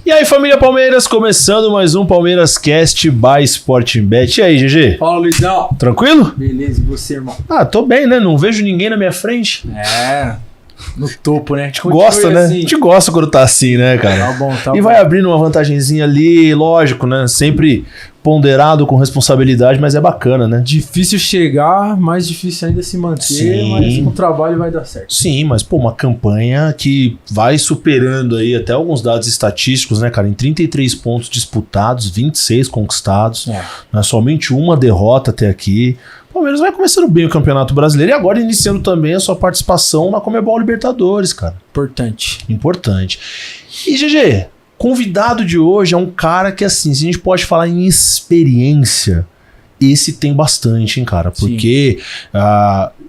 E aí, família Palmeiras, começando mais um Palmeiras Cast by Sporting Bet. E aí, GG? Fala, Luizão. Tranquilo? Beleza, e você, irmão? Ah, tô bem, né? Não vejo ninguém na minha frente. No topo, né? A gente Gosta, né? assim. A gente gosta quando tá assim, né, cara? Tá bom, tá E bom. vai abrindo uma vantagenzinha ali, lógico, né? Sempre ponderado com responsabilidade, mas é bacana, né? Difícil chegar, mais difícil ainda se manter, Sim. mas com o trabalho vai dar certo. Sim, mas pô, uma campanha que vai superando aí até alguns dados estatísticos, né, cara? Em 33 pontos disputados, 26 conquistados, né? Somente uma derrota até aqui. O Palmeiras vai começando bem o Campeonato Brasileiro e agora iniciando também a sua participação na Conmebol Libertadores, cara. Importante. E, GG, convidado de hoje é um cara que, assim, se a gente pode falar em experiência, esse tem bastante, hein, cara? Porque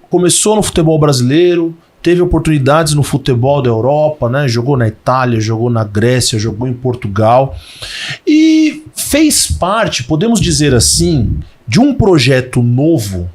começou no futebol brasileiro, teve oportunidades no futebol da Europa, né? Jogou na Itália, jogou na Grécia, jogou em Portugal e fez parte, podemos dizer assim, de um projeto novo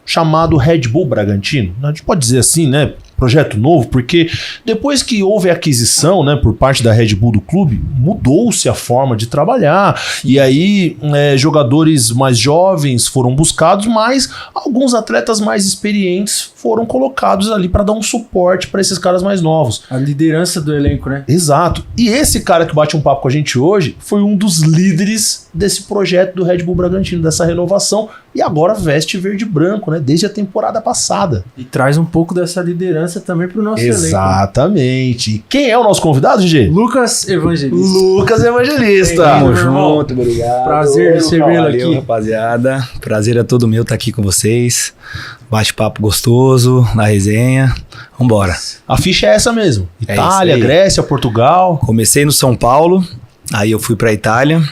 chamado Red Bull Bragantino. A gente pode dizer assim, né? Projeto novo, porque depois que houve a aquisição, né, por parte da Red Bull do clube, mudou-se a forma de trabalhar. E aí jogadores mais jovens foram buscados, mas alguns atletas mais experientes foram colocados ali para dar um suporte para esses caras mais novos. A liderança do elenco, né? Exato. E esse cara que bate um papo com a gente hoje foi um dos líderes desse projeto do Red Bull Bragantino, dessa renovação, e agora veste verde e branco, né, desde a temporada passada. E traz um pouco dessa liderança também pro nosso elenco. Exatamente. E quem é o nosso convidado, GG? Lucas Evangelista. Lucas Evangelista. Tamo junto, obrigado. Prazer recebê-lo aqui. Valeu, rapaziada. Prazer é todo meu estar aqui com vocês. Bate-papo gostoso, na resenha. Vambora. A ficha é essa mesmo. É Itália, isso aí. Grécia, Portugal. Comecei no São Paulo, aí eu fui pra Itália.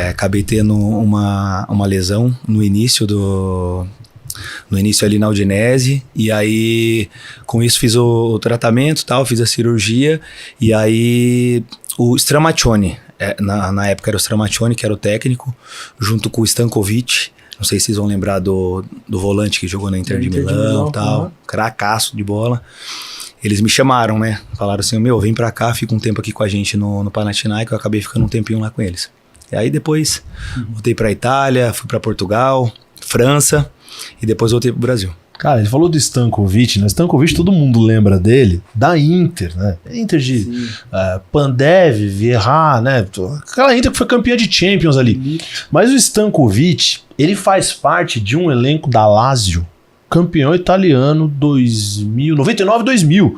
Acabei tendo uma lesão no início ali na Udinese, e aí com isso fiz o tratamento, tal, fiz a cirurgia, e aí o Stramaccioni, na época era o Stramaccioni que era o técnico, junto com o Stankovic, não sei se vocês vão lembrar do volante que jogou na Inter de Milão, tal, cracaço de bola. Eles me chamaram, né, falaram assim, vem pra cá, fica um tempo aqui com a gente no Panathinaikos, eu acabei ficando um tempinho lá com eles. E aí depois voltei pra Itália, fui pra Portugal, França, e depois voltei pro Brasil. Cara, ele falou do Stankovic, né? Stankovic, todo mundo lembra dele, da Inter, né? Inter de Pandev, Vieira, né? Aquela Inter que foi campeã de Champions ali. Mas o Stankovic, ele faz parte de um elenco da Lazio, campeão italiano 99-2000.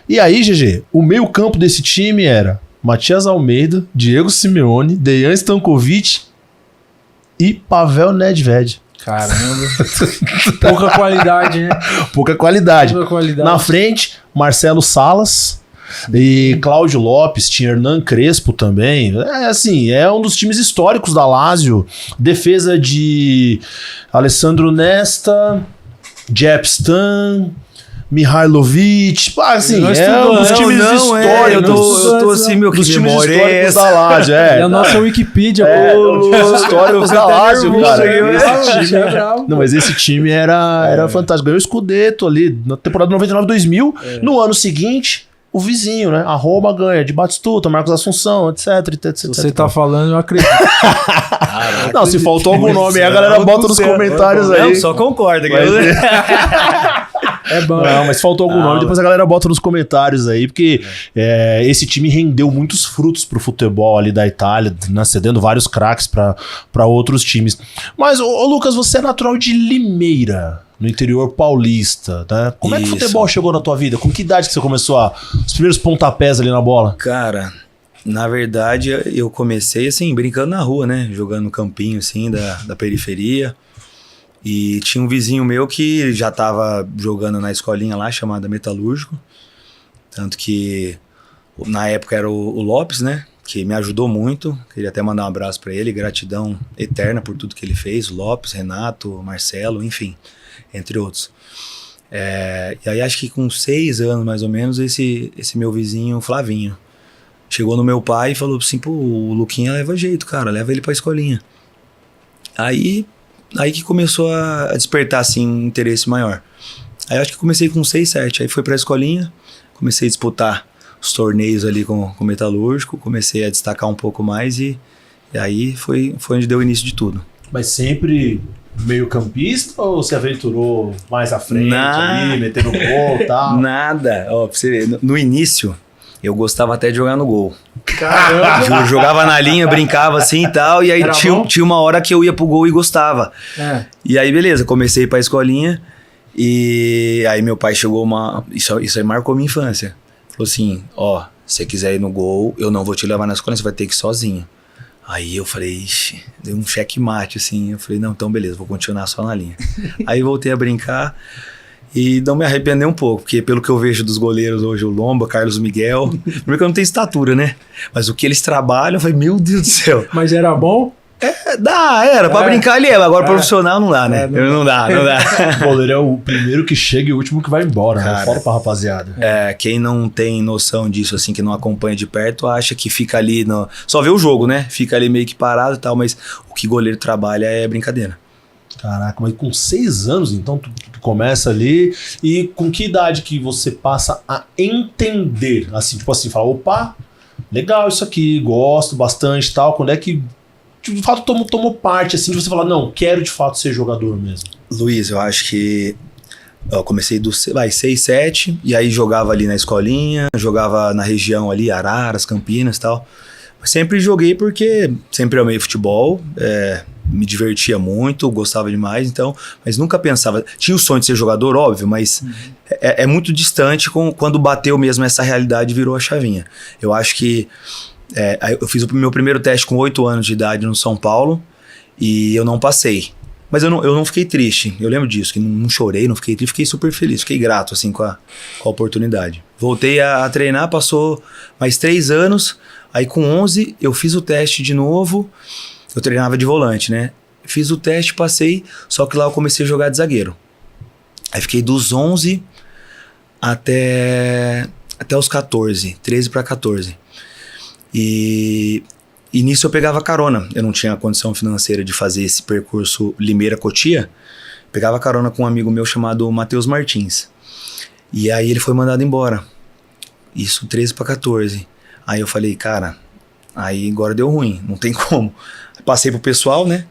E aí, GG, o meio campo desse time era Matias Almeida, Diego Simeone, Dejan Stankovic e Pavel Nedved. Caramba. Pouca qualidade, né? Pouca qualidade. Na frente. frente, Marcelo Salas e Cláudio Lopes, tinha Hernan Crespo também. É um dos times históricos da Lazio. Defesa de Alessandro Nesta, Jep Stan, Mihailovic, assim, um dos times históricos. Eu tô assim, meu, dos que times memória históricos da Lazio. É a nossa Wikipedia. Os times históricos da Lazio, cara. Não, Mas esse time era fantástico. Ganhou o Scudetto ali na temporada 99-2000. No ano seguinte, o vizinho, né? A Roma ganha de Batistuta, Marcos Assunção, etc. Se você tá falando, eu acredito. Não, se faltou algum nome aí, a galera bota nos comentários aí. Não, só concorda. É bom. Não, mas faltou algum nome, depois a galera bota nos comentários aí, porque esse time rendeu muitos frutos pro futebol ali da Itália, né, cedendo vários craques pra outros times. Mas, ô Lucas, você é natural de Limeira, no interior paulista, né? Como é que o futebol chegou na tua vida? Com que idade que você começou os primeiros pontapés ali na bola? Cara, na verdade, eu comecei assim, brincando na rua, né? Jogando no campinho, assim, da periferia. E tinha um vizinho meu que já tava jogando na escolinha lá, chamada Metalúrgico. Tanto que na época era o Lopes, né? Que me ajudou muito. Queria até mandar um abraço pra ele. Gratidão eterna por tudo que ele fez. Lopes, Renato, Marcelo, enfim, entre outros. E aí acho que com 6 anos mais ou menos, esse meu vizinho Flavinho chegou no meu pai e falou assim, pô, o Luquinha leva jeito, cara, leva ele pra escolinha. Aí que começou a despertar, assim, um interesse maior. Aí acho que comecei com 6, 7, aí foi pra escolinha, comecei a disputar os torneios ali com o Metalúrgico, comecei a destacar um pouco mais e aí foi onde deu o início de tudo. Mas sempre meio campista ou se aventurou mais à frente ali, metendo gol e tal? Nada. Ó, pra você ver, no início eu gostava até de jogar no gol. Caramba! Eu jogava na linha, brincava assim e tal, e aí tinha uma hora que eu ia pro gol e gostava. E aí beleza, comecei pra escolinha e aí meu pai chegou isso aí marcou minha infância. Falou assim, ó, se você quiser ir no gol, eu não vou te levar na escola, você vai ter que ir sozinho. Aí eu falei, ixi, deu um checkmate assim, eu falei, não, então beleza, vou continuar só na linha. Aí voltei a brincar e não me arrepender um pouco, porque pelo que eu vejo dos goleiros hoje, o Lomba, Carlos Miguel, primeiro que eu não tenho estatura, né? Mas o que eles trabalham, eu falei, meu Deus do céu. Mas era bom? Era pra brincar ali, agora profissional não dá, né? Não dá. O goleiro é o primeiro que chega e o último que vai embora, cara, né? Fora pra rapaziada. Quem não tem noção disso, assim, que não acompanha de perto, acha que fica ali, só vê o jogo, né? Fica ali meio que parado e tal, mas o que goleiro trabalha é brincadeira. Caraca, mas com 6 anos, então, tu começa ali, e com que idade que você passa a entender, assim, tipo assim, fala, opa, legal isso aqui, gosto bastante e tal, quando é que de fato tomou parte, assim, de você falar, não, quero de fato ser jogador mesmo? Luiz, eu acho que eu comecei dos 6, 7, e aí jogava ali na escolinha, jogava na região ali, Araras, Campinas e tal. Sempre joguei porque sempre amei futebol, me divertia muito, gostava demais, então, mas nunca pensava, tinha o sonho de ser jogador, óbvio, mas é muito distante quando bateu mesmo essa realidade e virou a chavinha. Eu acho que eu fiz o meu primeiro teste com 8 anos de idade no São Paulo e eu não passei. Mas eu não fiquei triste, eu lembro disso, que não chorei, não fiquei triste, fiquei super feliz, fiquei grato assim, com a oportunidade. Voltei a treinar, passou mais 3 anos, aí com 11 eu fiz o teste de novo, eu treinava de volante, né? Fiz o teste, passei, só que lá eu comecei a jogar de zagueiro. Aí fiquei dos 11 até os 14, 13 para 14. E nisso eu pegava carona. Eu não tinha condição financeira de fazer esse percurso Limeira-Cotia. Pegava carona com um amigo meu chamado Matheus Martins. E aí ele foi mandado embora. Isso 13 para 14. Aí eu falei, cara, aí agora deu ruim, não tem como. Passei pro pessoal, né?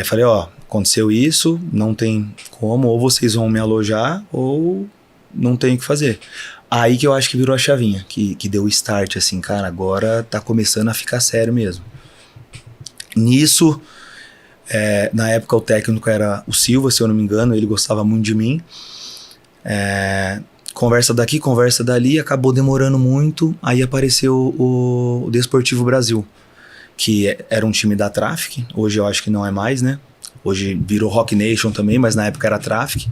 Falei, ó, aconteceu isso, não tem como, ou vocês vão me alojar, ou não tem o que fazer. Aí que eu acho que virou a chavinha, que deu o start, assim, cara, agora tá começando a ficar sério mesmo. Nisso, na época o técnico era o Silva, se eu não me engano, ele gostava muito de mim. Conversa daqui, conversa dali, acabou demorando muito, aí apareceu o Desportivo Brasil, que era um time da Traffic, hoje eu acho que não é mais, né? Hoje virou Rock Nation também, mas na época era Traffic.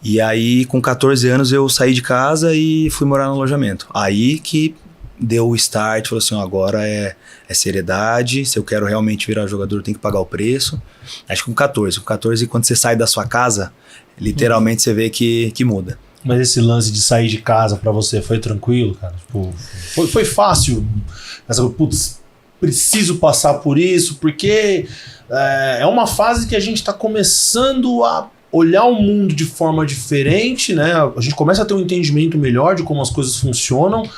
E aí, com 14 anos, eu saí de casa e fui morar no alojamento. Aí que deu o start, falou assim, ó, agora é seriedade, se eu quero realmente virar jogador, eu tenho que pagar o preço. Acho que com 14, quando você sai da sua casa, literalmente você vê que muda. Mas esse lance de sair de casa pra você foi tranquilo, cara? Tipo, foi fácil? Putz, preciso passar por isso, porque é uma fase que a gente tá começando a olhar o mundo de forma diferente, né? A gente começa a ter um entendimento melhor de como as coisas funcionam,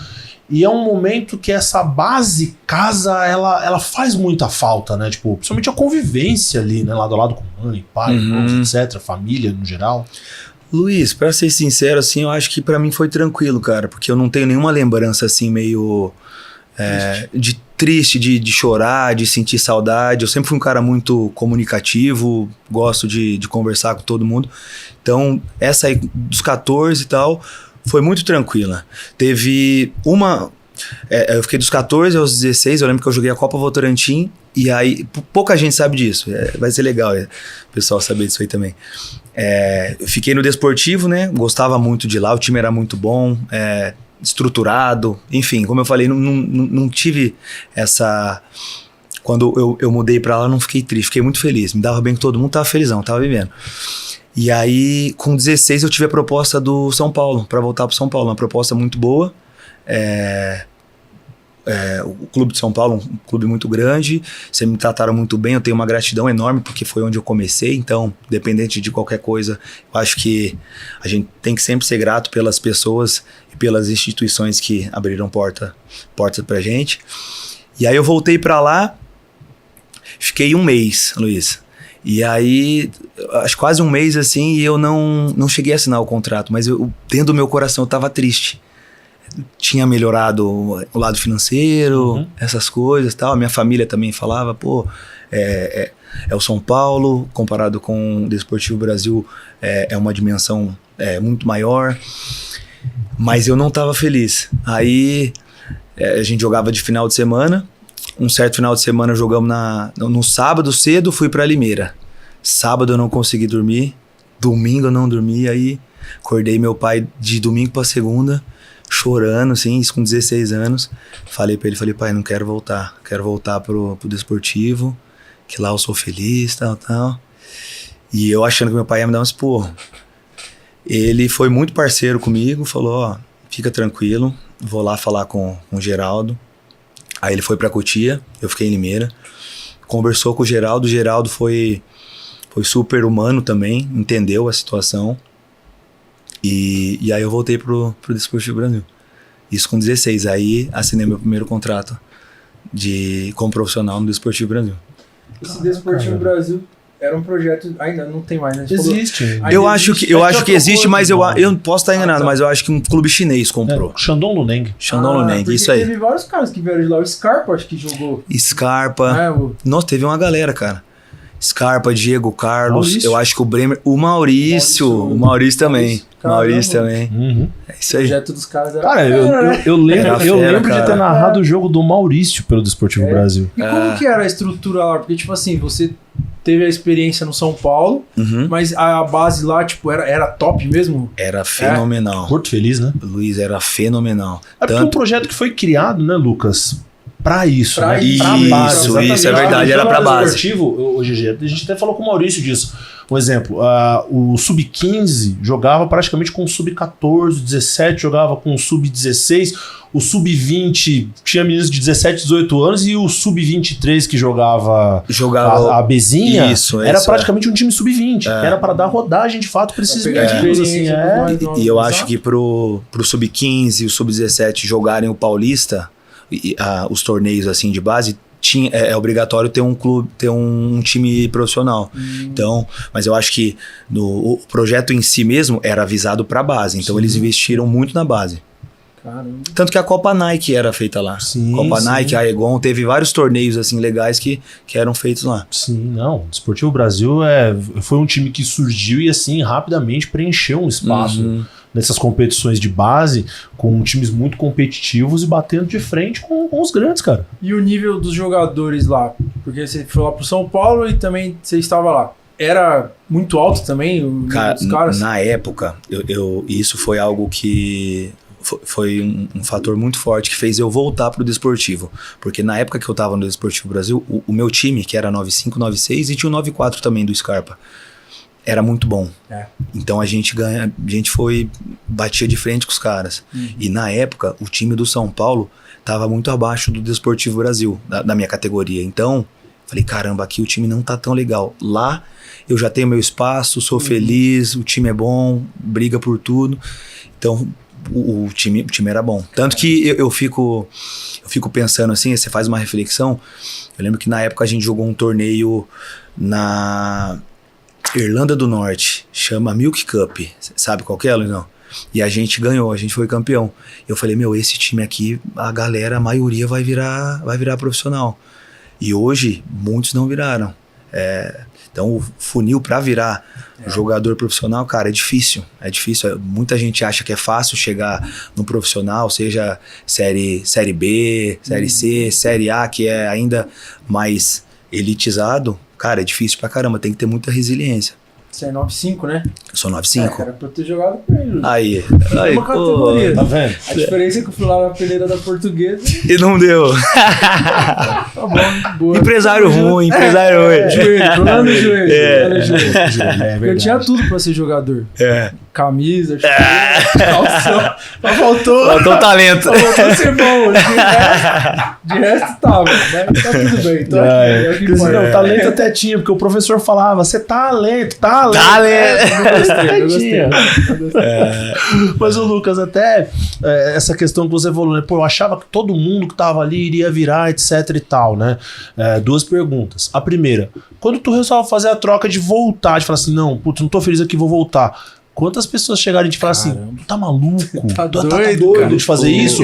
e é um momento que essa base casa, ela faz muita falta, né? Tipo, principalmente a convivência ali, né? Lado a lado com mãe, pai, irmãos, etc., família no geral. Luiz, pra ser sincero, assim, eu acho que pra mim foi tranquilo, cara, porque eu não tenho nenhuma lembrança, assim, meio triste, de chorar, de sentir saudade. Eu sempre fui um cara muito comunicativo, gosto de conversar com todo mundo. Então, essa aí dos 14 e tal, foi muito tranquila. Teve uma... eu fiquei dos 14 aos 16, eu lembro que eu joguei a Copa Votorantim, e aí, pouca gente sabe disso, vai ser legal o pessoal saber disso aí também. Fiquei no Desportivo, né, gostava muito de lá, o time era muito bom, estruturado, enfim, como eu falei, não tive essa... Quando eu mudei pra lá, não fiquei triste, fiquei muito feliz, me dava bem com todo mundo, tava felizão, tava vivendo. E aí, com 16, eu tive a proposta do São Paulo, pra voltar pro São Paulo, uma proposta muito boa. o Clube de São Paulo, um clube muito grande, sempre me trataram muito bem, eu tenho uma gratidão enorme porque foi onde eu comecei, então, independente de qualquer coisa, eu acho que a gente tem que sempre ser grato pelas pessoas e pelas instituições que abriram portas pra gente. E aí eu voltei pra lá, fiquei um mês, Luiz. E aí, acho quase um mês assim, e eu não cheguei a assinar o contrato, mas dentro do meu coração eu tava triste. Tinha melhorado o lado financeiro, essas coisas e tal. A minha família também falava, pô, é o São Paulo, comparado com o Desportivo Brasil, é uma dimensão muito maior. Mas eu não tava feliz. Aí a gente jogava de final de semana. Um certo final de semana jogamos no sábado cedo, fui pra Limeira. Sábado eu não consegui dormir, domingo eu não dormi, aí acordei meu pai de domingo pra segunda, chorando, assim, isso com 16 anos. Falei pra ele, pai, não quero voltar pro Desportivo, que lá eu sou feliz, tal. E eu achando que meu pai ia me dar um esporro. Ele foi muito parceiro comigo, falou, fica tranquilo, vou lá falar com o Geraldo. Aí ele foi pra Cotia, eu fiquei em Limeira, conversou com o Geraldo foi super humano também, entendeu a situação, e aí eu voltei pro Desportivo Brasil. Isso com 16, aí assinei meu primeiro contrato como profissional no Desportivo Brasil. Esse Desportivo Brasil era um projeto, ainda não tem mais, né? Existe. Eu acho que existe, mas eu posso estar enganado, mas eu acho que um clube chinês comprou. Shandong Luneng. Shandong Luneng, isso aí. Teve vários caras que vieram de lá. O Scarpa, acho que jogou. Scarpa. Nossa, teve uma galera, cara. Scarpa, Diego Carlos, Maurício. Eu acho que o Bremer, o Maurício também. Maurício também. É isso aí. O projeto dos caras era cara, eu lembro de ter narrado o jogo do Maurício pelo Desportivo Brasil. E como que era a estrutura lá? Porque, tipo assim, você teve a experiência no São Paulo, mas a base lá, tipo, era top mesmo? Era fenomenal. Porto Feliz, né? Luiz, era fenomenal. Porque um projeto que foi criado, né, Lucas? Pra isso, né? Isso, é verdade, era pra base. Esportivo, hoje a gente até falou com o Maurício disso. Um exemplo, o Sub-15 jogava praticamente com o Sub-14, 17 jogava com o Sub-16, o Sub-20 tinha meninos de 17, 18 anos e o Sub-23 que jogava a Bezinha, era praticamente um time Sub-20, que era para dar rodagem de fato para esses meninos. Assim, e eu acho que pro Sub-15 e o Sub-17 jogarem o Paulista, os torneios assim de base, é obrigatório ter um clube, ter um time profissional. Então, mas eu acho que o projeto em si mesmo era visado para base. Então eles investiram muito na base. Caramba. Tanto que a Copa Nike era feita lá. Nike, a Egon, teve vários torneios assim legais que eram feitos lá. Sim, não. O Desportivo Brasil foi um time que surgiu e assim rapidamente preencheu um espaço nessas competições de base, com times muito competitivos e batendo de frente com os grandes, cara. E o nível dos jogadores lá? Porque você foi lá pro São Paulo e também você estava lá. Era muito alto também os caras? Na época, isso foi algo que foi um fator muito forte que fez eu voltar pro Desportivo. Porque na época que eu tava no Desportivo Brasil, o meu time, que era 95, 96 e tinha o 94 também do Scarpa, era muito bom. Então a gente batia de frente com os caras. E na época, o time do São Paulo tava muito abaixo do Desportivo Brasil, da minha categoria. Então, falei, caramba, aqui o time não tá tão legal. Lá, eu já tenho meu espaço, sou feliz, o time é bom, briga por tudo. Então, o time era bom. Tanto que eu fico pensando assim, você faz uma reflexão. Eu lembro que na época a gente jogou um torneio na Irlanda do Norte, chama Milk Cup, sabe qual que é, Luizão? E a gente ganhou, a gente foi campeão. Eu falei, esse time aqui, a maioria vai virar profissional. E hoje, muitos não viraram. Então, o funil para virar jogador profissional, cara, é difícil. Muita gente acha que é fácil chegar no profissional, seja série B, série C, série A, que é ainda mais elitizado. Cara, é difícil pra caramba, tem que ter muita resiliência. Você é 9'5", né? Eu sou 9'5". Era pra eu ter jogado com ele. Aí, uma categoria. Tá vendo? A diferença é que eu fui lá na peneira da Portuguesa. E não deu. Tá bom, boa. Empresário ruim. Joelho, problema no joelho. É verdade. Eu tinha tudo pra ser jogador. camisa, calção. Só faltou talento. Só faltou ser bom. De resto tava, né? Tá tudo bem. Então não, talento até tinha, porque o professor falava, você talento. Eu gostei. Mas o Lucas, até essa questão que você falou, né? Pô, eu achava que todo mundo que tava ali iria virar, etc e tal, né? Duas perguntas. A primeira, quando tu resolve fazer a troca de voltar, de falar assim, não, putz, não tô feliz aqui, vou voltar. Quantas pessoas chegaram e te falaram assim, tu tá maluco? Tá Tu doido de fazer isso?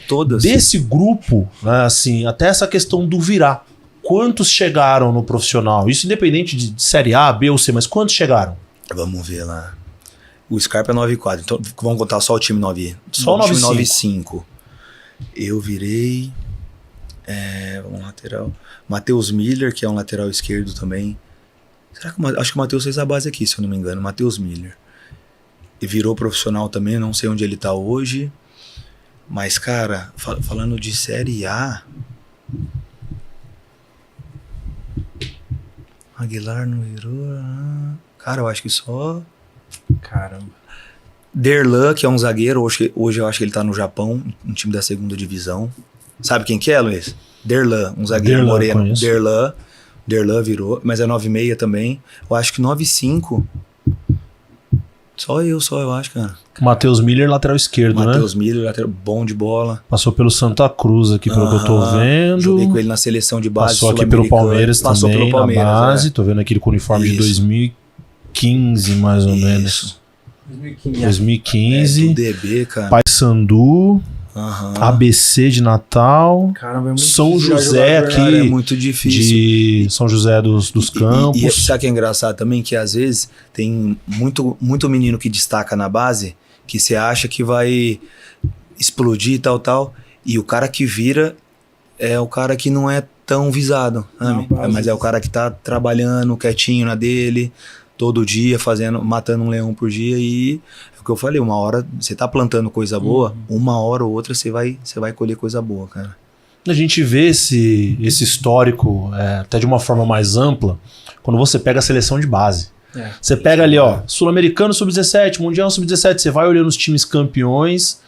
Todas. Desse grupo, né, assim, até essa questão do virar. Quantos chegaram no profissional? Isso independente de Série A, B ou C, mas quantos chegaram? Vamos ver lá. O Scarpa é 9,4. Então vamos contar só o time 9. Só o time 9,5. Eu virei. Um lateral. Matheus Miller, que é um lateral esquerdo também. Acho que o Matheus fez a base aqui, se eu não me engano. Matheus Miller. E virou profissional também, não sei onde ele tá hoje. Mas, cara, falando de Série A. Aguilar não virou. Cara, eu acho que só. Caramba. Derlan, que é um zagueiro, hoje eu acho que ele tá no Japão, um time da 2ª divisão. Sabe quem que é, Luiz? Derlan, um zagueiro moreno. Conheço. Derlan virou, mas é 9,6 também. Eu acho que 9,5. Só eu acho, cara. Matheus Miller, lateral esquerdo, Matheus Miller, lateral bom de bola. Passou pelo Santa Cruz aqui, pelo que eu tô vendo. Joguei com ele na seleção de base. Passou aqui pelo Palmeiras Passou também, pelo Palmeiras, na base. Tô vendo aqui ele com o uniforme de 2015, mais ou menos. 2015. Do DB, cara. Paysandu. ABC de Natal. Caramba, é muito São difícil José jogar, aqui. Cara, é muito difícil. De São José dos Campos. E sabe o que é engraçado também? Que às vezes tem muito menino que destaca na base, que você acha que vai explodir e tal. E o cara que vira é o cara que não é tão visado, sabe? Mas é o cara que tá trabalhando quietinho na dele, todo dia, matando um leão por dia. E é o que eu falei, uma hora você tá plantando coisa boa, uma hora ou outra você vai colher coisa boa, cara. A gente vê esse histórico até de uma forma mais ampla quando você pega a seleção de base. Você pega ali, ó, Sul-Americano Sub-17, Mundial Sub-17, você vai olhando os times campeões,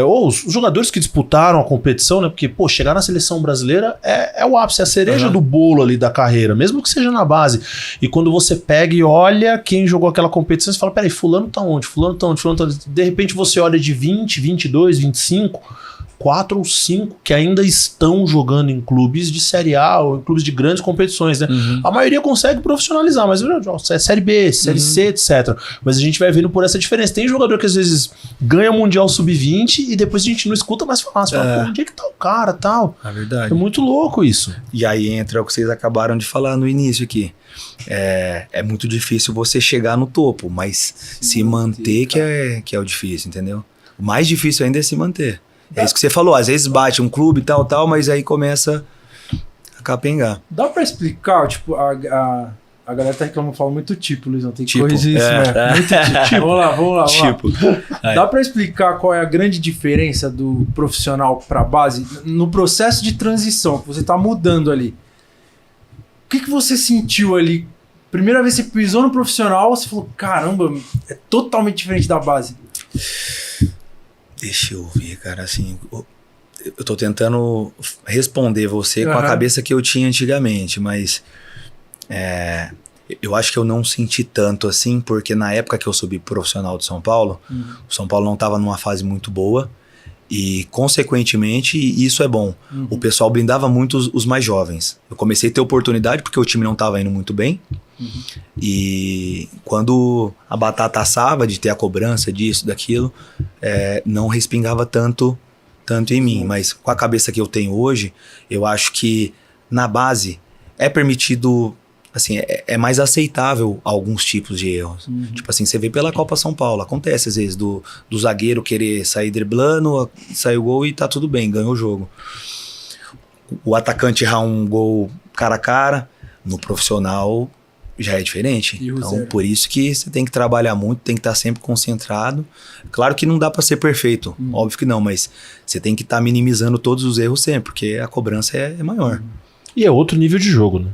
ou os jogadores que disputaram a competição, né? Porque, pô, chegar na seleção brasileira é o ápice, é a cereja do bolo ali da carreira, mesmo que seja na base. E quando você pega e olha quem jogou aquela competição, você fala, peraí, fulano tá onde? Fulano tá onde? De repente você olha de 20, 22, 25... 4 ou 5 que ainda estão jogando em clubes de Série A ou em clubes de grandes competições, né? A maioria consegue profissionalizar, mas é Série B, Série C, etc. Mas a gente vai vendo por essa diferença. Tem jogador que às vezes ganha Mundial Sub-20 e depois a gente não escuta mais falar. Você fala, pô, onde é que tá o cara, tal? É verdade. É muito louco isso. E aí entra o que vocês acabaram de falar no início aqui. É muito difícil você chegar no topo, mas se manter que é o difícil, entendeu? O mais difícil ainda é se manter. É isso que você falou, às vezes bate um clube e tal, mas aí começa a capengar. Dá pra explicar, tipo, a galera tá reclamando, fala muito tipo, Luizão, tem que corrigir isso, né? Muito tipo. Vamos lá. Tipo. Dá pra explicar qual é a grande diferença do profissional pra base no processo de transição, que você tá mudando ali? O que você sentiu ali? Primeira vez que você pisou no profissional, você falou, caramba, é totalmente diferente da base. Deixa eu ver, cara, assim, eu tô tentando responder você com a cabeça que eu tinha antigamente, mas eu acho que eu não senti tanto assim, porque na época que eu subi profissional de São Paulo, o São Paulo não tava numa fase muito boa e, consequentemente, isso é bom. O pessoal blindava muito os mais jovens. Eu comecei a ter oportunidade porque o time não tava indo muito bem. E quando a batata assava de ter a cobrança disso, daquilo, não respingava tanto em mim, mas com a cabeça que eu tenho hoje, eu acho que na base é permitido, assim, é mais aceitável alguns tipos de erros. Tipo assim, você vê pela Copa São Paulo, acontece às vezes do zagueiro querer sair driblando, sair o gol e tá tudo bem, ganhou o jogo. O atacante errar um gol cara a cara, no profissional já é diferente. Então, por isso que você tem que trabalhar muito, tem que estar sempre concentrado. Claro que não dá para ser perfeito, óbvio que não, mas você tem que estar minimizando todos os erros sempre, porque a cobrança é maior. E é outro nível de jogo, né?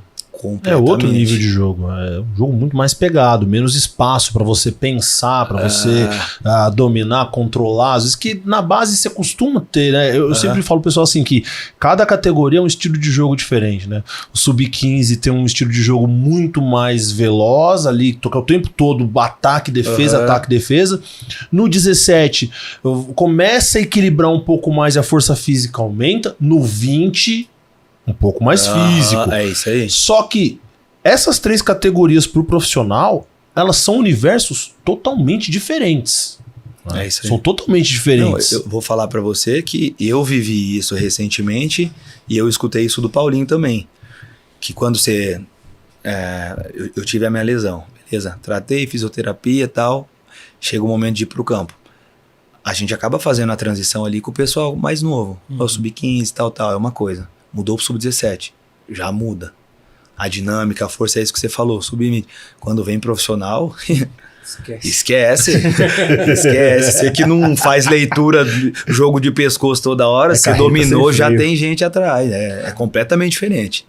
É outro nível de jogo. É um jogo muito mais pegado, menos espaço para você pensar, para você dominar, controlar. Às vezes que na base você costuma ter, né? Eu sempre falo pro pessoal assim que cada categoria é um estilo de jogo diferente, né? O Sub-15 tem um estilo de jogo muito mais veloz ali, toca o tempo todo ataque, defesa, ataque, defesa. No 17 começa a equilibrar um pouco mais e a força física aumenta. No 20 um pouco mais físico. É isso aí. Só que essas 3 categorias pro profissional, elas são universos totalmente diferentes. É isso aí. São totalmente diferentes. Não, eu vou falar pra você que eu vivi isso recentemente e eu escutei isso do Paulinho também. Que quando você... eu tive a minha lesão, beleza? Tratei, fisioterapia e tal. Chega o momento de ir pro campo. A gente acaba fazendo a transição ali com o pessoal mais novo. O Sub-15 tal, é uma coisa. Mudou pro Sub-17, já muda. A dinâmica, a força é isso que você falou, sub-limite. Quando vem profissional, esquece. Você que não faz leitura, jogo de pescoço toda hora, você dominou, já tem gente atrás. É completamente diferente.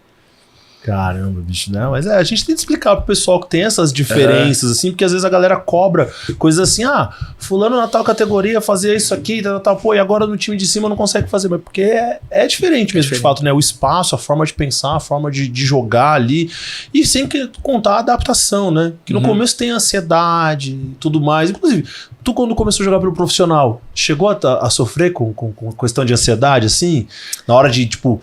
Caramba, bicho, não, mas a gente tem que explicar pro pessoal que tem essas diferenças, assim, porque às vezes a galera cobra coisas assim, fulano na tal categoria fazia isso aqui, tal, pô, e agora no time de cima não consegue fazer, mas porque é diferente mesmo, de fato, né, o espaço, a forma de pensar, a forma de jogar ali, e sem contar a adaptação, né, que no começo tem ansiedade e tudo mais, inclusive, tu quando começou a jogar pelo profissional, chegou a sofrer com questão de ansiedade, assim, na hora de, tipo,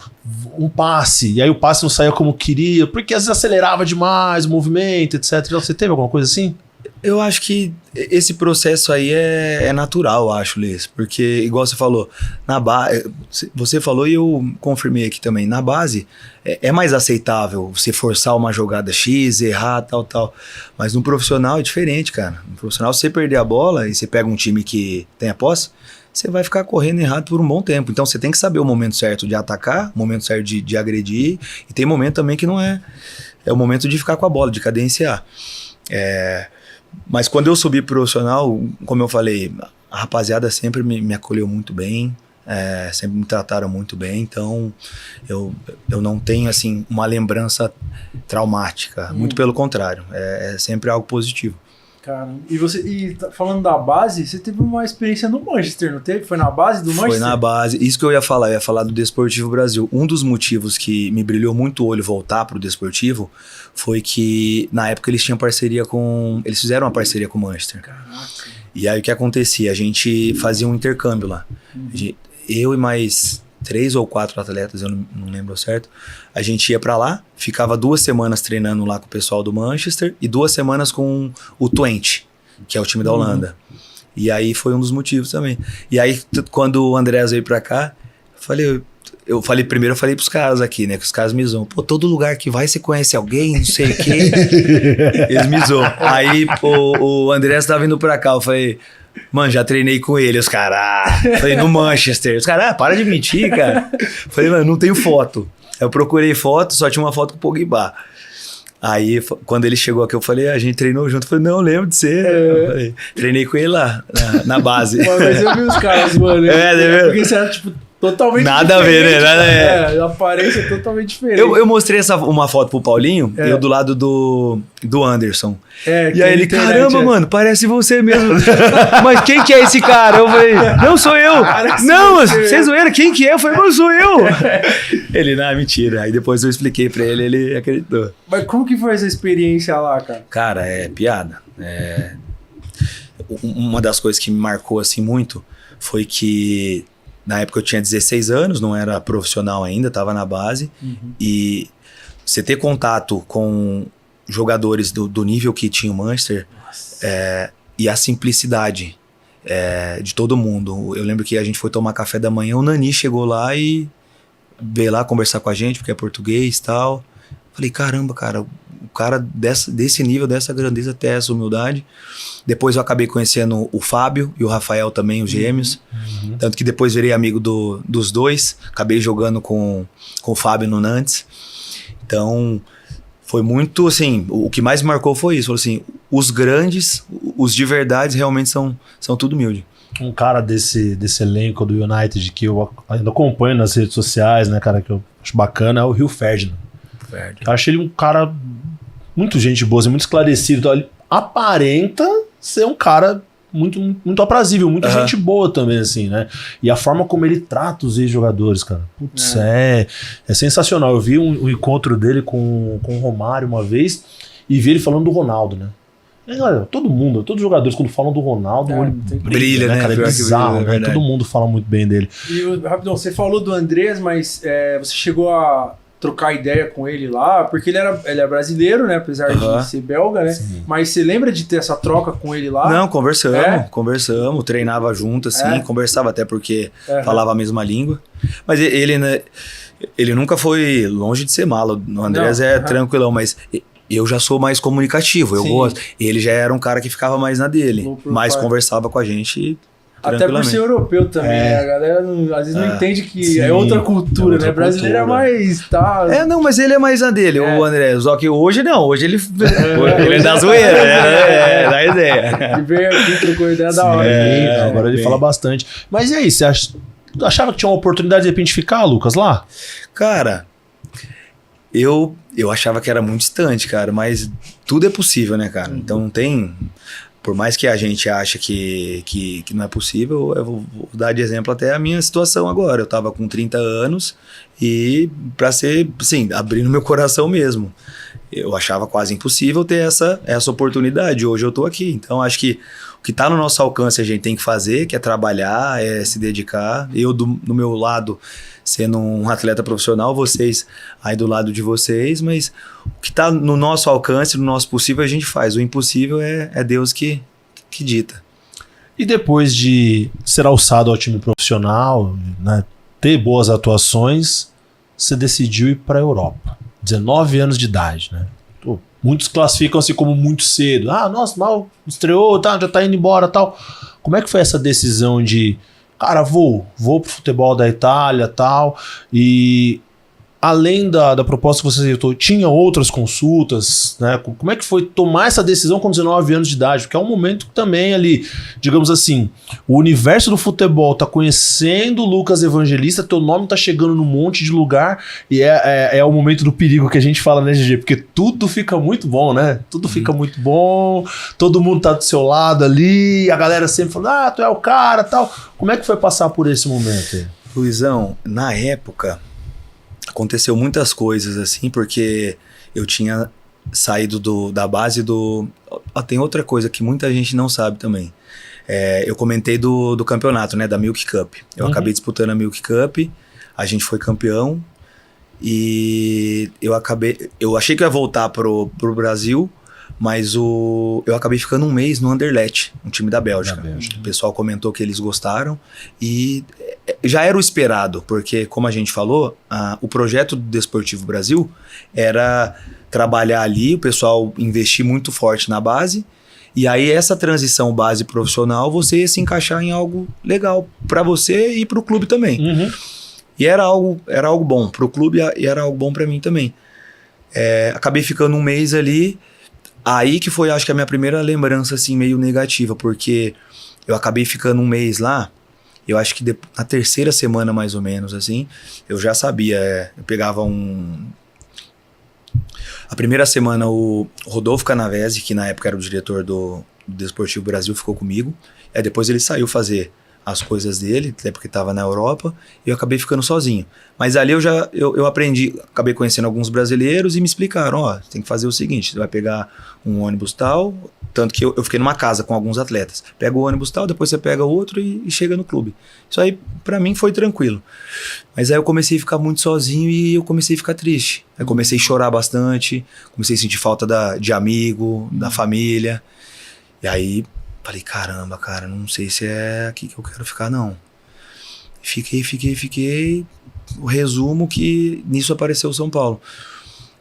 um passe, e aí o passe não saía como queria, porque às vezes acelerava demais o movimento, etc. Você teve alguma coisa assim? Eu acho que esse processo aí é natural, eu acho, Liz, porque igual você falou, na base, você falou e eu confirmei aqui também, na base é mais aceitável você forçar uma jogada X, errar, tal, mas no profissional é diferente, cara. No profissional, se você perder a bola e você pega um time que tem a posse, você vai ficar correndo errado por um bom tempo. Então você tem que saber o momento certo de atacar, o momento certo de agredir, e tem momento também que não é o momento de ficar com a bola, de cadenciar. Mas quando eu subi pro profissional, como eu falei, a rapaziada sempre me acolheu muito bem, sempre me trataram muito bem, então eu não tenho assim uma lembrança traumática, muito pelo contrário, é sempre algo positivo. Caramba. E falando da base, você teve uma experiência no Manchester, não teve? Foi na base do Manchester? Foi na base. Isso que eu ia falar do Desportivo Brasil. Um dos motivos que me brilhou muito o olho voltar pro Desportivo foi que, na época, eles tinham parceria com... Eles fizeram uma parceria com o Manchester. Caraca. E aí, o que acontecia? A gente fazia um intercâmbio lá. Eu e mais 3 ou 4 atletas, eu não lembro certo. A gente ia pra lá, ficava 2 semanas treinando lá com o pessoal do Manchester e 2 semanas com o Twente, que é o time da Holanda. E aí foi um dos motivos também. E aí, quando o Andrés veio pra cá, eu falei pros caras aqui, né? Que os caras me zoam. Pô, todo lugar que vai, você conhece alguém, não sei o quê. Eles me zoam. Aí o Andrés tava vindo pra cá, eu falei... Mano, já treinei com ele, os caras. Falei, no Manchester. Os caras, para de mentir, cara. Falei, mano, não tenho foto. Eu procurei foto, só tinha uma foto com o Pogba. Aí, quando ele chegou aqui, eu falei, a gente treinou junto. Eu falei, não, lembro de você. Eu falei, treinei com ele lá, na base. Mas eu vi os caras, mano. Porque você era, tipo, totalmente nada diferente. Nada a ver, né? A aparência é totalmente diferente. Eu mostrei uma foto pro Paulinho, eu do lado do Anderson. E aí ele, caramba, mano, parece você mesmo. Mas quem que é esse cara? Eu falei, não, sou eu. Não, vocês zoeram, quem que é? Eu falei, não, sou eu. Ele, não, mentira. Aí depois eu expliquei pra ele acreditou. Mas como que foi essa experiência lá, cara? Cara, é piada. Uma das coisas que me marcou assim muito foi que na época eu tinha 16 anos, não era profissional ainda, tava na base. E você ter contato com jogadores do nível que tinha o Manchester e a simplicidade de todo mundo. Eu lembro que a gente foi tomar café da manhã, o Nani chegou lá e veio lá conversar com a gente, porque é português e tal. Falei, caramba, cara, o cara desse nível, dessa grandeza, até essa humildade. Depois eu acabei conhecendo o Fábio e o Rafael também, os gêmeos. Tanto que depois virei amigo dos dois. Acabei jogando com o Fábio no Nantes. Então, foi muito, assim, o que mais me marcou foi isso. Falei assim, os grandes, os de verdade, realmente são tudo humilde. Um cara desse elenco do United que eu ainda acompanho nas redes sociais, né, cara, que eu acho bacana, é o Rio Ferdinand. Eu acho ele um cara muito gente boa, muito esclarecido. Então, ele aparenta ser um cara muito aprazível, muita gente boa também, assim, né? E a forma como ele trata os ex-jogadores, cara. Putz, é sensacional. Eu vi um encontro dele com o Romário uma vez e vi ele falando do Ronaldo, né? Olha, todos os jogadores, quando falam do Ronaldo, o olho brilha, né, cara? É bizarro, né? Todo mundo fala muito bem dele. E, rapidão, você falou do Andrés, mas você chegou a trocar ideia com ele lá, porque ele é brasileiro, né? Apesar de ser belga, né? Sim. Mas você lembra de ter essa troca com ele lá? Não, conversamos, treinava junto, assim, conversava até porque falava a mesma língua. Mas ele nunca foi longe de ser malo. O Andrés tranquilão, mas eu já sou mais comunicativo, eu gosto. Ele já era um cara que ficava mais na dele, mas conversava com a gente. Até por ser europeu também, né? A galera às vezes não entende que é outra cultura, né? Brasileiro é mais... não, mas ele é mais na dele, o André. Só que hoje não, hoje ele é da zoeira, né? Da ideia. Ele veio aqui, trocou ideia da hora. Agora ele fala bastante. Mas e aí, você achava que tinha uma oportunidade de repente de ficar, Lucas, lá? Cara, eu achava que era muito distante, cara, mas tudo é possível, né, cara? Então não tem... Por mais que a gente ache que não é possível, eu vou dar de exemplo até a minha situação agora. Eu tava com 30 anos e pra ser, assim, abrindo meu coração mesmo. Eu achava quase impossível ter essa oportunidade. Hoje eu tô aqui. Então acho que o que tá no nosso alcance a gente tem que fazer, que é trabalhar, é se dedicar. Eu, do meu lado, sendo um atleta profissional, vocês aí do lado de vocês, mas o que está no nosso alcance, no nosso possível, a gente faz. O impossível é Deus que dita. E depois de ser alçado ao time profissional, né, ter boas atuações, você decidiu ir para a Europa. 19 anos de idade, né? Muitos classificam-se como muito cedo. Nossa, mal estreou, já tá indo embora, tal. Como é que foi essa decisão de... Cara, vou pro futebol da Itália e tal, e além da proposta que você aceitou, tinha outras consultas, né? Como é que foi tomar essa decisão com 19 anos de idade? Porque é um momento que também ali, digamos assim, o universo do futebol tá conhecendo o Lucas Evangelista, teu nome tá chegando num monte de lugar, e é o momento do perigo que a gente fala, né, GG? Porque tudo fica muito bom, né? Tudo fica muito bom, todo mundo tá do seu lado ali, a galera sempre falando, tu é o cara, tal. Como é que foi passar por esse momento aí? Luizão, na época... Aconteceu muitas coisas assim, porque eu tinha saído da base do... tem outra coisa que muita gente não sabe também. Eu comentei do campeonato, né, da Milk Cup. Eu acabei disputando a Milk Cup, a gente foi campeão e eu achei que eu ia voltar pro Brasil, mas eu acabei ficando um mês no Anderlecht, um time da Bélgica. O pessoal comentou que eles gostaram e já era o esperado, porque como a gente falou, o projeto do Desportivo Brasil era trabalhar ali, o pessoal investir muito forte na base, e aí essa transição base profissional você ia se encaixar em algo legal para você e para o clube também. E era algo bom para o clube e era algo bom para mim também. Acabei ficando um mês ali. Aí que foi, acho que a minha primeira lembrança, assim, meio negativa, porque eu acabei ficando um mês lá, eu acho que na terceira semana, mais ou menos, assim, eu já sabia, eu pegava A primeira semana, o Rodolfo Canavese, que na época era o diretor do Desportivo Brasil, ficou comigo, aí depois ele saiu fazer as coisas dele, até porque estava na Europa, e eu acabei ficando sozinho. Mas ali eu aprendi, acabei conhecendo alguns brasileiros e me explicaram, tem que fazer o seguinte, você vai pegar um ônibus tal, tanto que eu fiquei numa casa com alguns atletas, pega o ônibus tal, depois você pega outro e chega no clube. Isso aí pra mim foi tranquilo. Mas aí eu comecei a ficar muito sozinho e eu comecei a ficar triste. Aí comecei a chorar bastante, comecei a sentir falta de amigo, da família, e aí falei, caramba, cara, não sei se é aqui que eu quero ficar, não. Fiquei. O resumo que nisso apareceu o São Paulo.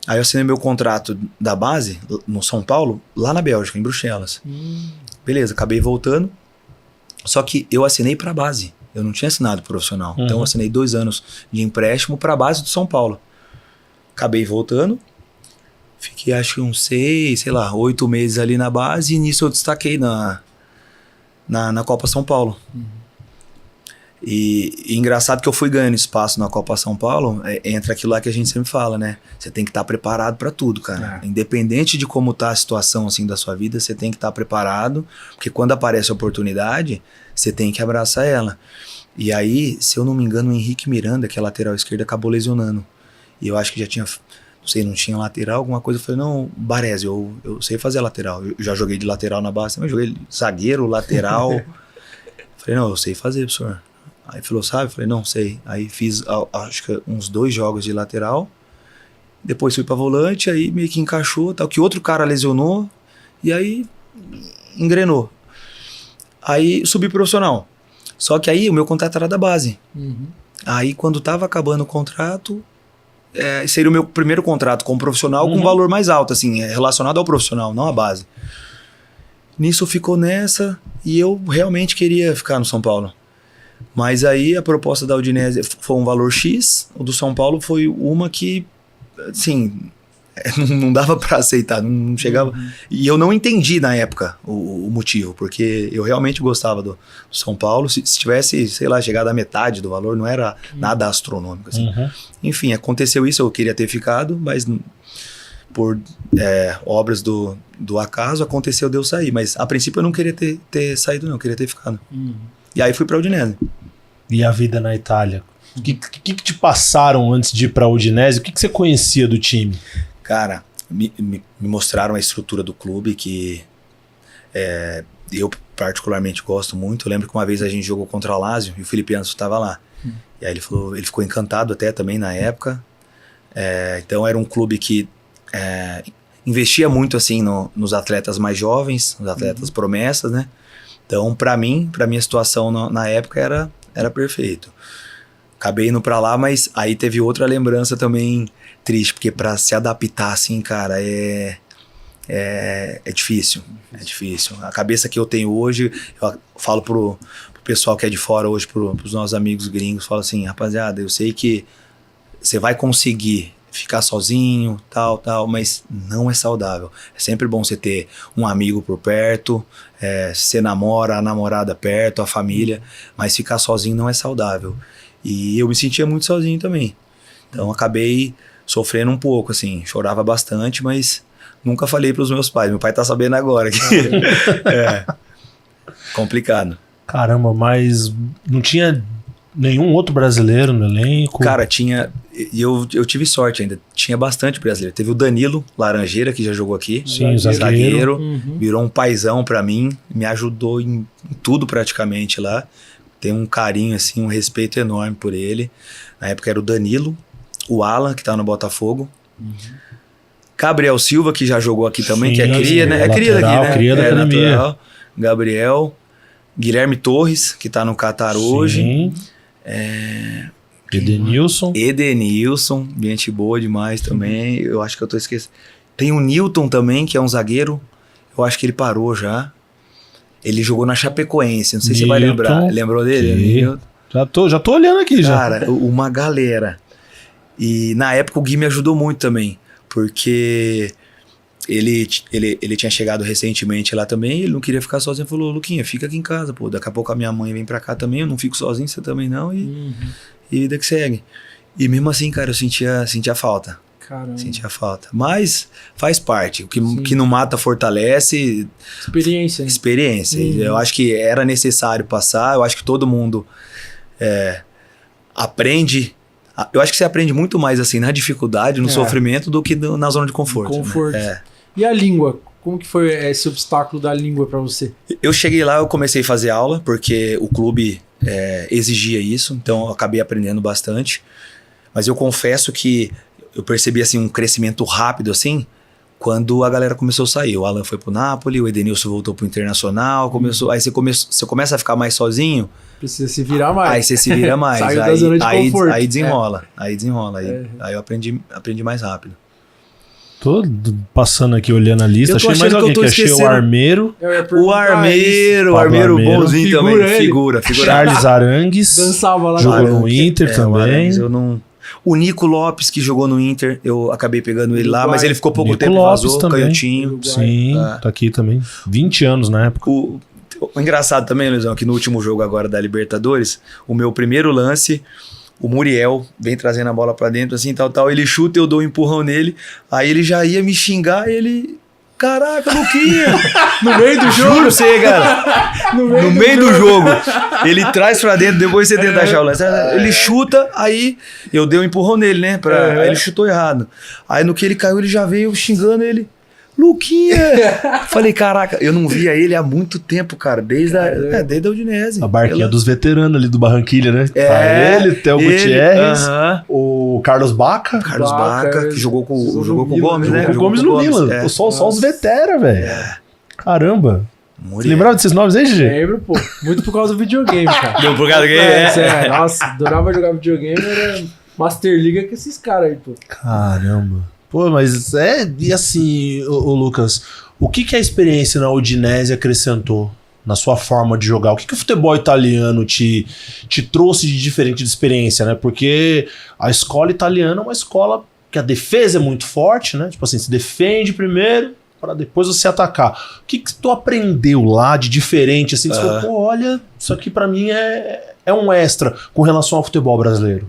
Aí eu assinei meu contrato da base, no São Paulo, lá na Bélgica, em Bruxelas. Beleza, acabei voltando. Só que eu assinei pra base. Eu não tinha assinado profissional. Então eu assinei 2 anos de empréstimo pra base do São Paulo. Acabei voltando. Fiquei acho que uns 8 meses ali na base. E nisso eu destaquei na Copa São Paulo. E engraçado que eu fui ganhando espaço na Copa São Paulo, entra aquilo lá que a gente sempre fala, né? Você tem que estar preparado para tudo, cara. Independente de como tá a situação assim da sua vida, você tem que estar preparado, porque quando aparece a oportunidade, você tem que abraçar ela. E aí, se eu não me engano, o Henrique Miranda, que é lateral esquerdo, acabou lesionando. E eu acho que já tinha, não sei, não tinha lateral, alguma coisa. Eu falei, não, Baresi, eu sei fazer lateral. Eu já joguei de lateral na base, mas joguei zagueiro, lateral. Falei, não, eu sei fazer, professor. Aí falou, sabe? Falei, não, sei. Aí fiz, acho que uns 2 jogos de lateral. Depois fui pra volante, aí meio que encaixou, tal, que outro cara lesionou. E aí engrenou. Aí subi profissional. Só que aí o meu contrato era da base. Aí quando tava acabando o contrato, seria o meu primeiro contrato como profissional com um valor mais alto, assim, relacionado ao profissional, não à base. Nisso ficou nessa e eu realmente queria ficar no São Paulo. Mas aí a proposta da Udinese foi um valor X, o do São Paulo foi uma que, assim, não dava para aceitar, não chegava. E eu não entendi na época o motivo, porque eu realmente gostava do São Paulo. Se tivesse, sei lá, chegado à metade do valor, não era nada astronômico, assim. Enfim, aconteceu isso, eu queria ter ficado, mas por obras do acaso aconteceu de eu sair. Mas a princípio eu não queria ter saído, não, eu queria ter ficado. E aí fui pra Udinese. E a vida na Itália? O que te passaram antes de ir pra Udinese? O que você conhecia do time? Cara, me mostraram a estrutura do clube que eu particularmente gosto muito. Eu lembro que uma vez a gente jogou contra o Lazio e o Felipe Anso estava lá. E aí ele ficou encantado até também na época. Então era um clube que investia muito assim nos atletas mais jovens, nos atletas promessas, né? Então, pra minha situação na época era perfeito. Acabei indo pra lá, mas aí teve outra lembrança também triste, porque pra se adaptar assim, cara, é difícil. É difícil. A cabeça que eu tenho hoje, eu falo pro pessoal que é de fora hoje, pros nossos amigos gringos, falo assim, rapaziada, eu sei que você vai conseguir ficar sozinho, tal, mas não é saudável. É sempre bom você ter um amigo por perto, você namora, a namorada perto, a família, mas ficar sozinho não é saudável. E eu me sentia muito sozinho também. Então acabei sofrendo um pouco, assim, chorava bastante, mas nunca falei pros meus pais. Meu pai tá sabendo agora que complicado. Caramba, mas não tinha nenhum outro brasileiro no elenco? Cara, tinha. E eu tive sorte ainda. Tinha bastante brasileiro. Teve o Danilo Laranjeira, que já jogou aqui. Sim, zagueiro. Virou um paizão pra mim. Me ajudou em tudo praticamente lá. Tem um carinho, assim, um respeito enorme por ele. Na época era o Danilo, o Alan, que tá no Botafogo. Gabriel Silva, que já jogou aqui também, que é cria, né? É cria daqui, né? Cria da academia. Gabriel. Guilherme Torres, que tá no Catar hoje. Edenilson, gente boa demais também. Eu acho que eu tô esquecendo. Tem o Newton também, que é um zagueiro. Eu acho que ele parou já. Ele jogou na Chapecoense, não sei se você vai lembrar. Lembrou dele? Já tô olhando aqui já. Cara, uma galera. E na época o Gui me ajudou muito também, porque ele tinha chegado recentemente lá também, ele não queria ficar sozinho, ele falou, Luquinha, fica aqui em casa, pô, daqui a pouco a minha mãe vem pra cá também, eu não fico sozinho, você também não, e vida que segue. E mesmo assim, cara, eu sentia falta. Caramba. Sentia falta. Mas faz parte. O que não mata fortalece. Experiência. Eu acho que era necessário passar. Eu acho que todo mundo aprende. Eu acho que você aprende muito mais assim na dificuldade, no sofrimento, do que na zona de conforto. Né? E a língua? Como que foi esse obstáculo da língua para você? Eu cheguei lá, eu comecei a fazer aula, porque o clube exigia isso. Então eu acabei aprendendo bastante. Mas eu confesso que eu percebi assim, um crescimento rápido assim, quando a galera começou a sair. O Alan foi pro Napoli, o Edenilson voltou pro Internacional, aí você começa a ficar mais sozinho. Precisa se virar mais. Aí você se vira mais. Saiu da zona de conforto. Aí desenrola. Aí eu aprendi mais rápido. Tô passando aqui, olhando a lista. Achei mais alguém que achei o Armeiro. O Armeiro bonzinho também. Figura. Charles Arangues. Dançava lá. Jogou no Inter também. O Nico Lopes, que jogou no Inter, eu acabei pegando ele lá, mas ele ficou pouco Nico tempo, Lopes vazou, também. Canhotinho. Sim, tá aqui também. 20 anos na época. O engraçado também, Luizão, que no último jogo agora da Libertadores, o meu primeiro lance, o Muriel vem trazendo a bola pra dentro, assim, tal, ele chuta, eu dou um empurrão nele, aí ele já ia me xingar, ele... Caraca, Luquinha! No meio do jogo? Juro você, cara. No meio do jogo. Ele traz pra dentro, depois você tenta achar o lance. Ele chuta, aí eu dei um empurrão nele, né? Aí ele chutou errado. Aí no que ele caiu, ele já veio xingando ele. Luquinha! Falei, caraca, eu não via ele há muito tempo, cara. Desde a Udinese. A barquinha dos veteranos ali do Barranquilha, né? Ele, Theo Gutierrez, o Carlos Baca. Carlos Baca, que jogou com o Gomes, né? Com o Gomes no Milan. Só os veteranos, velho. Caramba. Você lembrava desses nomes aí, Gigi? Lembro, pô. Muito por causa do videogame, cara. Deu por causa do game, Nossa, adorava jogar videogame, era Master League com esses caras aí, pô. Caramba. Pô, mas e assim, ô Lucas, o que a experiência na Udinese acrescentou na sua forma de jogar? O que o futebol italiano te trouxe de diferente de experiência, né? Porque a escola italiana é uma escola que a defesa é muito forte, né? Tipo assim, se defende primeiro para depois você atacar. O que tu aprendeu lá de diferente, assim? Que você falou, pô, olha, isso aqui pra mim é um extra com relação ao futebol brasileiro.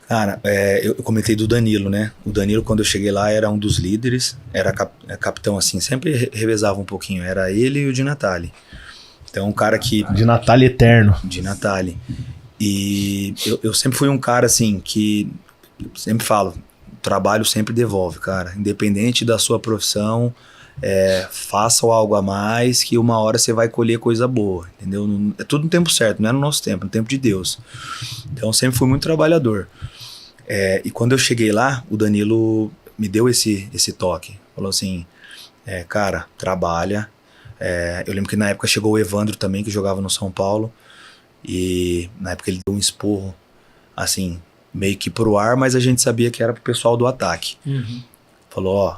Cara, eu comentei do Danilo, né? O Danilo, quando eu cheguei lá, era um dos líderes, era capitão, assim, sempre revezava um pouquinho. Era ele e o Di Natale. Então, um cara que... Di Natale eterno. Di Natale. E eu sempre fui um cara, assim, que... Sempre falo, trabalho sempre devolve, cara. Independente da sua profissão, faça algo a mais, que uma hora você vai colher coisa boa, entendeu? É tudo no tempo certo, não é no nosso tempo, no tempo de Deus. Então, sempre fui muito trabalhador. E quando eu cheguei lá, o Danilo me deu esse toque. Falou assim, cara, trabalha. Eu lembro que na época chegou o Evandro também, que jogava no São Paulo. E na época ele deu um esporro, assim, meio que pro ar, mas a gente sabia que era pro pessoal do ataque. Uhum.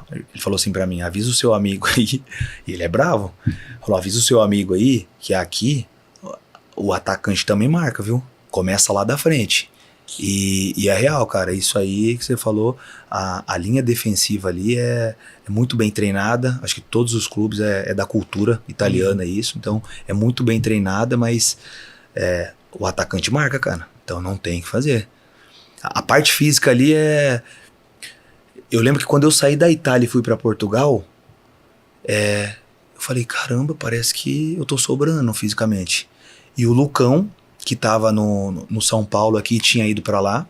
Ele falou assim pra mim, avisa o seu amigo aí, e ele é bravo. Falou, avisa o seu amigo aí, que aqui o atacante também marca, viu? Começa lá da frente. E é real, cara, isso aí que você falou, a linha defensiva ali é muito bem treinada, acho que todos os clubes é da cultura italiana isso, então é muito bem treinada, mas o atacante marca, cara, então não tem o que fazer. A parte física ali eu lembro que quando eu saí da Itália e fui pra Portugal, eu falei, caramba, parece que eu tô sobrando fisicamente. E o Lucão, que tava no São Paulo aqui, tinha ido pra lá.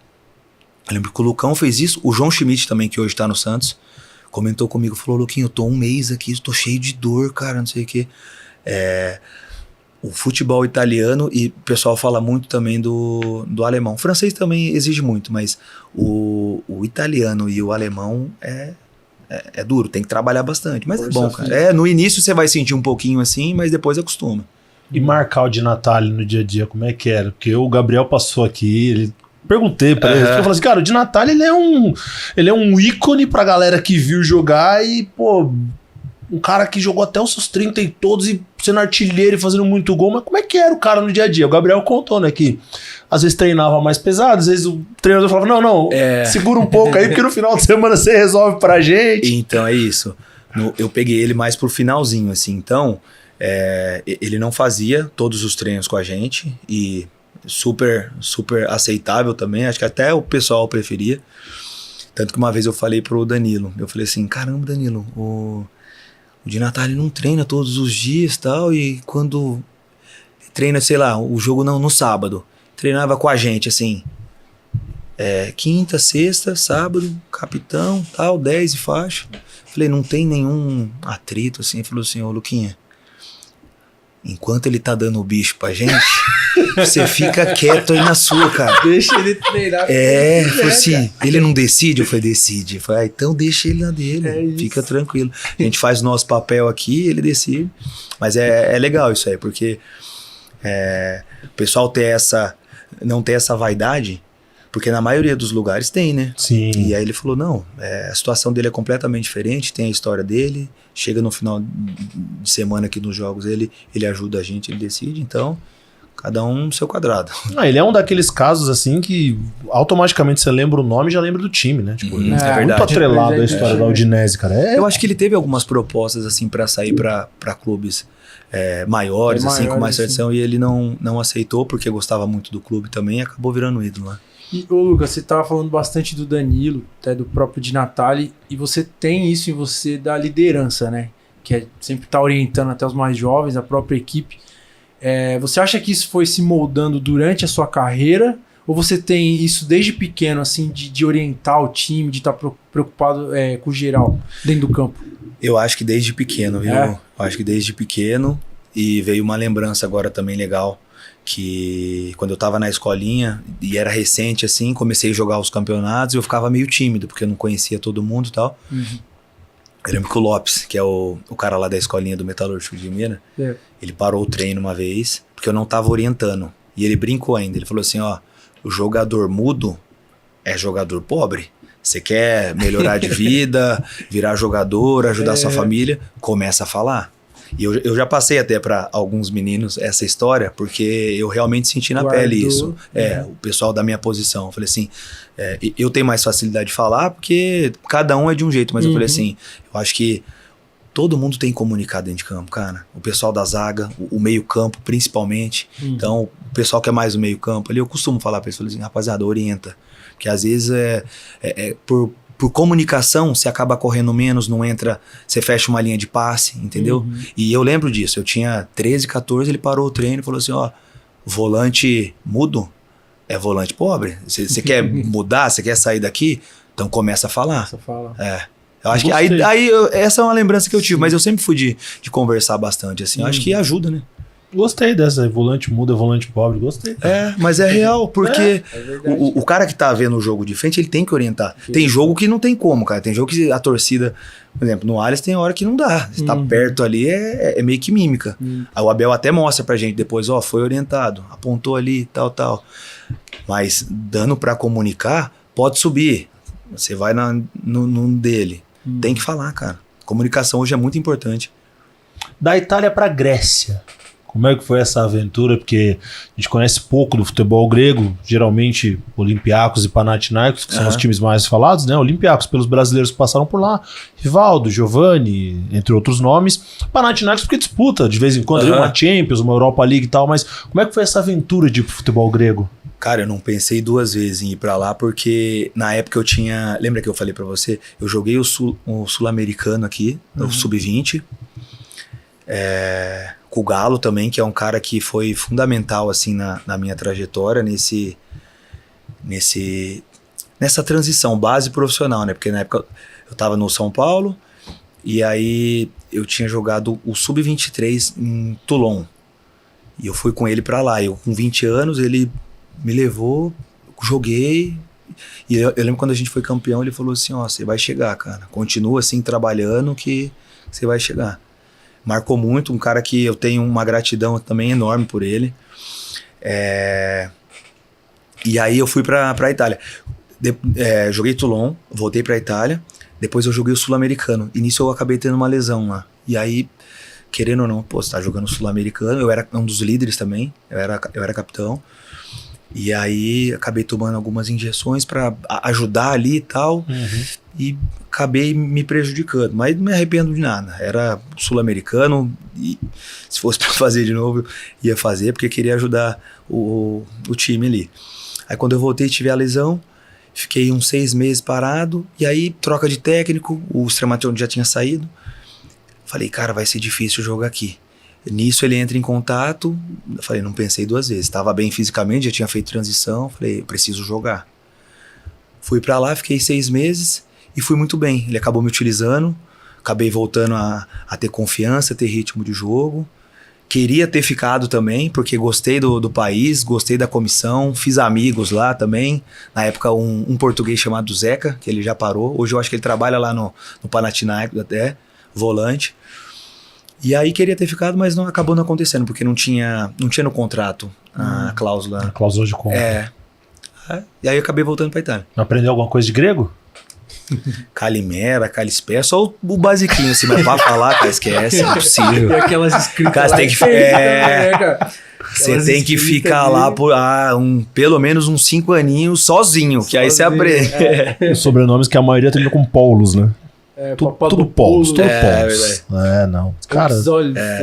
Eu lembro que o Lucão fez isso. O João Schmidt também, que hoje tá no Santos, comentou comigo, falou, Luquinho, eu tô um mês aqui, tô cheio de dor, cara, não sei o quê. O futebol italiano, e o pessoal fala muito também do alemão. O francês também exige muito, mas o italiano e o alemão é duro, tem que trabalhar bastante. Mas é bom, cara. No início você vai sentir um pouquinho assim, mas depois acostuma. E marcar o Di Natale no dia a dia, como é que era? Porque o Gabriel passou aqui, perguntei pra ele, eu falei assim, cara, o Di Natale ele é um ícone pra galera que viu jogar e, pô, um cara que jogou até os seus 30 e todos e sendo artilheiro e fazendo muito gol, mas como é que era o cara no dia a dia? O Gabriel contou, né, que às vezes treinava mais pesado, às vezes o treinador falava, não, segura um pouco aí, porque no final de semana você resolve pra gente. Então, é isso. Eu peguei ele mais pro finalzinho, assim, então... ele não fazia todos os treinos com a gente e super, super aceitável também, acho que até o pessoal preferia, tanto que uma vez eu falei pro Danilo, eu falei assim, caramba Danilo, o Di Natale não treina todos os dias tal, e quando treina, sei lá, o jogo no sábado, treinava com a gente assim, quinta, sexta, sábado, capitão, tal, 10 e faixa, falei, não tem nenhum atrito assim, falou assim, ô Luquinha, enquanto ele tá dando o bicho pra gente, você fica quieto aí na sua, cara. Deixa ele treinar. Falou assim, ele não decide? Eu falei, decide. Eu falei, então deixa ele na dele, fica tranquilo. A gente faz o nosso papel aqui, ele decide. Mas é legal isso aí, porque o pessoal não ter essa vaidade, porque na maioria dos lugares tem, né? Sim. E aí ele falou, não, a situação dele é completamente diferente, tem a história dele, chega no final de semana aqui nos jogos, ele ajuda a gente, ele decide, então, Cada um no seu quadrado. Ele é um daqueles casos assim que automaticamente você lembra o nome e já lembra do time, né? Tipo, é muito verdade. atrelado à história da Udinese, cara. Eu acho que ele teve algumas propostas assim para sair para clubes maiores, assim, com mais tradição, e ele não aceitou porque gostava muito do clube também e acabou virando ídolo lá. E, ô Lucas, você tava falando bastante do Danilo, até do próprio Di Natale, e você tem isso em você da liderança, né? Que é sempre estar orientando até os mais jovens, a própria equipe. Você acha que isso foi se moldando durante a sua carreira? Ou você tem isso desde pequeno, assim, de orientar o time, de estar preocupado com o geral dentro do campo? Eu acho que desde pequeno, viu? Eu acho que desde pequeno. E veio uma lembrança agora também legal, que quando eu tava na escolinha, e era recente assim, comecei a jogar os campeonatos, e eu ficava meio tímido, porque eu não conhecia todo mundo e tal. Eu lembro que o Lopes, que é o cara lá da escolinha do Metalúrgico de Minas, ele parou o treino uma vez, porque eu não tava orientando. E ele brincou ainda, ele falou assim, ó, o jogador mudo é jogador pobre. Você quer melhorar de vida, virar jogador, ajudar sua família, começa a falar. E eu já passei até para alguns meninos essa história, porque eu realmente senti na pele isso. O pessoal da minha posição. Eu falei assim, eu tenho mais facilidade de falar, porque cada um é de um jeito. Mas eu falei assim, eu acho que todo mundo tem que comunicar dentro de campo, cara. O pessoal da zaga, o meio campo principalmente. Então, o pessoal que é mais do meio campo ali, eu costumo falar para eles, falei assim, rapaziada, orienta. Porque às vezes por comunicação, você acaba correndo menos, não entra, você fecha uma linha de passe, entendeu? E eu lembro disso, eu tinha 13, 14, ele parou o treino e falou assim, ó, volante mudo é volante pobre. Você quer mudar, você quer sair daqui? Então começa a falar. Eu acho que essa é uma lembrança que eu tive, mas eu sempre fui de conversar bastante, assim, eu acho que ajuda, né? Gostei dessa, volante muda, volante pobre, gostei. Mas é real, porque o cara que tá vendo o jogo de frente, ele tem que orientar. Tem jogo que não tem como, cara. Tem jogo que a torcida, por exemplo, no Allianz tem hora que não dá. Você tá perto ali, é meio que mímica. Aí o Abel até mostra pra gente depois, ó, foi orientado, apontou ali, tal. Mas dando pra comunicar, pode subir. Você vai no dele. Tem que falar, cara. Comunicação hoje é muito importante. Da Itália pra Grécia. Como é que foi essa aventura? Porque a gente conhece pouco do futebol grego, geralmente Olympiacos e Panathinaikos, que são os times mais falados, né? Olympiacos pelos brasileiros que passaram por lá, Rivaldo, Giovanni, entre outros nomes. Panathinaikos porque disputa de vez em quando uma Champions, uma Europa League e tal, mas como é que foi essa aventura de ir pro futebol grego? Cara, eu não pensei duas vezes em ir pra lá, porque na época eu tinha... Lembra que eu falei pra você? Eu joguei o Sul-Americano aqui, no Sub-20. Com o Galo também, que é um cara que foi fundamental assim na minha trajetória nessa transição base profissional, né? Porque na época eu tava no São Paulo e aí eu tinha jogado o Sub-23 em Toulon e eu fui com ele pra lá. Eu com 20 anos, ele me levou, joguei e eu lembro quando a gente foi campeão, ele falou assim, ó, você vai chegar, cara, continua assim trabalhando que você vai chegar. Marcou muito, um cara que eu tenho uma gratidão também enorme por ele. E aí eu fui pra Itália. Joguei Toulon, voltei pra Itália. Depois eu joguei o Sul-Americano. E nisso eu acabei tendo uma lesão lá. E aí, querendo ou não, você tá jogando o Sul-Americano. Eu era um dos líderes também. Eu era capitão. E aí acabei tomando algumas injeções pra ajudar ali e tal. E acabei me prejudicando, mas não me arrependo de nada. Era sul-americano e se fosse para fazer de novo, ia fazer, porque queria ajudar o time ali. Aí quando eu voltei, tive a lesão, fiquei uns 6 meses parado, e aí troca de técnico, o Stramaton já tinha saído. Falei, cara, vai ser difícil jogar aqui. Nisso ele entra em contato, eu falei, não pensei duas vezes. Estava bem fisicamente, já tinha feito transição, falei, preciso jogar. Fui para lá, fiquei 6 meses e fui muito bem. Ele acabou me utilizando, acabei voltando a ter confiança, ter ritmo de jogo. Queria ter ficado também, porque gostei do país, gostei da comissão, fiz amigos lá também. Na época, um português chamado Zeca, que ele já parou. Hoje eu acho que ele trabalha lá no Panathinaikos até, volante. E aí queria ter ficado, mas acabou não acontecendo, porque não tinha no contrato a cláusula. A cláusula de compra. E aí eu acabei voltando pra Itália. Aprendeu alguma coisa de grego? Calimera, Calispé, só o basiquinho assim, mas pra falar, cara, esquece, é impossível. E aquelas escritas cara, lá, tem que... Você tem que ficar lá por pelo menos uns 5 aninhos sozinho, que aí você aprende. Os sobrenomes que a maioria termina com Paulos, né? Tudo Paulos, tudo Paulos. Não. Cara,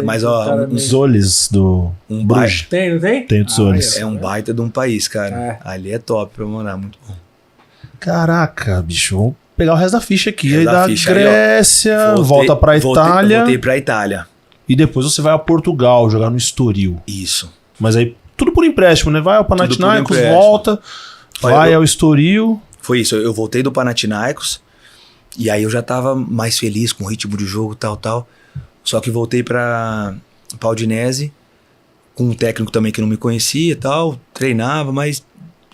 mas ó, Zoles do Bruges. Tem, não tem? Tem o Zoles. É um baita de um país, cara. Ali é top pra morar, muito bom. Caraca, bicho, vamos pegar o resto da ficha aqui. Aí da Grécia, volta pra Itália. Voltei pra Itália. E depois você vai a Portugal, jogar no Estoril. Isso. Mas aí, tudo por empréstimo, né? Vai ao Panathinaikos, volta, vai ao Estoril. Foi isso, eu voltei do Panathinaikos. E aí eu já tava mais feliz com o ritmo de jogo, tal. Só que voltei pra Udinese, com um técnico também que não me conhecia e tal. Treinava, mas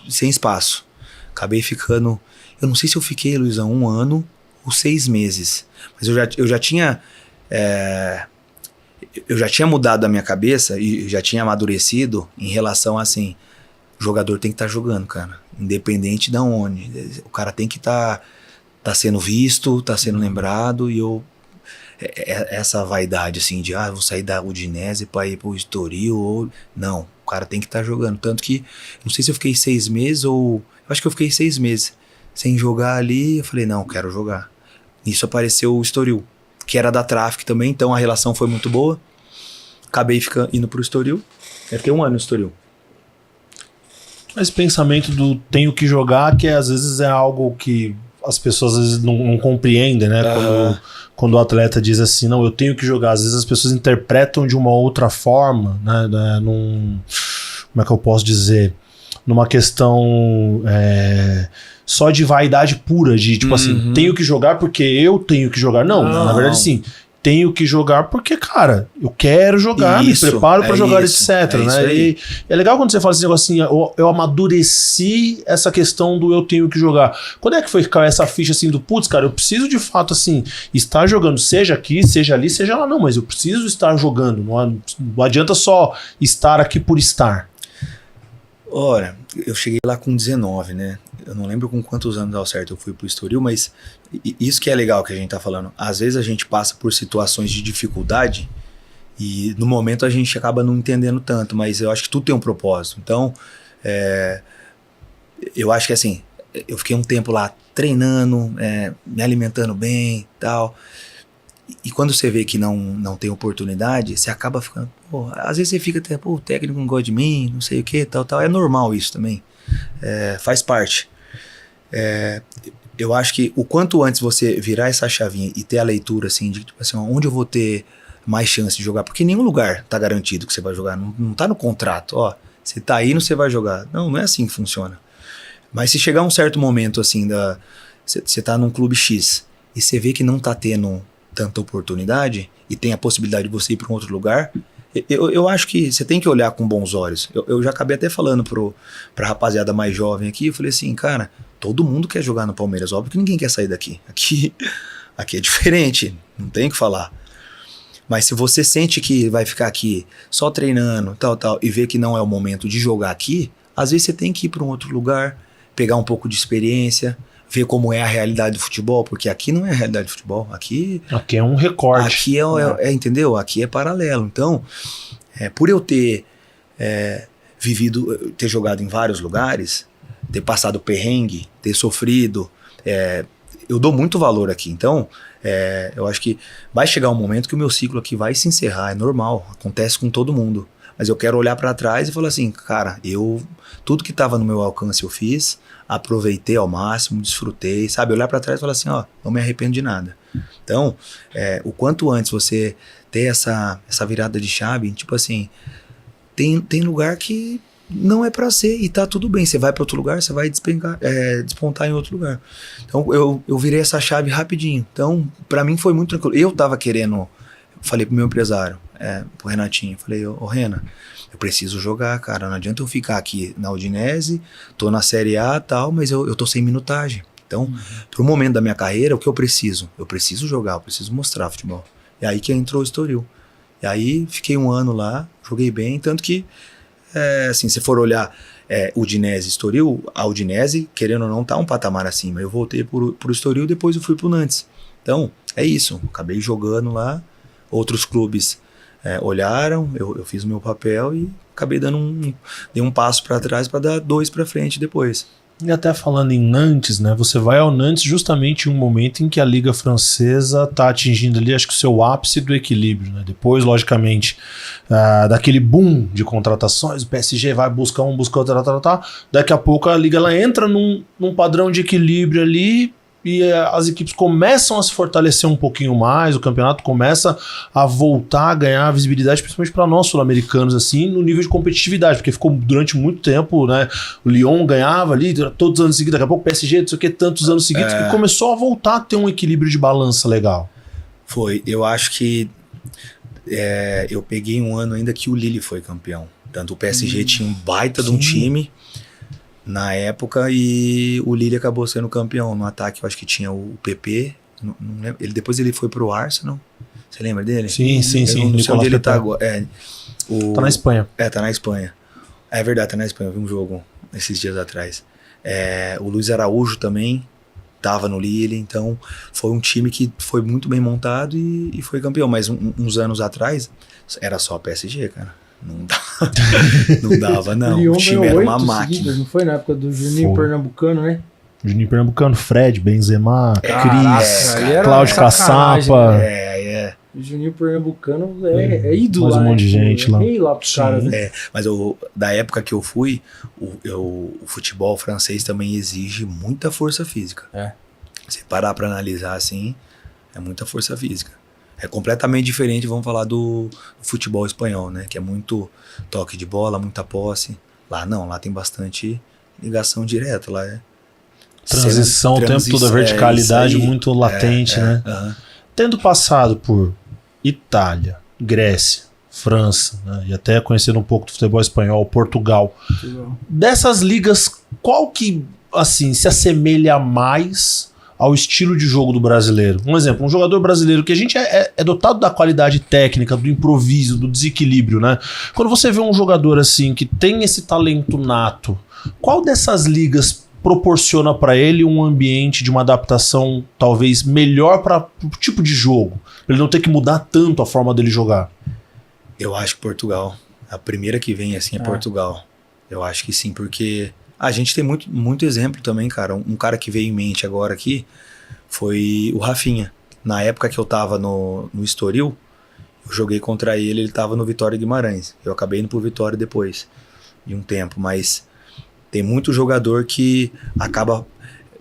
sem espaço. Acabei ficando... Eu não sei se eu fiquei, Luizão, 1 ano ou 6 meses. Mas eu já tinha... eu já tinha mudado a minha cabeça e já tinha amadurecido em relação a, assim... O jogador tem que estar jogando, cara. Independente de onde. O cara tem que estar... Tá sendo visto, tá sendo lembrado, e essa vaidade assim de vou sair da Udinese para ir pro Estoril, não, o cara tem que estar jogando, tanto que não sei se eu fiquei 6 meses eu acho que eu fiquei 6 meses sem jogar ali. Eu falei, não, eu quero jogar. Nisso apareceu o Estoril, que era da Traffic também, então a relação foi muito boa. Acabei indo pro Estoril. Eu fiquei 1 ano no Estoril. Esse pensamento do tenho que jogar, que às vezes é algo que as pessoas às vezes não compreendem, né? Quando o atleta diz assim, não, eu tenho que jogar. Às vezes as pessoas interpretam de uma outra forma, né? Como é que eu posso dizer? Numa questão só de vaidade pura, de tipo assim, tenho que jogar porque eu tenho que jogar. Não, na verdade sim. Tenho que jogar porque, cara, eu quero jogar, me preparo pra jogar, etc. Né? E é legal quando você fala esse negócio assim, eu amadureci essa questão do eu tenho que jogar. Quando é que foi ficar essa ficha assim do putz, cara, eu preciso de fato assim, estar jogando, seja aqui, seja ali, seja lá, não, mas eu preciso estar jogando, não adianta só estar aqui por estar. Ora, eu cheguei lá com 19, né? Eu não lembro com quantos anos ao certo eu fui pro Estoril, mas isso que é legal que a gente tá falando. Às vezes a gente passa por situações de dificuldade e no momento a gente acaba não entendendo tanto, mas eu acho que tudo tem um propósito. Então, eu acho que assim, eu fiquei um tempo lá treinando, me alimentando bem e tal. E quando você vê que não tem oportunidade, você acaba ficando... às vezes você fica até, o técnico não gosta de mim, não sei o que, tal. É normal isso também. Faz parte. Eu acho que o quanto antes você virar essa chavinha e ter a leitura, assim, de tipo assim, onde eu vou ter mais chance de jogar? Porque nenhum lugar tá garantido que você vai jogar. Não tá no contrato, você tá indo, você vai jogar. Não é assim que funciona. Mas se chegar um certo momento, assim, você tá num clube X e você vê que não tá tendo tanta oportunidade e tem a possibilidade de você ir para um outro lugar, eu acho que você tem que olhar com bons olhos. Eu já acabei até falando pra rapaziada mais jovem aqui, eu falei assim, cara, todo mundo quer jogar no Palmeiras, óbvio que ninguém quer sair daqui. Aqui é diferente, não tem o que falar. Mas se você sente que vai ficar aqui só treinando, tal, e vê que não é o momento de jogar aqui, às vezes você tem que ir para um outro lugar, pegar um pouco de experiência, ver como é a realidade do futebol, porque aqui não é a realidade do futebol, aqui é um recorte. Aqui entendeu? Aqui é paralelo. Então, por eu ter ter jogado em vários lugares, ter passado perrengue, ter sofrido, eu dou muito valor aqui. Então, eu acho que vai chegar um momento que o meu ciclo aqui vai se encerrar, é normal, acontece com todo mundo. Mas eu quero olhar para trás e falar assim, cara, tudo que estava no meu alcance eu fiz, aproveitei ao máximo, desfrutei, sabe? Olhar para trás e falar assim, não me arrependo de nada. Então, o quanto antes você ter essa virada de chave, tipo assim, tem lugar que não é para ser e tá tudo bem. Você vai para outro lugar, você vai despontar em outro lugar. Então, eu virei essa chave rapidinho. Então, para mim foi muito tranquilo. Eu tava querendo, falei pro meu empresário, pro Renatinho, falei, ô Rena, eu preciso jogar, cara, não adianta eu ficar aqui na Udinese, tô na Série A e tal, mas eu tô sem minutagem. Então, pro momento da minha carreira, o que eu preciso? Eu preciso jogar, eu preciso mostrar futebol. E aí que entrou o Estoril. E aí, fiquei 1 ano lá, joguei bem, tanto que, assim, se for olhar Udinese e Estoril, a Udinese, querendo ou não, tá um patamar acima. Eu voltei pro Estoril, depois eu fui pro Nantes. Então, é isso, acabei jogando lá, outros clubes olharam, eu fiz o meu papel e acabei dei um passo para trás para dar 2 para frente depois. E até falando em Nantes, né? Você vai ao Nantes justamente em um momento em que a Liga Francesa está atingindo ali, acho que o seu ápice do equilíbrio, né? Depois, logicamente, daquele boom de contratações, o PSG vai buscar um, buscar outro, daqui a pouco a Liga ela entra num padrão de equilíbrio ali e as equipes começam a se fortalecer um pouquinho mais, o campeonato começa a voltar a ganhar visibilidade, principalmente para nós sul-americanos, assim, no nível de competitividade, porque ficou durante muito tempo, né, o Lyon ganhava ali todos os anos seguidos, daqui a pouco o PSG, não sei o que, tantos anos seguidos, e começou a voltar a ter um equilíbrio de balança legal. Foi, eu acho que eu peguei um ano ainda que o Lille foi campeão, tanto o PSG tinha um baita de um time na época e o Lille acabou sendo campeão. No ataque eu acho que tinha o PP, não lembro, depois ele foi pro Arsenal, você lembra dele? Sim. Não sei onde ele tá agora. Tá na Espanha. Tá na Espanha. É verdade, tá na Espanha, eu vi um jogo esses dias atrás. O Luiz Araújo também tava no Lille, então foi um time que foi muito bem montado e foi campeão, mas uns anos atrás era só PSG, cara. Não dava, não. O time era uma máquina. Seguidas, não foi na época do Juninho Pernambucano, né? Juninho Pernambucano, Fred, Benzema, Cris, Cláudio Caçapa. O Juninho Pernambucano é ídolo lá. Mais um monte de gente lá. Rei lá pros caras, né? Mas da época que eu fui, o futebol francês também exige muita força física. Se parar pra analisar assim, é muita força física. É completamente diferente, vamos falar do futebol espanhol, né? Que é muito toque de bola, muita posse. Lá não, lá tem bastante ligação direta, lá transição, o tempo todo, a verticalidade muito latente, né? Tendo passado por Itália, Grécia, França, né? E até conhecendo um pouco do futebol espanhol, Portugal. Dessas ligas, qual que, assim, se assemelha mais ao estilo de jogo do brasileiro? Um exemplo, um jogador brasileiro que a gente é dotado da qualidade técnica, do improviso, do desequilíbrio, né? Quando você vê um jogador assim que tem esse talento nato, qual dessas ligas proporciona para ele um ambiente de uma adaptação talvez melhor para o tipo de jogo? Pra ele não ter que mudar tanto a forma dele jogar? Eu acho que Portugal. A primeira que vem assim é Portugal. Eu acho que sim, porque a gente tem muito exemplo também, cara. Um cara que veio em mente agora aqui foi o Rafinha. Na época que eu tava no Estoril, eu joguei contra ele tava no Vitória Guimarães. Eu acabei indo pro Vitória depois de um tempo, mas tem muito jogador que acaba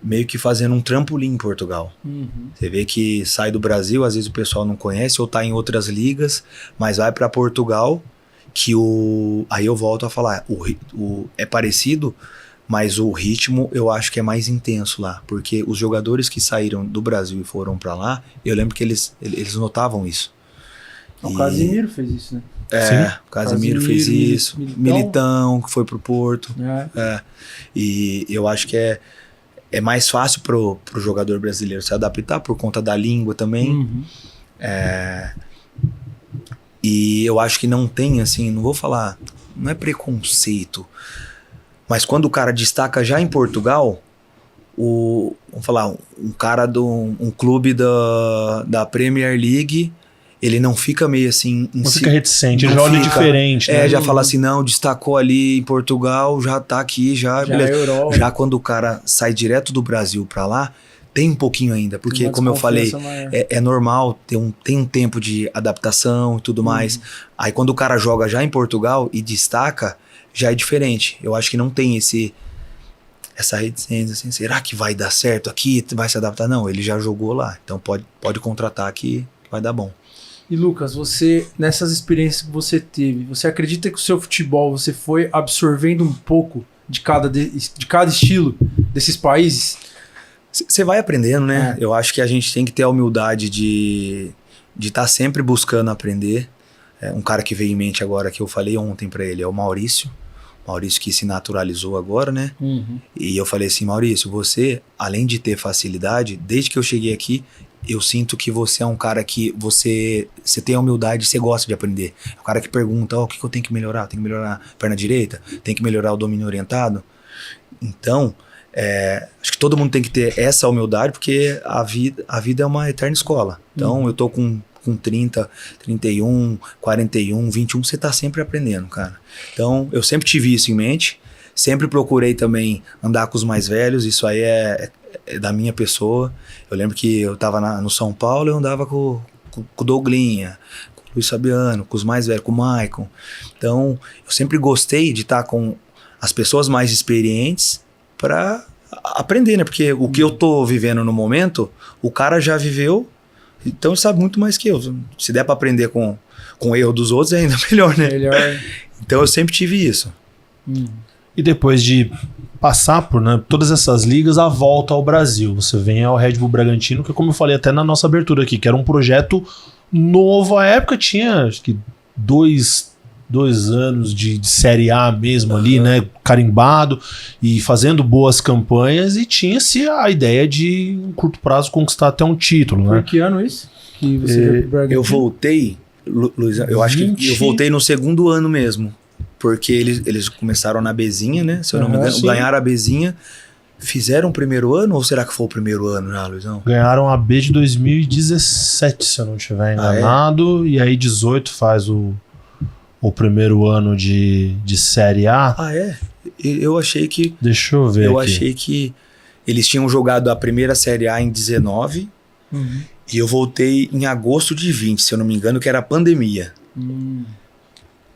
meio que fazendo um trampolim em Portugal. Você vê que sai do Brasil, às vezes o pessoal não conhece ou tá em outras ligas, mas vai para Portugal, que aí eu volto a falar, é parecido, mas o ritmo eu acho que é mais intenso lá, porque os jogadores que saíram do Brasil e foram para lá, eu lembro que eles notavam isso. O Casemiro fez isso, né? O Casemiro fez isso, Militão que foi pro Porto. E eu acho que é mais fácil pro jogador brasileiro se adaptar por conta da língua também. E eu acho que não tem, assim, não vou falar, não é preconceito, mas quando o cara destaca já em Portugal, vamos falar, um cara um clube da Premier League, ele não fica meio assim... Não fica reticente, ele já olha diferente. Né? Já fala assim, não, destacou ali em Portugal, já tá aqui, já beleza. Já quando o cara sai direto do Brasil pra lá, tem um pouquinho ainda, porque como eu falei, é normal, tem um tempo de adaptação e tudo mais. Aí quando o cara joga já em Portugal e destaca, já é diferente. Eu acho que não tem essa reticência, assim, será que vai dar certo aqui, vai se adaptar? Não, ele já jogou lá, então pode contratar que vai dar bom. E Lucas, você, nessas experiências que você teve, você acredita que o seu futebol, você foi absorvendo um pouco de cada estilo desses países? Você vai aprendendo, né? Eu acho que a gente tem que ter a humildade de estar sempre buscando aprender. Um cara que veio em mente agora, que eu falei ontem pra ele, é o Maurício. Maurício que se naturalizou agora, né? E eu falei assim, Maurício, você, além de ter facilidade, desde que eu cheguei aqui, eu sinto que você é um cara que você tem a humildade, você gosta de aprender. É um cara que pergunta, o que eu tenho que melhorar? Tem que melhorar a perna direita? Tem que melhorar o domínio orientado? Então, acho que todo mundo tem que ter essa humildade, porque a vida é uma eterna escola. Então, eu tô com com 30, 31, 41, 21, você tá sempre aprendendo, cara. Então, eu sempre tive isso em mente, sempre procurei também andar com os mais velhos, isso aí é da minha pessoa. Eu lembro que eu tava no São Paulo, eu andava com o Douglinha, com o Luiz Fabiano, com os mais velhos, com o Maicon. Então, eu sempre gostei de estar com as pessoas mais experientes para aprender, né? Porque o que eu tô vivendo no momento, o cara já viveu, então ele sabe muito mais que eu. Se der para aprender com o erro dos outros, é ainda melhor, né? Melhor. Então eu sempre tive isso. E depois de passar por, né, todas essas ligas, a volta ao Brasil. Você vem ao Red Bull Bragantino, que como eu falei até na nossa abertura aqui, que era um projeto novo. À época tinha, acho que, dois anos de Série A mesmo ali, né, carimbado e fazendo boas campanhas, e tinha-se a ideia de, em curto prazo, conquistar até um título, Por né? que ano isso? Que você veio pro Bragantino? Eu voltei, Luiz, eu acho que eu voltei no segundo ano mesmo, porque eles começaram na Bezinha, né, se eu não me engano, sim. ganharam a Bezinha. Fizeram o primeiro ano ou será que foi o primeiro ano já, Luizão? Ganharam a B de 2017, se eu não estiver enganado, e aí 18 faz o primeiro ano de Série A. Ah, é? Eu achei que... Deixa eu ver Eu aqui. achei que eles tinham jogado a primeira Série A em 19 e eu voltei em agosto de 20, se eu não me engano, que era a pandemia.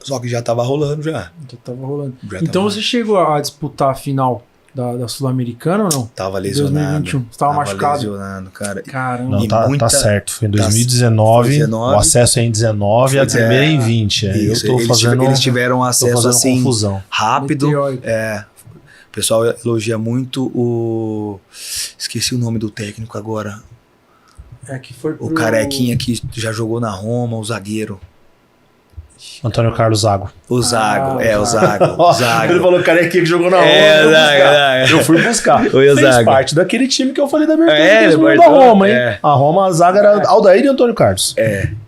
Só que já tava rolando já. Já tava rolando. Já Então tava- você chegou a disputar a final da Sul-Americana ou não? Tava lesionado. 2021. Você tava machucado? Lesionado, cara. Caramba. Não, E tá muita- certo. Foi em 2019, foi 19. o acesso é em 19 e a Pois é. primeira é em 20. Isso, Eu tô fazendo, eles tiveram tô acesso fazendo assim confusão. rápido. Meteórico. O pessoal elogia muito o... Esqueci o nome do técnico agora. É que foi O carequinha que já jogou na Roma, o zagueiro. Antônio Carlos Zago. O Zago, o Zago. Zago. Ó, Zago. ele falou carequinha que jogou na É, Roma. Zago. Eu fui buscar. Oi, o Fez Zago. parte daquele time que eu falei da abertura É, de 2000 ele da participou, Roma, hein? é. A Roma, a zaga era Aldair e Antônio Carlos.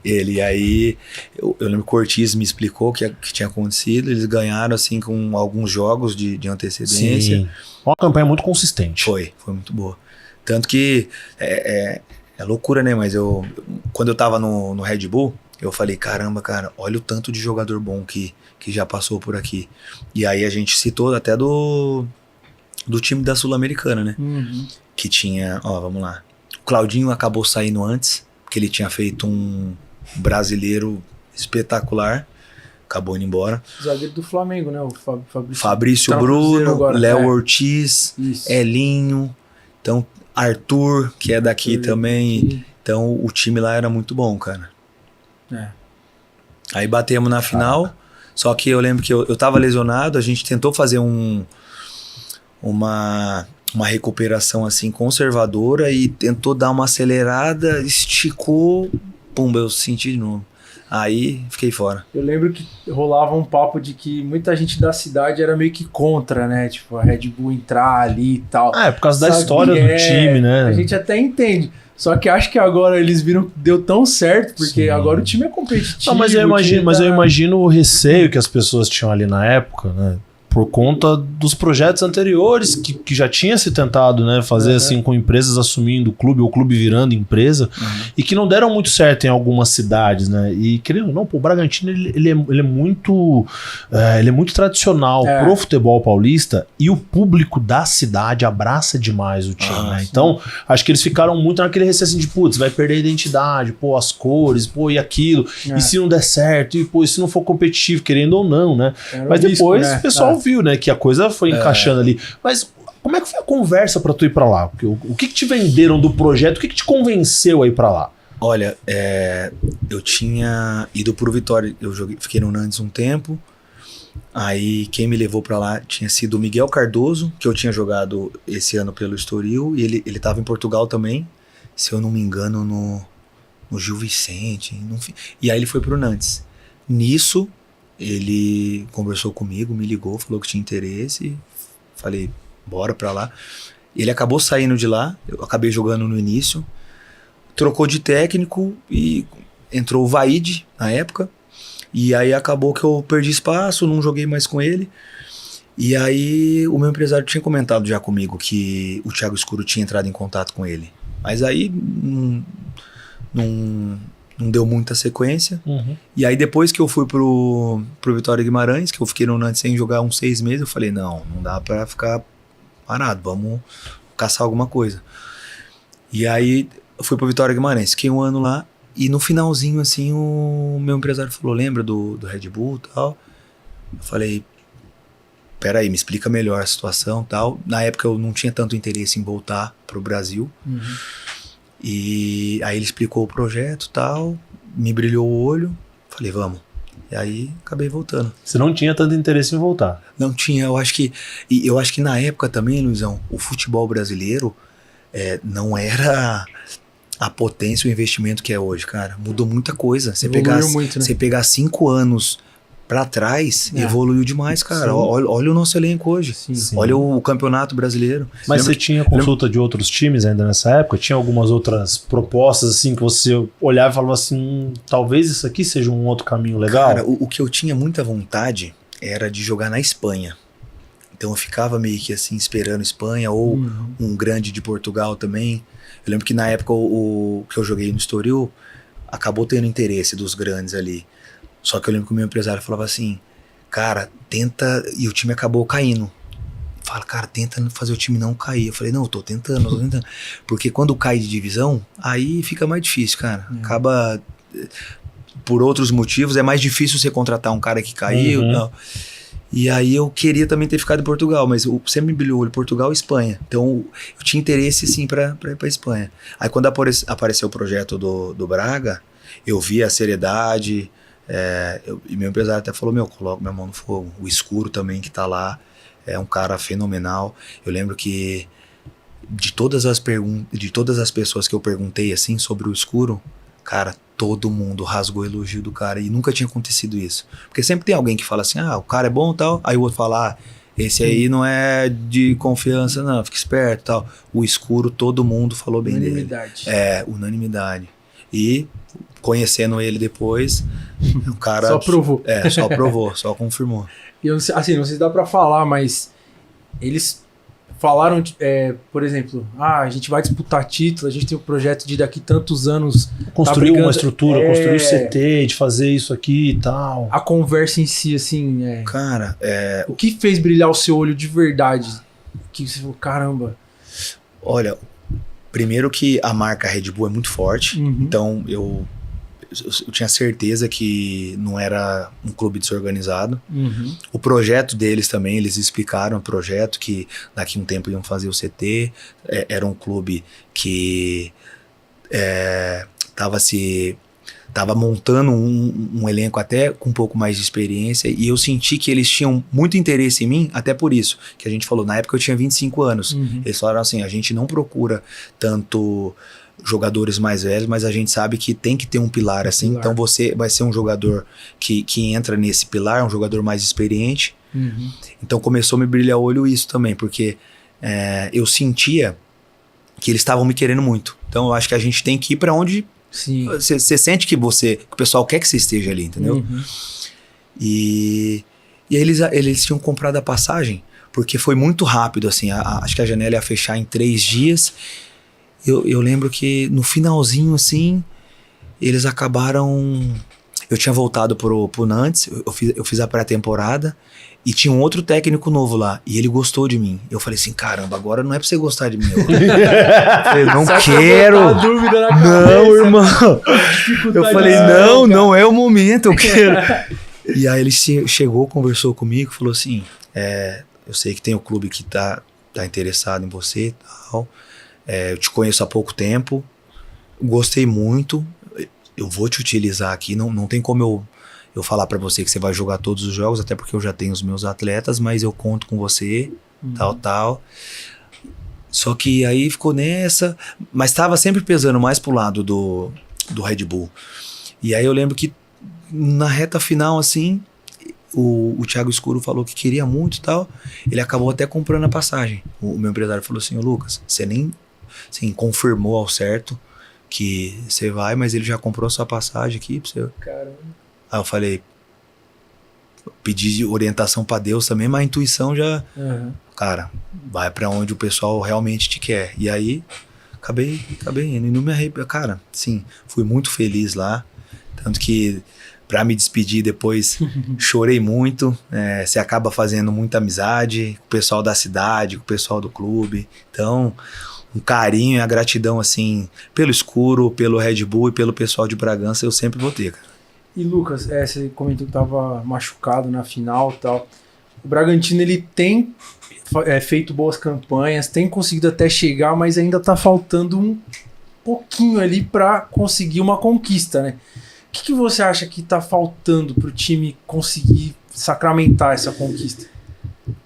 Ele aí, eu lembro que o Ortiz me explicou o que tinha acontecido. Eles ganharam assim com alguns jogos de antecedência. Sim. Uma campanha muito consistente. Foi muito boa. Tanto que é loucura, né? Mas quando eu tava no Red Bull, eu falei, caramba, cara, olha o tanto de jogador bom que já passou por aqui. E aí a gente citou até do time da Sul-Americana, né? Que tinha, vamos lá. O Claudinho acabou saindo antes, porque ele tinha feito um brasileiro espetacular. Acabou indo embora. Zagueiro do Flamengo, né? O Fabrício Tá no Cruzeiro Bruno, agora, Léo Ortiz, Isso. Elinho, então Arthur, que é daqui também. Então o time lá era muito bom, cara. Aí batemos na final, só que eu lembro que eu tava lesionado, a gente tentou fazer uma recuperação assim conservadora e tentou dar uma acelerada, esticou, pumba, eu senti de novo. Aí fiquei fora. Eu lembro que rolava um papo de que muita gente da cidade era meio que contra, né? Tipo, a Red Bull entrar ali e tal. Por causa da Sabe? história do time, né? A gente até entende. Só que acho que agora eles viram que deu tão certo, porque Sim. agora o time é competitivo. Não, mas eu o time imagino o receio que as pessoas tinham ali na época, né? Por conta dos projetos anteriores que já tinha se tentado, né, fazer assim com empresas assumindo o clube ou o clube virando empresa e que não deram muito certo em algumas cidades, né? E querendo ou não, o Bragantino ele é muito tradicional pro futebol paulista e o público da cidade abraça demais o time, né? Então acho que eles ficaram muito naquele receio assim de putz, vai perder a identidade, pô, as cores, pô, e aquilo, e se não der certo, e pô, e se não for competitivo, querendo ou não, né? Mas depois o pessoal viu, né, que a coisa foi encaixando ali. Mas como é que foi a conversa pra tu ir pra lá? Porque o que te venderam do projeto? O que te convenceu a ir pra lá? Olha, eu tinha ido pro Vitória, fiquei no Nantes um tempo, aí quem me levou pra lá tinha sido o Miguel Cardoso, que eu tinha jogado esse ano pelo Estoril, e ele tava em Portugal também, se eu não me engano, no Gil Vicente, e aí ele foi pro Nantes. Nisso, ele conversou comigo, me ligou, falou que tinha interesse, falei, bora pra lá. Ele acabou saindo de lá, eu acabei jogando no início, trocou de técnico e entrou o Vaide na época, e aí acabou que eu perdi espaço, não joguei mais com ele, e aí o meu empresário tinha comentado já comigo que o Thiago Escuro tinha entrado em contato com ele, mas aí não não deu muita sequência. E aí depois que eu fui pro Vitória Guimarães, que eu fiquei no Nantes sem jogar uns 6 meses, eu falei, não dá pra ficar parado, vamos caçar alguma coisa. E aí eu fui pro Vitória Guimarães, fiquei um ano lá, e no finalzinho, assim, o meu empresário falou, lembra do Red Bull e tal? Eu falei, peraí, me explica melhor a situação e tal. Na época eu não tinha tanto interesse em voltar pro Brasil. E aí ele explicou o projeto e tal, me brilhou o olho, falei, vamos. E aí acabei voltando. Você não tinha tanto interesse em voltar? Não tinha, eu acho que na época também, Luizão, o futebol brasileiro não era a potência, o investimento que é hoje, cara. Mudou muita coisa. Você pegar 5 anos pra trás, evoluiu demais, cara. Olha o nosso elenco hoje. Sim. Olha o campeonato brasileiro. Mas você tinha consulta de outros times ainda nessa época? Tinha algumas outras propostas assim que você olhava e falava assim, talvez isso aqui seja um outro caminho legal? Cara, o que eu tinha muita vontade era de jogar na Espanha. Então eu ficava meio que assim esperando Espanha ou um grande de Portugal também. Eu lembro que na época o que eu joguei no Estoril acabou tendo interesse dos grandes ali. Só que eu lembro que o meu empresário falava assim, cara, tenta... E o time acabou caindo. Fala, cara, tenta fazer o time não cair. Eu falei, não, eu tô tentando. Porque quando cai de divisão, aí fica mais difícil, cara. Acaba... Por outros motivos, é mais difícil você contratar um cara que caiu. Não. E aí eu queria também ter ficado em Portugal, mas sempre me brilhou o olho, Portugal e Espanha. Então eu tinha interesse sim pra ir pra Espanha. Aí quando apareceu o projeto do Braga, eu vi a seriedade... e meu empresário até falou, coloca minha mão no fogo. O Escuro também que tá lá é um cara fenomenal. Eu lembro que de todas as pessoas que eu perguntei assim sobre o Escuro, cara, todo mundo rasgou elogio do cara e nunca tinha acontecido isso. Porque sempre tem alguém que fala assim, o cara é bom e tal, aí o outro fala, esse aí não é de confiança não, fica esperto e tal. O Escuro, todo mundo falou bem dele. Unanimidade. E conhecendo ele depois, o cara... Só provou. Só provou, só confirmou. E eu não sei, assim, não sei se dá pra falar, mas eles falaram, por exemplo, a gente vai disputar título, a gente tem um projeto de daqui tantos anos... Construir uma estrutura, construir o CT, de fazer isso aqui e tal. A conversa em si, assim... Cara, o que fez brilhar o seu olho de verdade? Que você falou, caramba... Olha, primeiro que a marca Red Bull é muito forte, então eu tinha certeza que não era um clube desorganizado. O projeto deles também, eles explicaram o projeto que daqui a um tempo iam fazer o CT. Era um clube que estava montando um elenco até com um pouco mais de experiência, e eu senti que eles tinham muito interesse em mim, até por isso, que a gente falou, na época eu tinha 25 anos. Eles falaram assim, a gente não procura tanto... jogadores mais velhos, mas a gente sabe que tem que ter um pilar assim, então você vai ser um jogador que entra nesse pilar, um jogador mais experiente. Então começou a me brilhar o olho isso também, porque eu sentia que eles estavam me querendo muito, então eu acho que a gente tem que ir pra onde você sente que o pessoal quer que você esteja ali, entendeu? E aí eles tinham comprado a passagem, porque foi muito rápido assim, acho que a janela ia fechar em 3 dias. Eu lembro que no finalzinho, assim, eles acabaram... Eu tinha voltado pro Nantes, eu fiz a pré-temporada e tinha um outro técnico novo lá, e ele gostou de mim. Eu falei assim, caramba, agora não é pra você gostar de mim. Eu não quero. Não, irmão. Eu falei, não é o momento, eu quero. E aí ele chegou, conversou comigo, falou assim, eu sei que tem o clube que tá interessado em você e tal... eu te conheço há pouco tempo, gostei muito, eu vou te utilizar aqui, não tem como eu falar pra você que você vai jogar todos os jogos, até porque eu já tenho os meus atletas, mas eu conto com você, tal. Só que aí ficou nessa, mas tava sempre pesando mais pro lado do Red Bull. E aí eu lembro que na reta final, assim, o Thiago Escuro falou que queria muito e tal, ele acabou até comprando a passagem. O meu empresário falou assim, Lucas, você nem... Assim, confirmou ao certo que você vai, mas ele já comprou sua passagem aqui pra você. Caramba. Aí eu falei, pedi orientação pra Deus também, mas a intuição já... Cara, vai pra onde o pessoal realmente te quer. E aí, acabei indo e não me arrependo. Cara, sim, fui muito feliz lá. Tanto que pra me despedir depois chorei muito. Você acaba fazendo muita amizade com o pessoal da cidade, com o pessoal do clube. Então, um carinho e a gratidão, assim, pelo Escuro, pelo Red Bull e pelo pessoal de Bragança, eu sempre vou ter, cara. E Lucas, você comentou que tava machucado na final e tal. O Bragantino, ele tem feito boas campanhas, tem conseguido até chegar, mas ainda tá faltando um pouquinho ali para conseguir uma conquista, né? O que você acha que tá faltando pro time conseguir sacramentar essa conquista?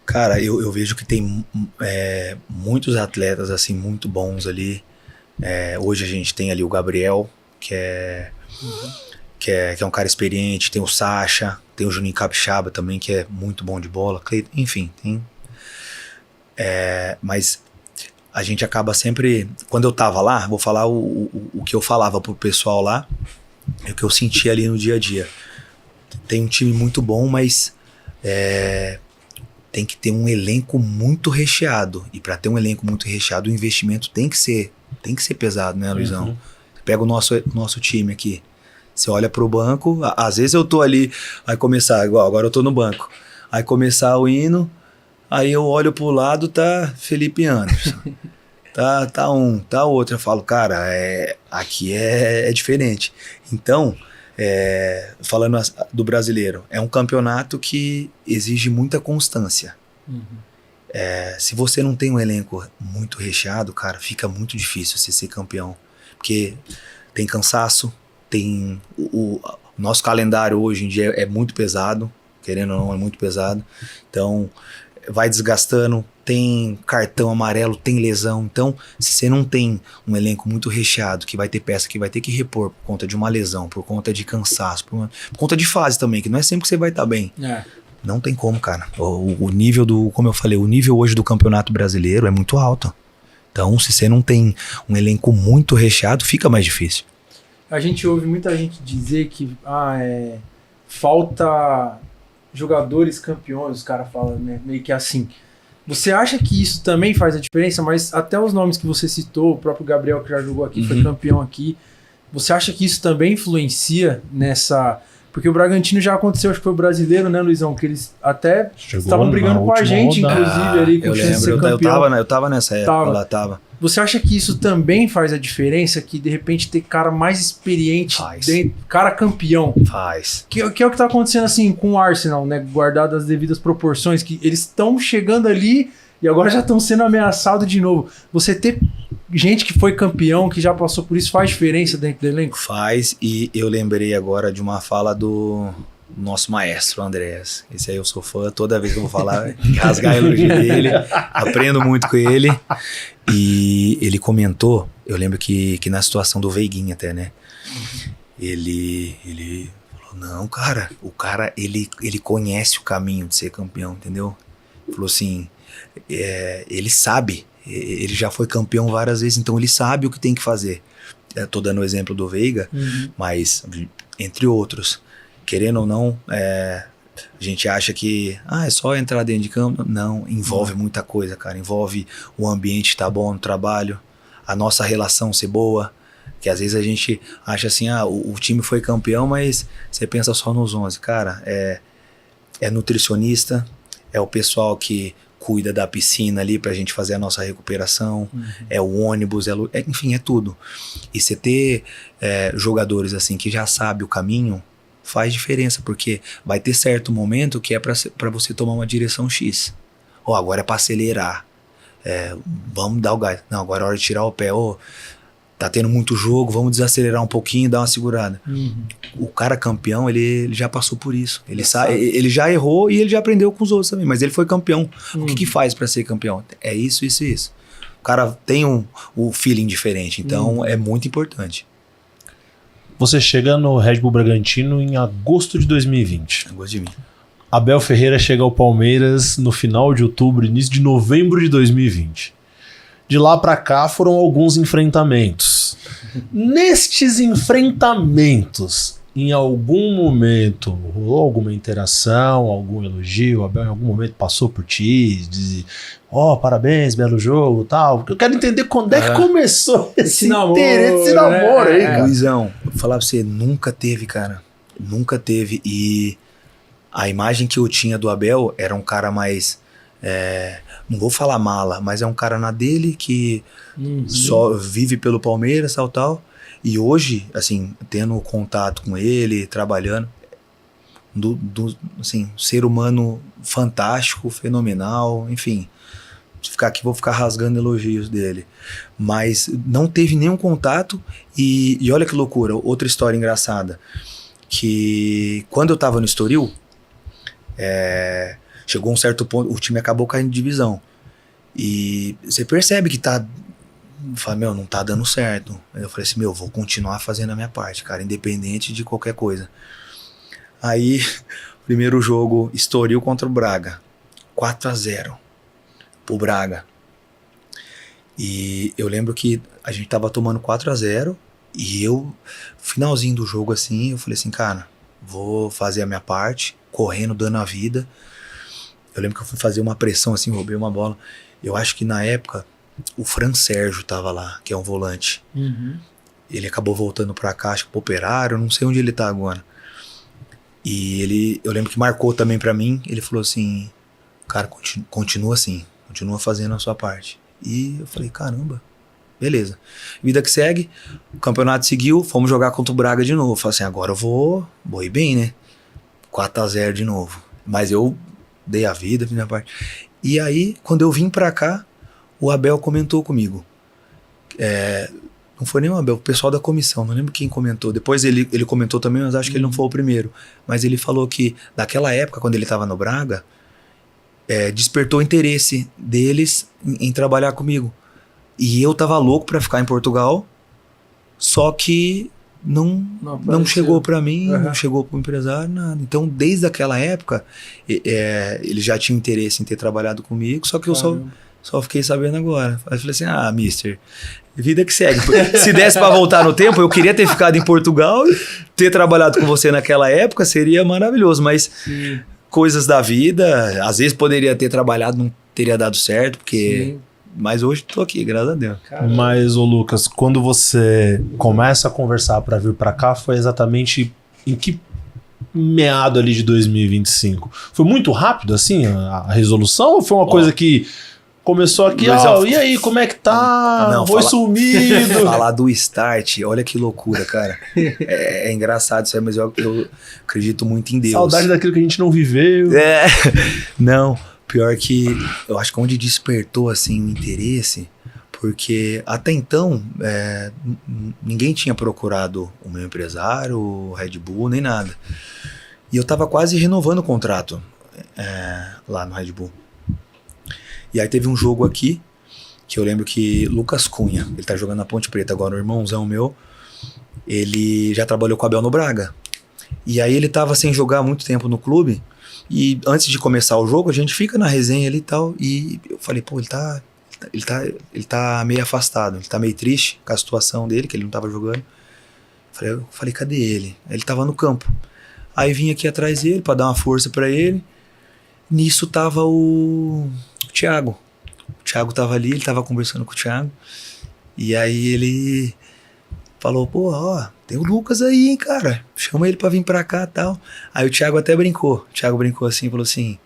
Cara, eu vejo que tem muitos atletas assim muito bons ali. Hoje a gente tem ali o Gabriel, que é um cara experiente, tem o Sacha, tem o Juninho Capixaba também, que é muito bom de bola, enfim, tem. Mas a gente acaba sempre, quando eu tava lá, vou falar o que eu falava pro pessoal lá, é o que eu sentia ali no dia a dia. Tem um time muito bom, mas tem que ter um elenco muito recheado, e para ter um elenco muito recheado, o investimento tem que ser pesado, né, Luizão? Uhum. Pega o nosso time aqui. Você olha pro banco, às vezes eu tô ali, aí começar, igual agora eu tô no banco, aí começar o hino, aí eu olho pro lado, tá Felipe Anderson, tá um, tá outro, eu falo, cara, aqui é diferente. Então, falando do brasileiro, é um campeonato que exige muita constância. Uhum. Se você não tem um elenco muito recheado, cara, fica muito difícil você ser campeão, porque tem cansaço, tem o nosso calendário hoje em dia é muito pesado, querendo ou não, é muito pesado. Então, vai desgastando, tem cartão amarelo, tem lesão. Então, se você não tem um elenco muito recheado, que vai ter peça que vai ter que repor por conta de uma lesão, por conta de cansaço, por conta de fase também, que não é sempre que você vai estar bem. Não tem como, cara. O nível como eu falei, o nível hoje do Campeonato Brasileiro é muito alto. Então, se você não tem um elenco muito recheado, fica mais difícil. A gente ouve muita gente dizer que falta jogadores campeões, os caras falam, né, meio que assim. Você acha que isso também faz a diferença? Mas até os nomes que você citou, o próprio Gabriel que já jogou aqui, foi campeão aqui, você acha que isso também influencia nessa... Porque o Bragantino já aconteceu, acho que foi o brasileiro, né, Luizão? Que eles até estavam brigando com a gente, rodada. inclusive, ali, com chance de ser campeão. Eu tava nessa época, lá tava. Você acha que isso também faz a diferença? Que de repente ter cara mais experiente, cara campeão? Faz. Que é o que tá acontecendo assim com o Arsenal, né? Guardado as devidas proporções, que eles estão chegando ali e agora já estão sendo ameaçados de novo. Você ter gente que foi campeão, que já passou por isso, faz diferença dentro do elenco? Faz, e eu lembrei agora de uma fala do nosso maestro, Andréas. Esse aí eu sou fã, toda vez que eu vou falar, rasgar a elogio dele, aprendo muito com ele. E ele comentou, eu lembro que na situação do Veiguinha até, né? Ele falou, não, cara, o cara, ele conhece o caminho de ser campeão, entendeu? Falou assim, ele sabe, ele já foi campeão várias vezes, então ele sabe o que tem que fazer. Tô dando o exemplo do Veiga, mas entre outros, querendo ou não, a gente acha que é só entrar dentro de campo. Não, envolve muita coisa, cara. Envolve o ambiente estar bom no trabalho, a nossa relação ser boa, que às vezes a gente acha assim, o time foi campeão, mas você pensa só nos 11. Cara, é nutricionista, é o pessoal que cuida da piscina ali pra gente fazer a nossa recuperação, é o ônibus, enfim, é tudo. E você ter jogadores assim que já sabe o caminho, faz diferença, porque vai ter certo momento que é pra você tomar uma direção X. Agora é pra acelerar. Vamos dar o gás. Não, agora é hora de tirar o pé. Tá tendo muito jogo, vamos desacelerar um pouquinho, dar uma segurada. O cara campeão, ele já passou por isso. Ele já errou e ele já aprendeu com os outros também, mas ele foi campeão. O que faz pra ser campeão? É isso, isso e isso. O cara tem o feeling diferente, então é muito importante. Você chega no Red Bull Bragantino em agosto de 2020. Agosto de mim. Abel Ferreira chega ao Palmeiras no final de outubro, início de novembro de 2020. De lá pra cá foram alguns enfrentamentos. Nestes enfrentamentos, em algum momento rolou alguma interação, algum elogio? O Abel em algum momento passou por ti, disse, parabéns, belo jogo, tal. Porque eu quero entender quando é que começou esse interesse, esse namoro aí, cara. Luizão, vou falar pra você, nunca teve, cara. Nunca teve. E a imagem que eu tinha do Abel era um cara mais... não vou falar mala, mas é um cara na dele que só vive pelo Palmeiras, tal. E hoje, assim, tendo contato com ele, trabalhando, assim, ser humano fantástico, fenomenal, enfim. Se ficar aqui, vou ficar rasgando elogios dele. Mas não teve nenhum contato e olha que loucura, outra história engraçada. Que quando eu tava no Estoril, chegou um certo ponto, o time acabou caindo de divisão. E você percebe que tá... Fala, não tá dando certo. Aí eu falei assim, vou continuar fazendo a minha parte, cara, independente de qualquer coisa. Aí, primeiro jogo, Estoril contra o Braga. 4-0 pro Braga. E eu lembro que a gente tava tomando 4-0 e eu, finalzinho do jogo assim, eu falei assim, cara, vou fazer a minha parte, correndo, dando a vida. Eu lembro que eu fui fazer uma pressão assim, roubei uma bola. Eu acho que na época o Fran Sérgio tava lá, que é um volante. Ele acabou voltando pra cá, acho que pro Operário, não sei onde ele tá agora. E eu lembro que marcou também pra mim, ele falou assim, cara, continua assim, continua fazendo a sua parte. E eu falei, caramba, beleza. Vida que segue, o campeonato seguiu, fomos jogar contra o Braga de novo. Falei assim, agora eu vou ir bem, né? 4-0 de novo. Mas eu dei a vida, fiz minha parte. E aí, quando eu vim pra cá, o Abel comentou comigo. Não foi nem o Abel, o pessoal da comissão, não lembro quem comentou. Depois ele comentou também, mas acho que ele não foi o primeiro. Mas ele falou que naquela época, quando ele estava no Braga, despertou interesse deles em trabalhar comigo. E eu tava louco pra ficar em Portugal, só que não chegou pra mim, não chegou pro empresário, nada. Então, desde aquela época, ele já tinha interesse em ter trabalhado comigo, só que eu só fiquei sabendo agora. Aí eu falei assim, mister, vida que segue. Se desse pra voltar no tempo, eu queria ter ficado em Portugal e ter trabalhado com você naquela época, seria maravilhoso, mas coisas da vida, às vezes poderia ter trabalhado, não teria dado certo, porque... Mas hoje tô aqui, graças a Deus. Caramba. Mas, Lucas, quando você começa a conversar para vir para cá, foi exatamente em que meado ali de 2025? Foi muito rápido, assim, a resolução? Ou foi uma coisa que começou aqui, e aí, como é que tá? Foi sumido. Falar do start, olha que loucura, cara. É engraçado isso aí, mas eu acredito muito em Deus. Saudade daquilo que a gente não viveu. Não... Pior que eu acho que onde despertou assim o interesse, porque até então ninguém tinha procurado o meu empresário, o Red Bull, nem nada. E eu tava quase renovando o contrato lá no Red Bull. E aí teve um jogo aqui, que eu lembro que Lucas Cunha, ele tá jogando na Ponte Preta agora, um irmãozão meu, ele já trabalhou com o Abel no Braga. E aí ele tava sem jogar há muito tempo no clube, e antes de começar o jogo, a gente fica na resenha ali e tal, e eu falei, pô, ele tá meio afastado, ele tá meio triste com a situação dele, que ele não tava jogando. Eu falei, cadê ele? Ele tava no campo. Aí vim aqui atrás dele pra dar uma força pra ele. Nisso tava o Thiago. O Thiago tava ali, ele tava conversando com o Thiago. E aí ele falou, pô, tem o Lucas aí, hein, cara. Chama ele pra vir pra cá e tal. Aí o Thiago até brincou. O Thiago brincou assim, falou assim,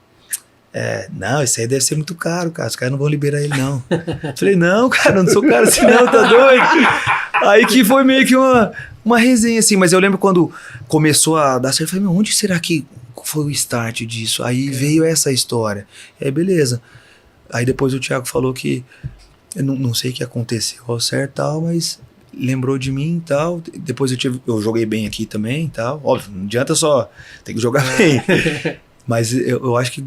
não, isso aí deve ser muito caro, cara. Os caras não vão liberar ele, não. Eu falei, não, cara, eu não sou caro assim, não, tá doido? Aí que foi meio que uma resenha, assim. Mas eu lembro quando começou a dar certo, eu falei, onde será que foi o start disso? Aí veio essa história. Aí, beleza. Aí depois o Thiago falou que, eu não sei o que aconteceu ao certo e tal, mas lembrou de mim e tal. Depois eu joguei bem aqui também e tal. Óbvio, não adianta só, tem que jogar bem. Mas eu acho que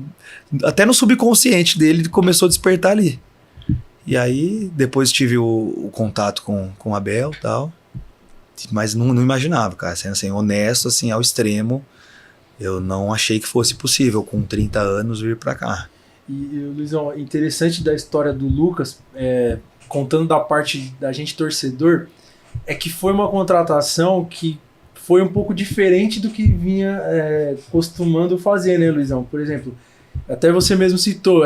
até no subconsciente dele começou a despertar ali. E aí depois tive o contato com o Abel e tal. Mas não imaginava, cara. Sendo assim, honesto assim, ao extremo, eu não achei que fosse possível com 30 anos vir pra cá. E Luizão, interessante da história do Lucas, contando da parte da gente torcedor, é que foi uma contratação que foi um pouco diferente do que vinha costumando fazer, né, Luizão? Por exemplo, até você mesmo citou,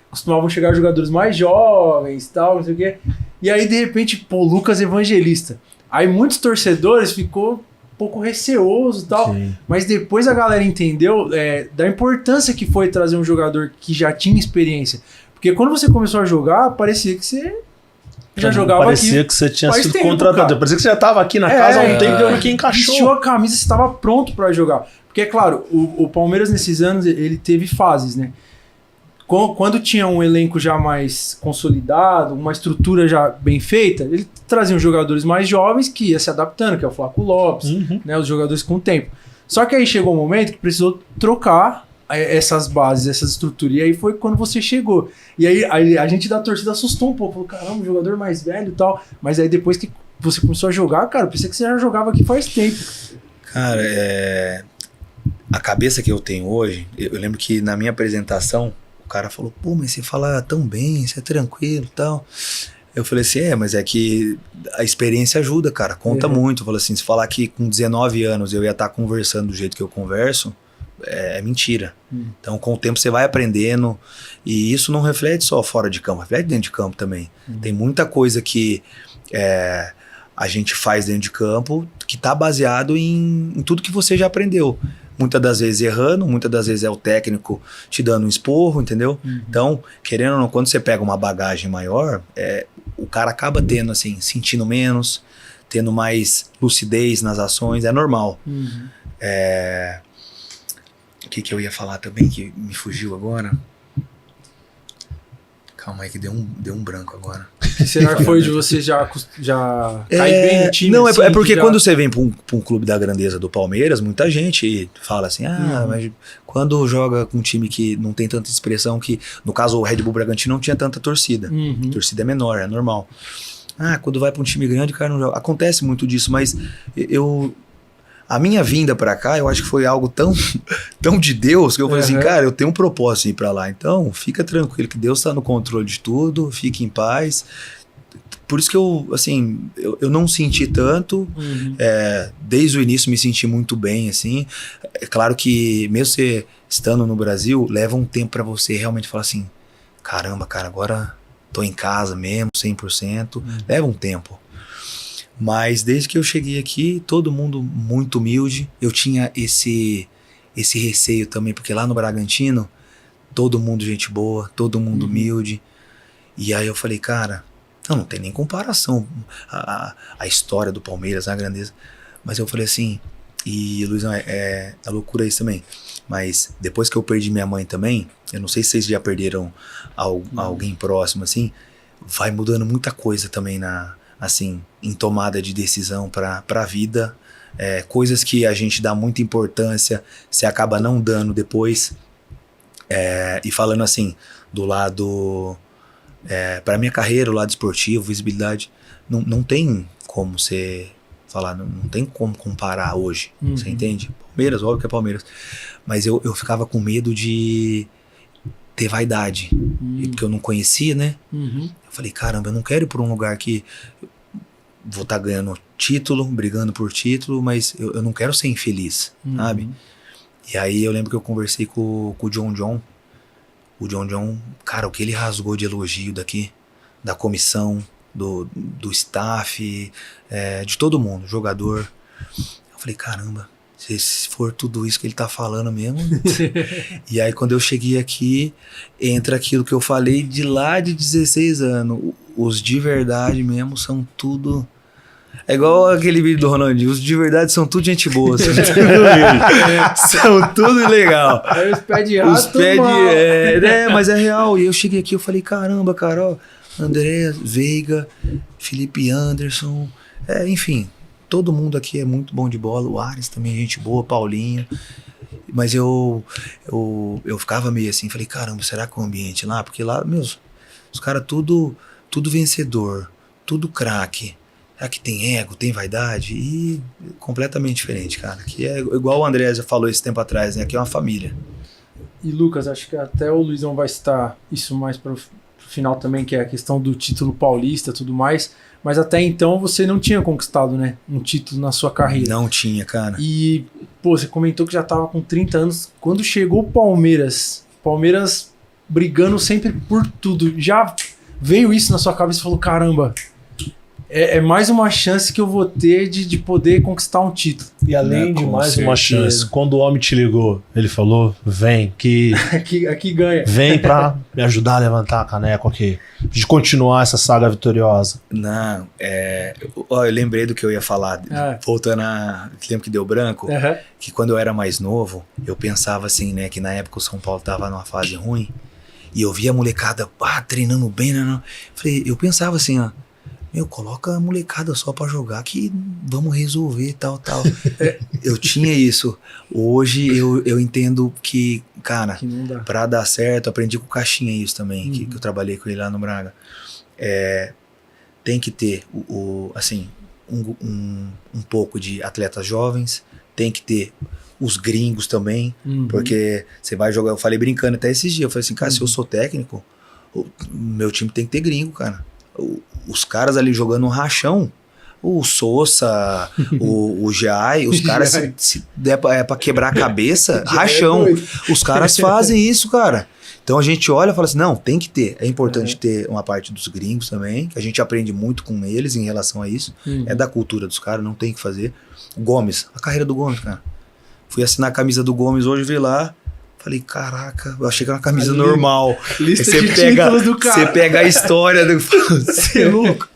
costumavam chegar jogadores mais jovens, tal, não sei o quê. E aí, de repente, pô, Lucas Evangelista. Aí muitos torcedores ficou um pouco receoso e tal. Sim. Mas depois a galera entendeu da importância que foi trazer um jogador que já tinha experiência. Porque quando você começou a jogar, parecia que você já jogava parecia aqui. Que você tinha sido contratado. Parecia que você já estava aqui na casa há um tempo, deu no que encaixou. Vestiu a camisa, você estava pronto para jogar. Porque, é claro, o Palmeiras nesses anos, ele teve fases, né? Quando tinha um elenco já mais consolidado, uma estrutura já bem feita, ele trazia jogadores mais jovens que ia se adaptando, que é o Flaco Lopes, né, os jogadores com o tempo. Só que aí chegou um momento que precisou trocar essas bases, essas estruturas. E aí foi quando você chegou. E aí a gente da torcida assustou um pouco. Falou, caramba, um jogador mais velho e tal. Mas aí depois que você começou a jogar, cara, eu pensei que você já jogava aqui faz tempo. Cara, a cabeça que eu tenho hoje, eu lembro que na minha apresentação, o cara falou, pô, mas você fala tão bem, você é tranquilo e tal. Eu falei assim, mas é que a experiência ajuda, cara, conta muito. Eu falei assim, se falar que com 19 anos eu ia estar conversando do jeito que eu converso, é mentira. Então, com o tempo você vai aprendendo, e isso não reflete só fora de campo, reflete dentro de campo também. Tem muita coisa que a gente faz dentro de campo que está baseado em tudo que você já aprendeu. Muitas das vezes errando, muitas das vezes é o técnico te dando um esporro, entendeu? Então, querendo ou não, quando você pega uma bagagem maior, o cara acaba tendo, assim, sentindo menos, tendo mais lucidez nas ações, é normal. O que eu ia falar também, que me fugiu agora? Calma aí que deu um branco agora. Será que foi de você já cair bem no time? Não, assim, é porque quando você vem para um clube da grandeza do Palmeiras, muita gente fala assim, mas quando joga com um time que não tem tanta expressão, que no caso o Red Bull Bragantino não tinha tanta torcida. A torcida é menor, é normal. Quando vai para um time grande, o cara não joga. Acontece muito disso, mas a minha vinda pra cá, eu acho que foi algo tão de Deus, que eu falei assim, cara, eu tenho um propósito de ir pra lá. Então, fica tranquilo que Deus tá no controle de tudo, fique em paz. Por isso que eu não senti tanto. Desde o início me senti muito bem, assim. É claro que, mesmo você estando no Brasil, leva um tempo pra você realmente falar assim, caramba, cara, agora tô em casa mesmo, 100%. Leva um tempo. Mas desde que eu cheguei aqui, todo mundo muito humilde. Eu tinha esse receio também, porque lá no Bragantino, todo mundo gente boa, todo mundo humilde. E aí eu falei, cara, não tem nem comparação a história do Palmeiras, a grandeza. Mas eu falei assim, e Luizão, é loucura isso também. Mas depois que eu perdi minha mãe também, eu não sei se vocês já perderam alguém próximo assim, vai mudando muita coisa também em tomada de decisão para a vida, coisas que a gente dá muita importância, você acaba não dando depois, e falando assim, do lado, para minha carreira, o lado esportivo, visibilidade, não tem como você falar, não tem como comparar hoje, você entende? Palmeiras, óbvio que é Palmeiras, mas eu ficava com medo de ter vaidade, porque eu não conhecia, né? Eu falei, caramba, eu não quero ir por um lugar que vou estar ganhando título, brigando por título, mas eu não quero ser infeliz, sabe? E aí eu lembro que eu conversei com o John. O John, cara, o que ele rasgou de elogio daqui, da comissão, do staff, de todo mundo, jogador. Eu falei, caramba, se for tudo isso que ele tá falando mesmo. E aí quando eu cheguei aqui, entra aquilo que eu falei de lá de 16 anos. Os de verdade mesmo são tudo... É igual aquele vídeo do Ronaldinho, os de verdade são tudo gente boa. São tudo legal. Os pés de rato, mas é real. E eu cheguei aqui, eu falei, caramba, cara, André, Veiga, Felipe Anderson, enfim, todo mundo aqui é muito bom de bola. O Ares também é gente boa, Paulinho. Mas eu ficava meio assim, falei, caramba, será que o ambiente lá? Porque lá, os caras tudo vencedor, tudo craque. Aqui tem ego, tem vaidade, e completamente diferente, cara. Que é igual o André já falou esse tempo atrás, né? Aqui é uma família. E Lucas, acho que até o Luizão vai citar isso mais pro final também, que é a questão do título paulista e tudo mais. Mas até então você não tinha conquistado, né, um título na sua carreira. Não tinha, cara. E, pô, você comentou que já tava com 30 anos. Quando chegou o Palmeiras brigando sempre por tudo, já veio isso na sua cabeça e falou, caramba, é mais uma chance que eu vou ter de poder conquistar um título. E além de mais uma chance, quando o homem te ligou, ele falou, vem, que aqui ganha. Vem pra me ajudar a levantar a caneca aqui, de continuar essa saga vitoriosa. Não, eu lembrei do que eu ia falar, voltando lembro que deu branco, que quando eu era mais novo, eu pensava assim, né, que na época o São Paulo tava numa fase ruim, e eu via a molecada treinando bem, né? Eu pensava assim, ó, coloca a molecada só pra jogar que vamos resolver, tal. Eu tinha isso. Hoje eu entendo que, cara, que pra dar certo, aprendi com o Caixinha isso também, que eu trabalhei com ele lá no Braga. Tem que ter assim, um pouco de atletas jovens, tem que ter os gringos também, porque você vai jogar, eu falei brincando até esses dias, eu falei assim, cara, se eu sou técnico, meu time tem que ter gringo, cara. Os caras ali jogando um rachão, o Sousa, o Jai, os caras, se der pra quebrar a cabeça, rachão. Os caras fazem isso, cara. Então a gente olha e fala assim, não, tem que ter. É importante ter uma parte dos gringos também, que a gente aprende muito com eles em relação a isso. É da cultura dos caras, não tem que fazer. O Gomes, a carreira do Gomes, cara. Fui assinar a camisa do Gomes hoje, vi lá. Falei, caraca, eu achei que era uma camisa normal. Lista de títulos do cara. Você pega a história, você é louco.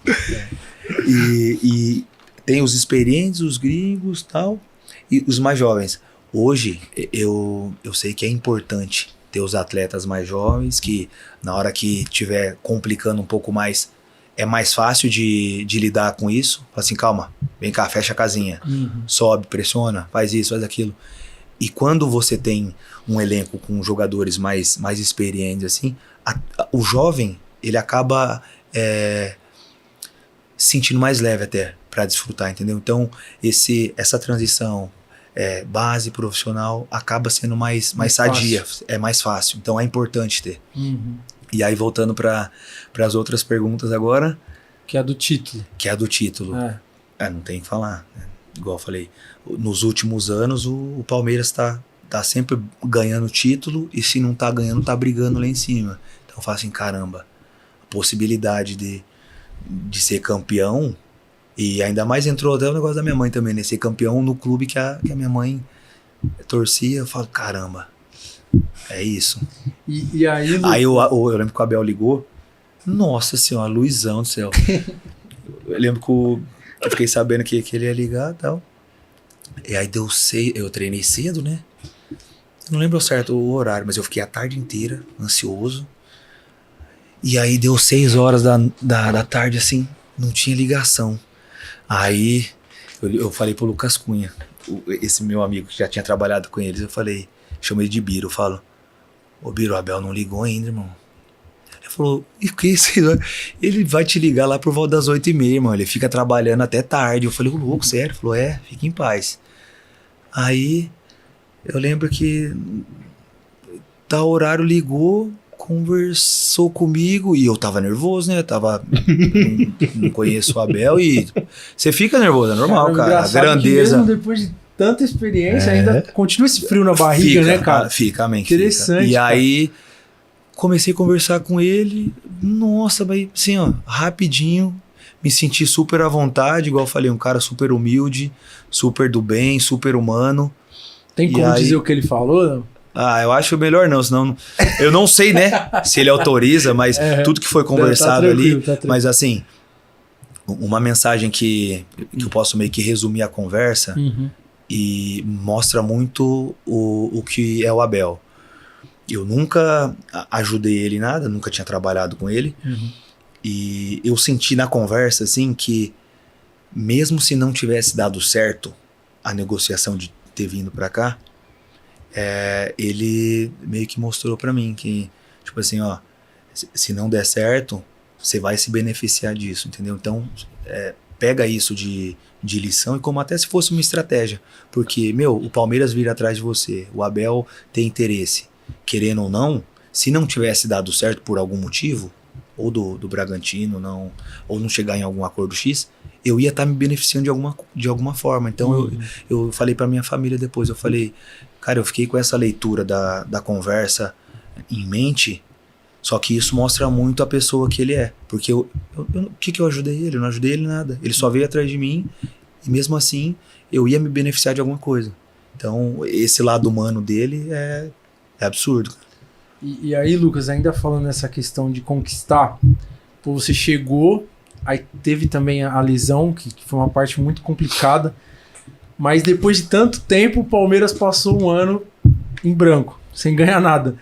E tem os experientes, os gringos e tal, e os mais jovens. Hoje, eu sei que é importante ter os atletas mais jovens, que na hora que tiver complicando um pouco mais, é mais fácil de lidar com isso. Fala assim, calma, vem cá, fecha a casinha. Sobe, pressiona, faz isso, faz aquilo. E quando você tem um elenco com jogadores mais experientes, assim, o jovem, ele acaba se sentindo mais leve até para desfrutar, entendeu? Então, essa transição base profissional acaba sendo mais sadia, é mais fácil. Então, é importante ter. E aí, voltando para as outras perguntas agora. Que é a do título. Não tem o que falar, né? Igual eu falei, nos últimos anos o Palmeiras tá sempre ganhando título, e se não tá ganhando, tá brigando lá em cima. Então eu falo assim, caramba, a possibilidade de ser campeão, e ainda mais entrou até o negócio da minha mãe também, né? Ser campeão no clube que a minha mãe torcia, eu falo, caramba, é isso. E aí... Aí eu lembro que o Abel ligou, nossa senhora, Luizão do céu. Eu lembro que eu fiquei sabendo que ele ia ligar e tal. E aí eu treinei cedo, né? Não lembro certo o horário, mas eu fiquei a tarde inteira ansioso. E aí deu 6 horas da tarde, assim, não tinha ligação. Aí eu falei pro Lucas Cunha, esse meu amigo que já tinha trabalhado com eles, eu falei, chamei ele de Biro, eu falo, ô Biro, o Abel não ligou ainda, irmão. Ele falou, e o que? Ele vai te ligar lá por volta das 8h30, irmão. Ele fica trabalhando até tarde. Eu falei, louco, sério? Ele falou, fica em paz. Aí, eu lembro que tal horário ligou, conversou comigo, e eu tava nervoso, né? Não conheço o Abel, e você fica nervoso, é normal, cara. A grandeza. Mesmo depois de tanta experiência, ainda continua esse frio na barriga, né, cara? Fica, amém. Interessante. E aí... comecei a conversar com ele, nossa, assim, ó, rapidinho, me senti super à vontade, igual eu falei, um cara super humilde, super do bem, super humano. Tem como dizer o que ele falou? Não? Eu acho melhor não, senão eu não sei, né, se ele autoriza, mas tudo que foi conversado ali, mas assim, uma mensagem que eu posso meio que resumir a conversa e mostra muito o que é o Abel. Eu nunca ajudei ele em nada, nunca tinha trabalhado com ele. E eu senti na conversa, assim, que mesmo se não tivesse dado certo a negociação de ter vindo pra cá, ele meio que mostrou pra mim que, tipo assim, ó, se não der certo, você vai se beneficiar disso, entendeu? Então, pega isso de lição, e como até se fosse uma estratégia. Porque, o Palmeiras vira atrás de você, o Abel tem interesse. Querendo ou não, se não tivesse dado certo por algum motivo, ou do Bragantino, ou não chegar em algum acordo X, eu ia estar me beneficiando de alguma forma. Então eu falei pra minha família depois, eu falei, cara, eu fiquei com essa leitura da conversa em mente, só que isso mostra muito a pessoa que ele é. Porque o que eu ajudei ele? Eu não ajudei ele nada. Ele só veio atrás de mim e mesmo assim eu ia me beneficiar de alguma coisa. Então esse lado humano dele é absurdo. E aí, Lucas, ainda falando nessa questão de conquistar, pô, você chegou, aí teve também a lesão, que foi uma parte muito complicada, mas depois de tanto tempo o Palmeiras passou um ano em branco, sem ganhar nada.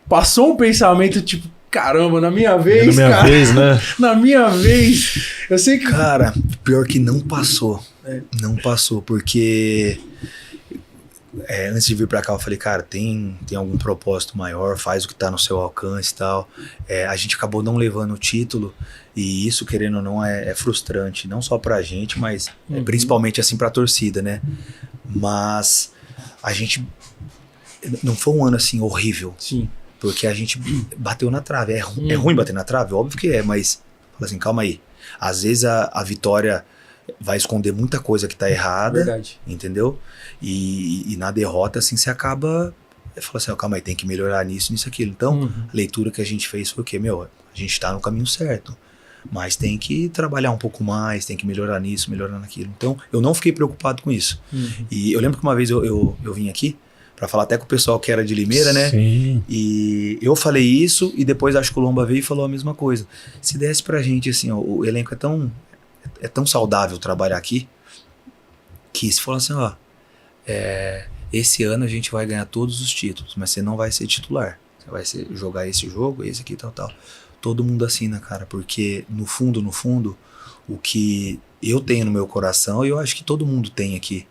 Passou um pensamento tipo, caramba, na minha vez, na minha cara, vez, né? Na minha vez, eu sei que... Cara, pior que não passou. Não passou, porque antes de vir pra cá eu falei, cara, tem algum propósito maior, faz o que tá no seu alcance e tal. A gente acabou não levando o título e isso, querendo ou não, é frustrante, não só pra gente, mas principalmente assim pra torcida, né? Mas a gente... Não foi um ano assim horrível. Sim. Porque a gente bateu na trave. É ruim bater na trave? Óbvio que é, mas fala assim, calma aí. Às vezes a vitória vai esconder muita coisa que tá errada. Verdade. Entendeu? E na derrota, assim, você acaba... Fala assim, calma aí, tem que melhorar nisso, aquilo. Então, a leitura que a gente fez foi o quê? A gente tá no caminho certo. Mas tem que trabalhar um pouco mais, tem que melhorar nisso, melhorar naquilo. Então, eu não fiquei preocupado com isso. E eu lembro que uma vez eu vim aqui pra falar até com o pessoal que era de Limeira, né? Sim. E eu falei isso e depois acho que o Lomba veio e falou a mesma coisa. Se desse pra gente, assim, ó, o elenco é tão saudável trabalhar aqui, que se for assim, ó, esse ano a gente vai ganhar todos os títulos, mas você não vai ser titular. Você vai jogar esse jogo, esse aqui, tal. Todo mundo assina, cara, porque no fundo, o que eu tenho no meu coração, e eu acho que todo mundo tem aqui,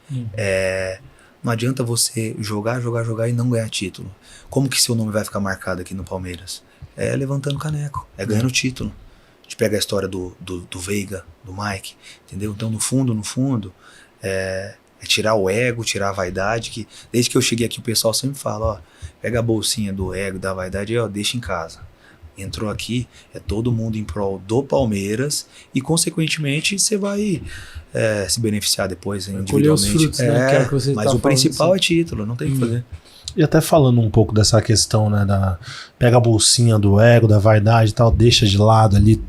não adianta você jogar e não ganhar título. Como que seu nome vai ficar marcado aqui no Palmeiras? É levantando caneco, é ganhando título. A gente pega a história do Veiga, do Mike, entendeu? Então, no fundo, é tirar o ego, tirar a vaidade, que desde que eu cheguei aqui o pessoal sempre fala, ó, pega a bolsinha do ego, da vaidade e ó, deixa em casa. Entrou aqui, é todo mundo em prol do Palmeiras e, consequentemente, você vai se beneficiar depois individualmente. Os frutos, né? Que é o que você mas tá o principal assim. é título, não tem o que fazer. E até falando um pouco dessa questão, né, pega a bolsinha do ego, da vaidade e tal, deixa de lado ali.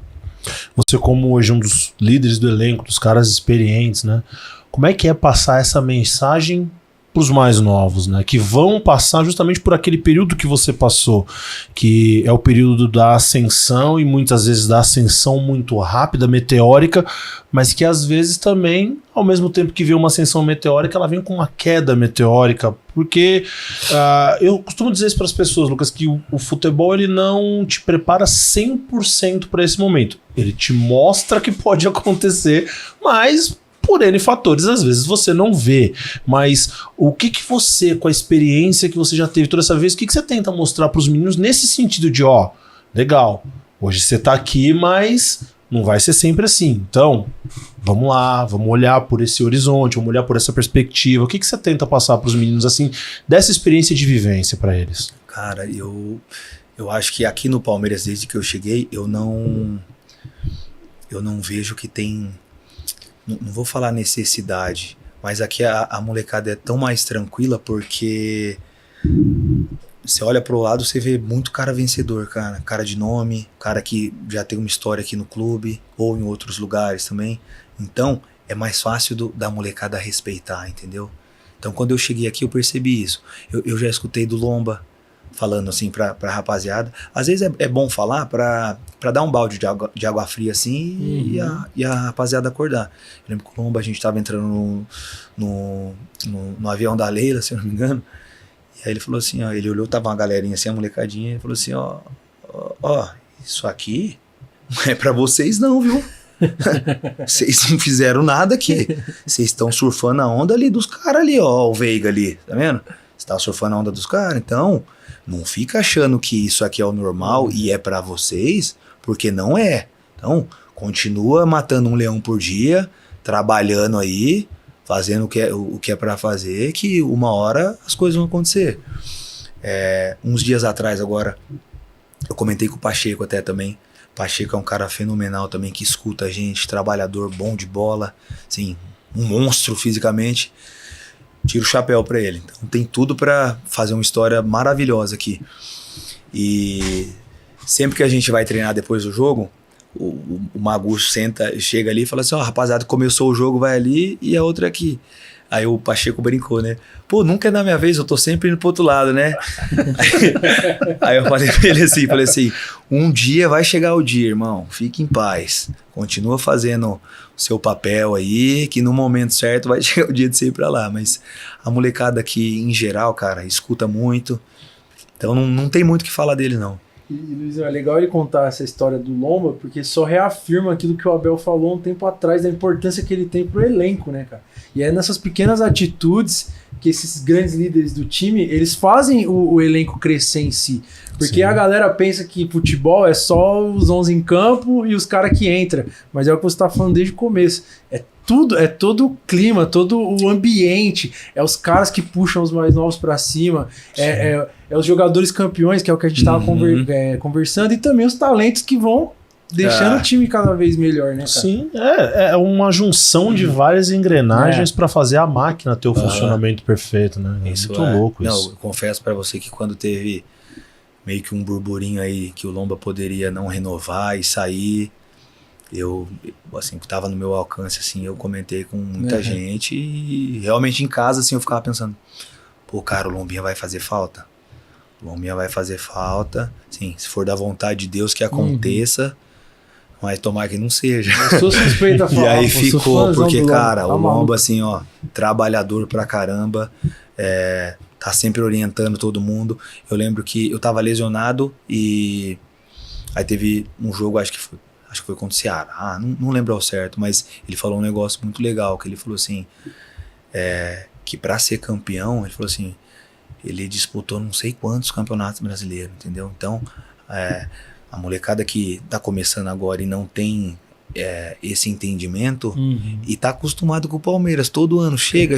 Você, como hoje um dos líderes do elenco, dos caras experientes, né? Como é que é passar essa mensagem para os mais novos, né? Que vão passar justamente por aquele período que você passou, que é o período da ascensão e muitas vezes da ascensão muito rápida, meteórica, mas que às vezes também, ao mesmo tempo que vem uma ascensão meteórica, ela vem com uma queda meteórica, porque eu costumo dizer isso para as pessoas, Lucas, que o futebol ele não te prepara 100% para esse momento. Ele te mostra que pode acontecer, mas por N fatores, às vezes você não vê. Mas o que você, com a experiência que você já teve toda essa vez, o que você tenta mostrar para os meninos nesse sentido de, ó, legal, hoje você tá aqui, mas não vai ser sempre assim. Então, vamos lá, vamos olhar por esse horizonte, vamos olhar por essa perspectiva. O que você tenta passar para os meninos, assim, dessa experiência de vivência para eles? Cara, eu acho que aqui no Palmeiras, desde que eu cheguei, eu não vejo que tem... Não vou falar necessidade, mas aqui a molecada é tão mais tranquila porque você olha pro lado, você vê muito cara vencedor, cara de nome, cara que já tem uma história aqui no clube ou em outros lugares também. Então é mais fácil da molecada respeitar, entendeu? Então quando eu cheguei aqui eu percebi isso. Eu já escutei do Lomba falando assim pra rapaziada. Às vezes é bom falar pra dar um balde de água fria assim e a rapaziada acordar. Eu lembro que o Lomba, a gente tava entrando no avião da Leila, se eu não me engano, e aí ele falou assim, ó, ele olhou, tava uma galerinha assim, a molecadinha, ele falou assim, ó, isso aqui não é pra vocês não, viu? Vocês não fizeram nada aqui. Vocês estão surfando a onda ali dos caras ali, ó, o Veiga ali, tá vendo? Você tá surfando a onda dos caras, então não fica achando que isso aqui é o normal e é pra vocês, porque não é. Então, continua matando um leão por dia, trabalhando aí, fazendo o que é pra fazer, que uma hora as coisas vão acontecer. Uns dias atrás agora, eu comentei com o Pacheco até também, Pacheco é um cara fenomenal também, que escuta a gente, trabalhador, bom de bola, assim, um monstro fisicamente. Tiro o chapéu pra ele. Então tem tudo pra fazer uma história maravilhosa aqui. E sempre que a gente vai treinar depois do jogo, o Magucho chega ali e fala assim, ó, rapaziada, começou o jogo, vai ali e a outra aqui. Aí o Pacheco brincou, né? Pô, nunca é na minha vez, eu tô sempre indo pro outro lado, né? Aí eu falei pra ele assim, um dia vai chegar o dia, irmão, fique em paz. Continua fazendo o seu papel aí, que no momento certo vai chegar o dia de você ir pra lá. Mas a molecada aqui, em geral, cara, escuta muito. Então não tem muito o que falar dele, não. E, Luizão, é legal ele contar essa história do Lomba, porque só reafirma aquilo que o Abel falou um tempo atrás, da importância que ele tem pro elenco, né, cara? E é nessas pequenas atitudes que esses grandes líderes do time, eles fazem o elenco crescer em si. Porque Sim. A galera pensa que futebol é só os 11 em campo e os caras que entram. Mas é o que você tá falando desde o começo. É todo o clima, todo o ambiente. É os caras que puxam os mais novos pra cima. É os jogadores campeões, que é o que a gente tava conversando. E também os talentos que vão deixando o time cada vez melhor, né, cara? Sim, é uma junção de várias engrenagens pra fazer a máquina ter o funcionamento perfeito, né? Isso muito louco isso. Não, eu confesso pra você que quando teve meio que um burburinho aí que o Lomba poderia não renovar e sair, eu, assim, que tava no meu alcance, assim, eu comentei com muita gente e realmente em casa, assim, eu ficava pensando, pô, cara, o Lombinha vai fazer falta? O Lombinha vai fazer falta, sim, se for da vontade de Deus que aconteça, mas tomara que não seja. Eu sou suspeita a falar. E aí ficou, porque, cara, o Lomba, assim, ó, trabalhador pra caramba, tá sempre orientando todo mundo. Eu lembro que eu tava lesionado e aí teve um jogo, acho que foi contra o Ceará, não lembro ao certo, mas ele falou um negócio muito legal, que ele falou assim, que pra ser campeão, ele falou assim, ele disputou não sei quantos campeonatos brasileiros, entendeu? Então, a molecada que tá começando agora e não tem esse entendimento e tá acostumado com o Palmeiras, todo ano, chega.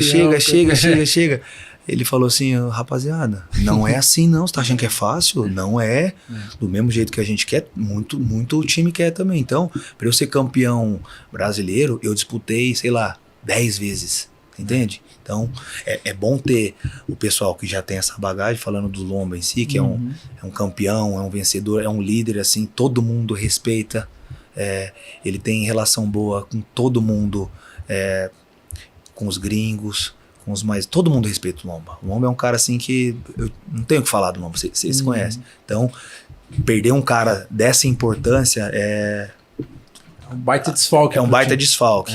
Ele falou assim, rapaziada, não é assim não, você tá achando que é fácil? Não é. Do mesmo jeito que a gente quer, muito o time quer também. Então, pra eu ser campeão brasileiro, eu disputei, sei lá, 10 vezes, entende? Então, é bom ter o pessoal que já tem essa bagagem, falando do Lomba em si, que é um campeão, é um vencedor, é um líder, assim, todo mundo respeita, ele tem relação boa com todo mundo, com os gringos, com os mais... Todo mundo respeita o Lomba. O Lomba é um cara, assim, que... Eu não tenho o que falar do Lomba, vocês conhecem. Então, perder um cara dessa importância é... um baita desfalque. É um baita desfalque,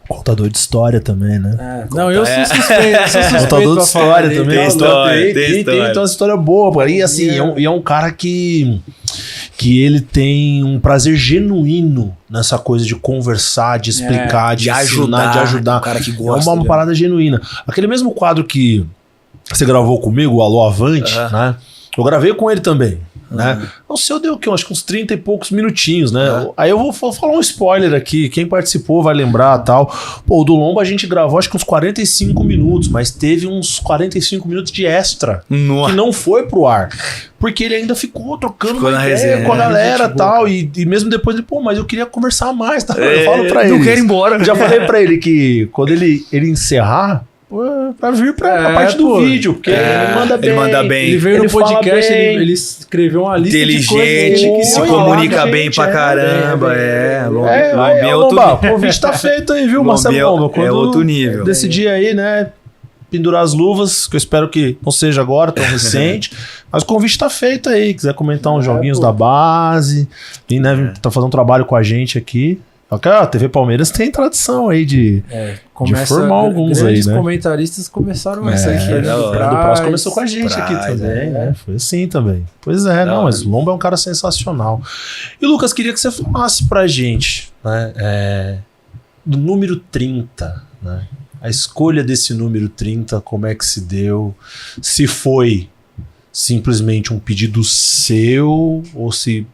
Contador de história também, né? Não, eu sou suspeito. Contador de história também. Tem história. Tem uma história boa. E assim, é um cara que ele tem um prazer genuíno nessa coisa de conversar, de explicar, de ensinar, de ajudar. Um cara que gosta. É uma parada genuína. Aquele mesmo quadro que você gravou comigo, o Alô Avante, né? Eu gravei com ele também. Né? O seu deu o quê? Acho que uns 30 e poucos minutinhos, né? Aí eu vou falar um spoiler aqui, quem participou vai lembrar e tal. Pô, o do Lomba a gente gravou acho que uns 45 minutos, mas teve uns 45 minutos de extra que não foi pro ar. Porque ele ainda ficou trocando uma ideia com a galera e tal. E mesmo depois ele, mas eu queria conversar mais, tá? Eu falo pra ele. Não quero ir embora. Já falei pra ele que quando ele encerrar, pra vir pra parte do vídeo, porque ele manda bem. Ele manda bem. Ele veio no podcast, ele escreveu uma lista inteligente, de coisas que se comunica bem pra caramba. Lomba, o convite tá feito aí, viu, Marcelo Lomba? É outro nível. Decidir aí, né, pendurar as luvas, que eu espero que não seja agora, tão recente, mas o convite tá feito aí, quiser comentar uns joguinhos da base, e, né, tá fazendo um trabalho com a gente aqui. A TV Palmeiras tem tradição aí de formar alguns aí, né? Os comentaristas começaram essa aqui. O Prazo começou com a gente aqui também, né? Foi assim também. Pois é, mas o Lomba é um cara sensacional. E Lucas, queria que você falasse pra gente, né, do número 30, né? A escolha desse número 30, como é que se deu? Se foi simplesmente um pedido seu ou se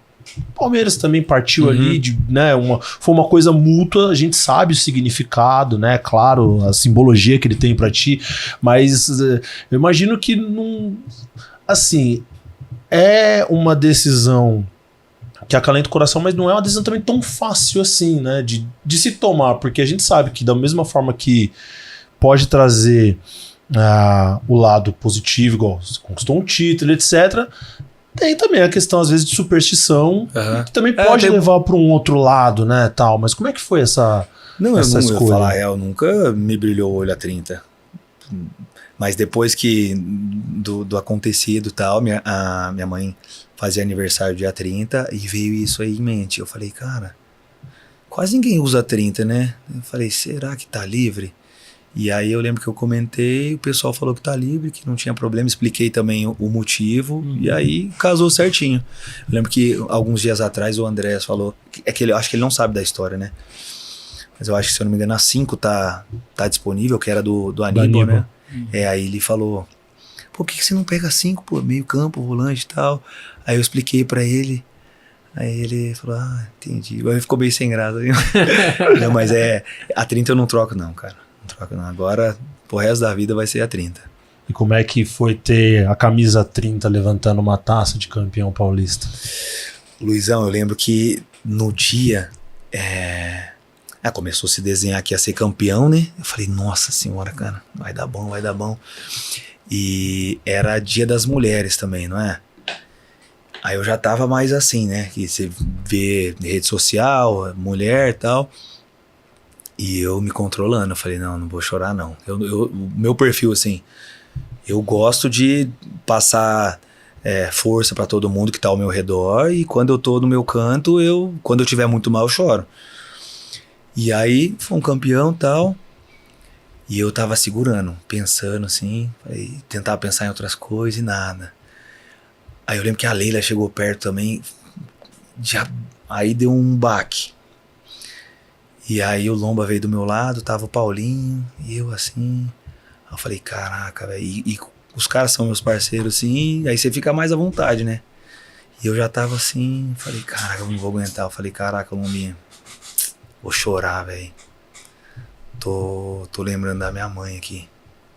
Palmeiras também partiu ali de, né, foi uma coisa mútua, a gente sabe o significado, né, claro, a simbologia que ele tem pra ti, mas eu imagino que não, assim, é uma decisão que acalenta o coração, mas não é uma decisão também tão fácil assim, né? De se tomar, porque a gente sabe que da mesma forma que pode trazer o lado positivo, igual você conquistou um título, etc., tem também a questão, às vezes, de superstição, que também pode levar para um outro lado, né, tal. Mas como é que foi essa escolha? Eu falar a real, nunca me brilhou o olho a 30. Mas depois do acontecido e tal, a minha mãe fazia aniversário dia 30 e veio isso aí em mente. Eu falei, cara, quase ninguém usa 30, né? Eu falei, será que tá livre? E aí eu lembro que eu comentei, o pessoal falou que tá livre, que não tinha problema, expliquei também o motivo, e aí casou certinho. Eu lembro que alguns dias atrás o Andrés falou, acho que ele não sabe da história, né? Mas eu acho que, se eu não me engano, a 5 tá disponível, que era do Aníbal, né? Aí ele falou, por que você não pega 5, pô, meio campo, volante e tal? Aí eu expliquei pra ele, aí ele falou, entendi. Aí ficou bem sem graça. Não, mas a 30 eu não troco não, cara. Agora, pro resto da vida vai ser a 30. E como é que foi ter a camisa 30 levantando uma taça de campeão paulista? Luizão, eu lembro que no dia começou a se desenhar que ia ser campeão, né? Eu falei, nossa senhora, cara, vai dar bom. E era Dia das Mulheres também, não é? Aí eu já tava mais assim, né? Que você vê rede social, mulher e tal. E eu me controlando, eu falei, não vou chorar não. O meu perfil, assim, eu gosto de passar força pra todo mundo que tá ao meu redor, e quando eu tô no meu canto, quando eu tiver muito mal, eu choro. E aí, foi um campeão e tal, e eu tava segurando, pensando assim, tentava pensar em outras coisas e nada. Aí eu lembro que a Leila chegou perto também, aí deu um baque. E aí o Lomba veio do meu lado, tava o Paulinho, e eu assim. Aí eu falei, caraca, velho. E os caras são meus parceiros, assim, aí você fica mais à vontade, né? E eu já tava assim, falei, caraca, eu não vou aguentar. Eu falei, caraca, Lombinha, vou chorar, velho. Tô lembrando da minha mãe aqui.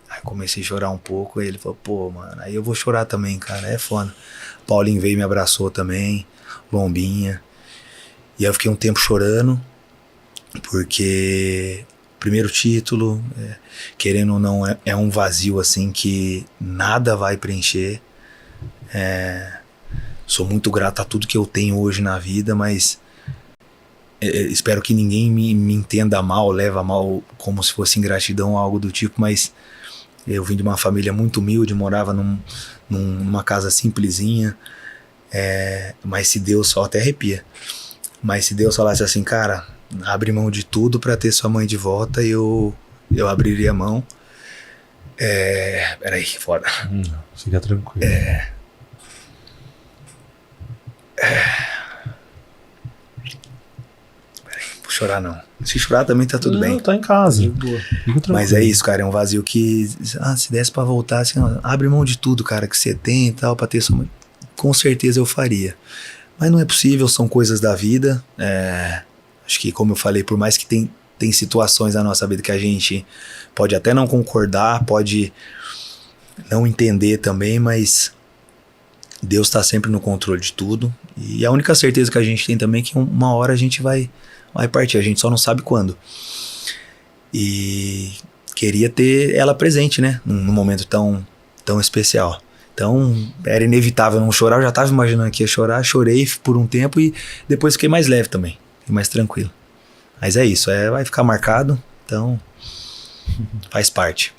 Aí comecei a chorar um pouco, aí ele falou, pô, mano, aí eu vou chorar também, cara, é foda. Paulinho veio e me abraçou também, Lombinha. E aí eu fiquei um tempo chorando, porque primeiro título, querendo ou não, é um vazio assim que nada vai preencher. Sou muito grato a tudo que eu tenho hoje na vida, mas espero que ninguém me entenda mal, leva mal como se fosse ingratidão ou algo do tipo, mas eu vim de uma família muito humilde, morava numa casa simplesinha, mas se Deus, só até arrepia, mas se Deus falasse assim, cara, abre mão de tudo pra ter sua mãe de volta, eu abriria a mão. Peraí, foda. Fica tranquilo. Peraí, vou chorar não. Se chorar também tá tudo bem. Tá em casa. Mas é isso, cara, é um vazio que, se desse pra voltar, assim, abre mão de tudo, cara, que você tem e tal, pra ter sua mãe. Com certeza eu faria. Mas não é possível, são coisas da vida. Acho que, como eu falei, por mais que tem situações na nossa vida que a gente pode até não concordar, pode não entender também, mas Deus está sempre no controle de tudo. E a única certeza que a gente tem também é que uma hora a gente vai partir, a gente só não sabe quando. E queria ter ela presente, né? Num momento tão especial. Então, era inevitável não chorar, eu já estava imaginando que ia chorar, chorei por um tempo e depois fiquei mais leve também, fiquei mais tranquilo. Mas é isso, vai ficar marcado, então faz parte.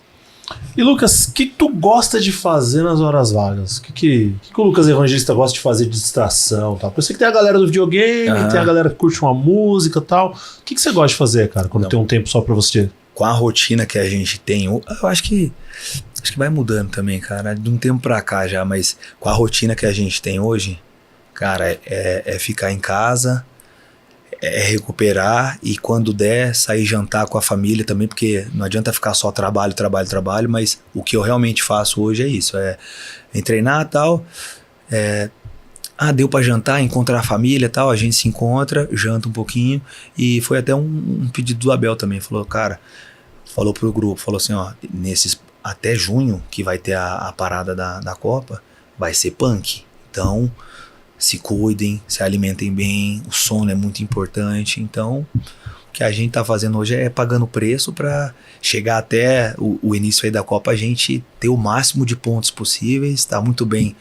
E Lucas, o que tu gosta de fazer nas horas vagas? O que o Lucas Evangelista gosta de fazer de distração? Tal? Eu sei que tem a galera do videogame, tem a galera que curte uma música e tal. O que você gosta de fazer, cara, quando tem um tempo só pra você? Com a rotina que a gente tem, eu acho que vai mudando também, cara, de um tempo pra cá já, mas com a rotina que a gente tem hoje, cara, é ficar em casa, recuperar e quando der, sair jantar com a família também, porque não adianta ficar só trabalho, mas o que eu realmente faço hoje é isso, é treinar e tal, deu pra jantar, encontrar a família e tal, a gente se encontra, janta um pouquinho, e foi até um pedido do Abel também, falou pro grupo, falou assim, ó, até junho, que vai ter a parada da Copa, vai ser punk, então se cuidem, se alimentem bem, o sono é muito importante. Então, o que a gente tá fazendo hoje é pagando preço para chegar até o início aí da Copa, a gente ter o máximo de pontos possíveis, tá muito bem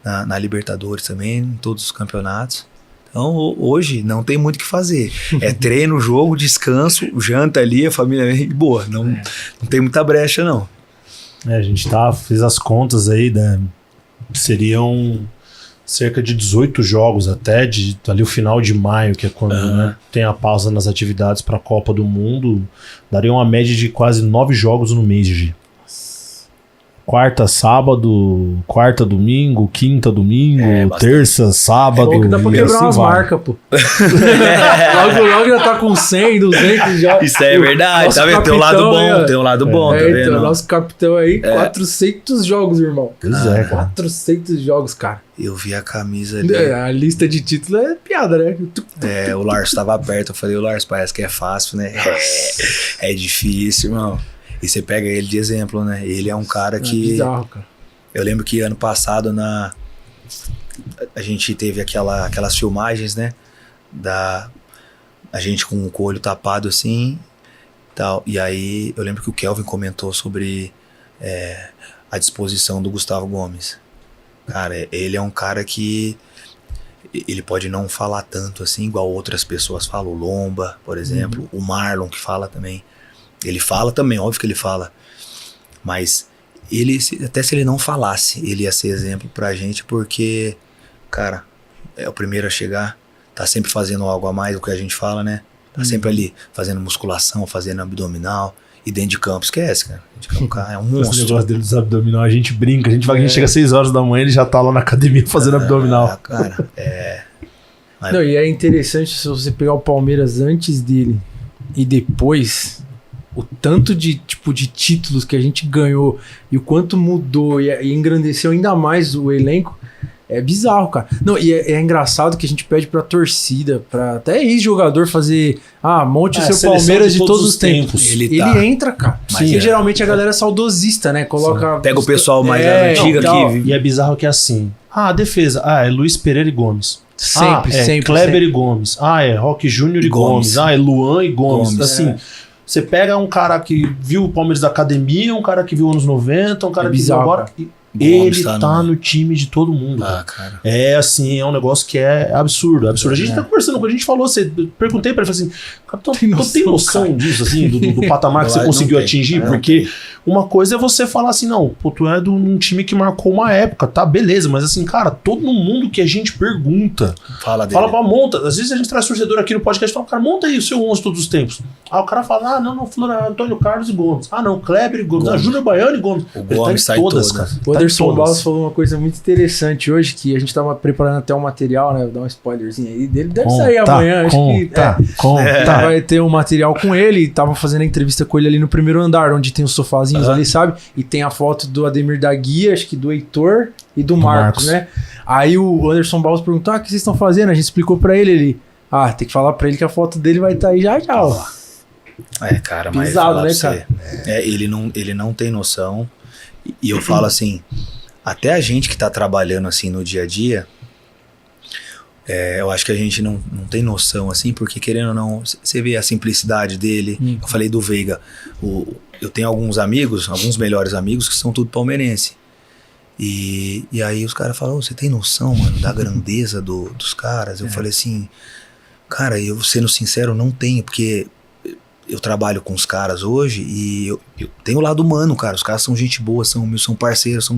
na Libertadores também, em todos os campeonatos. Então, hoje não tem muito o que fazer. É treino, jogo, descanso, janta ali, a família e boa. Não tem muita brecha, não. A gente fez as contas aí, né? Seriam cerca de 18 jogos até ali o final de maio, que é quando né, tem a pausa nas atividades para a Copa do Mundo. Daria uma média de quase 9 jogos no mês, Gi. Quarta, sábado, quarta, domingo, quinta, domingo, terça, sábado. É que dá pra quebrar umas marcas, pô. logo já tá com 100, 200 já. Isso é verdade, tá vendo? Tem um lado bom, tem um lado bom, tá vendo? Então, nosso capitão aí, 400 jogos, irmão. Pois é, cara. 400 jogos, cara. Eu vi a camisa ali. A lista de títulos é piada, né? O Lars tava perto, eu falei, o Lars, parece que é fácil, né? É difícil, irmão. E você pega ele de exemplo, né? Ele é um cara que... bizarro, cara. Eu lembro que ano passado a gente teve aquelas filmagens, né? A gente com o olho tapado assim tal. E aí eu lembro que o Kelvin comentou sobre a disposição do Gustavo Gomes. Cara, ele é um cara que ele pode não falar tanto assim, igual outras pessoas falam. O Lomba, por exemplo, o Marlon que fala também. Ele fala também, óbvio que ele fala. Mas até se ele não falasse, ele ia ser exemplo pra gente, porque, cara, é o primeiro a chegar, tá sempre fazendo algo a mais do que a gente fala, né? Tá sempre ali fazendo musculação, fazendo abdominal. E dentro de campo, esquece, cara. Dentro de campo, cara, é um monstro. Esse negócio dele dos abdominal, a gente brinca, a gente chega às 6 horas da manhã, ele já tá lá na academia fazendo abdominal. Cara, Não, e é interessante se você pegar o Palmeiras antes dele e depois, o tanto de títulos que a gente ganhou e o quanto mudou e engrandeceu ainda mais o elenco, é bizarro, cara. Não, e é engraçado que a gente pede pra torcida, pra até ex-jogador fazer, monte o seu Palmeiras de todos os tempos. Ele entra, cara. Porque geralmente a galera é saudosista, né? Coloca... Pega o pessoal mais antigo aqui. E é bizarro que é assim, a defesa, é Luiz Pereira e Gomes. Sempre. Kleber e Gomes. É Roque Júnior e Gomes. É Luan e Gomes. Assim... Você pega um cara que viu o Palmeiras da academia, um cara que viu anos 90, um cara que viu agora... Ele tá no time de todo mundo. Cara. É assim, é um negócio que é absurdo. A gente tá conversando, quando a gente falou, perguntei pra ele, falei assim, capitão, tem noção disso, assim, do patamar que você conseguiu atingir? Porque uma coisa é você falar assim, não, pô, tu é de um time que marcou uma época, tá, beleza, mas assim, cara, todo mundo que a gente pergunta, fala pra monta, às vezes a gente traz torcedor aqui no podcast e fala, cara, monta aí o seu 11 todos os tempos. O cara fala, não, Antônio Carlos e Gomes. Não, Kleber e Gomes. Júnior Baiano e Gomes. O Gomes sai todas, cara. O Anderson Barros falou uma coisa muito interessante hoje, que a gente tava preparando até um material, né? Vou dar um spoilerzinho aí dele. Deve sair amanhã, acho que. Vai ter um material com ele. Tava fazendo a entrevista com ele ali no primeiro andar, onde tem os sofazinhos ali, sabe? E tem a foto do Ademir da Guia, acho que do Heitor e do Marcos, né? Aí o Anderson Barros perguntou: o que vocês estão fazendo? A gente explicou pra ele. Tem que falar pra ele que a foto dele vai estar aí já, ó. Cara, mas pisado, né, cara? Ele não tem noção. E eu falo assim, até a gente que tá trabalhando assim no dia a dia, eu acho que a gente não tem noção assim, porque querendo ou não, você vê a simplicidade dele. Eu falei do Veiga, eu tenho alguns melhores amigos que são tudo palmeirense. E aí os caras falam, você tem noção, mano, da grandeza dos caras? Eu falei assim, cara, eu sendo sincero, não tenho, porque... Eu trabalho com os caras hoje e eu tenho o lado humano, cara. Os caras são gente boa, são parceiros,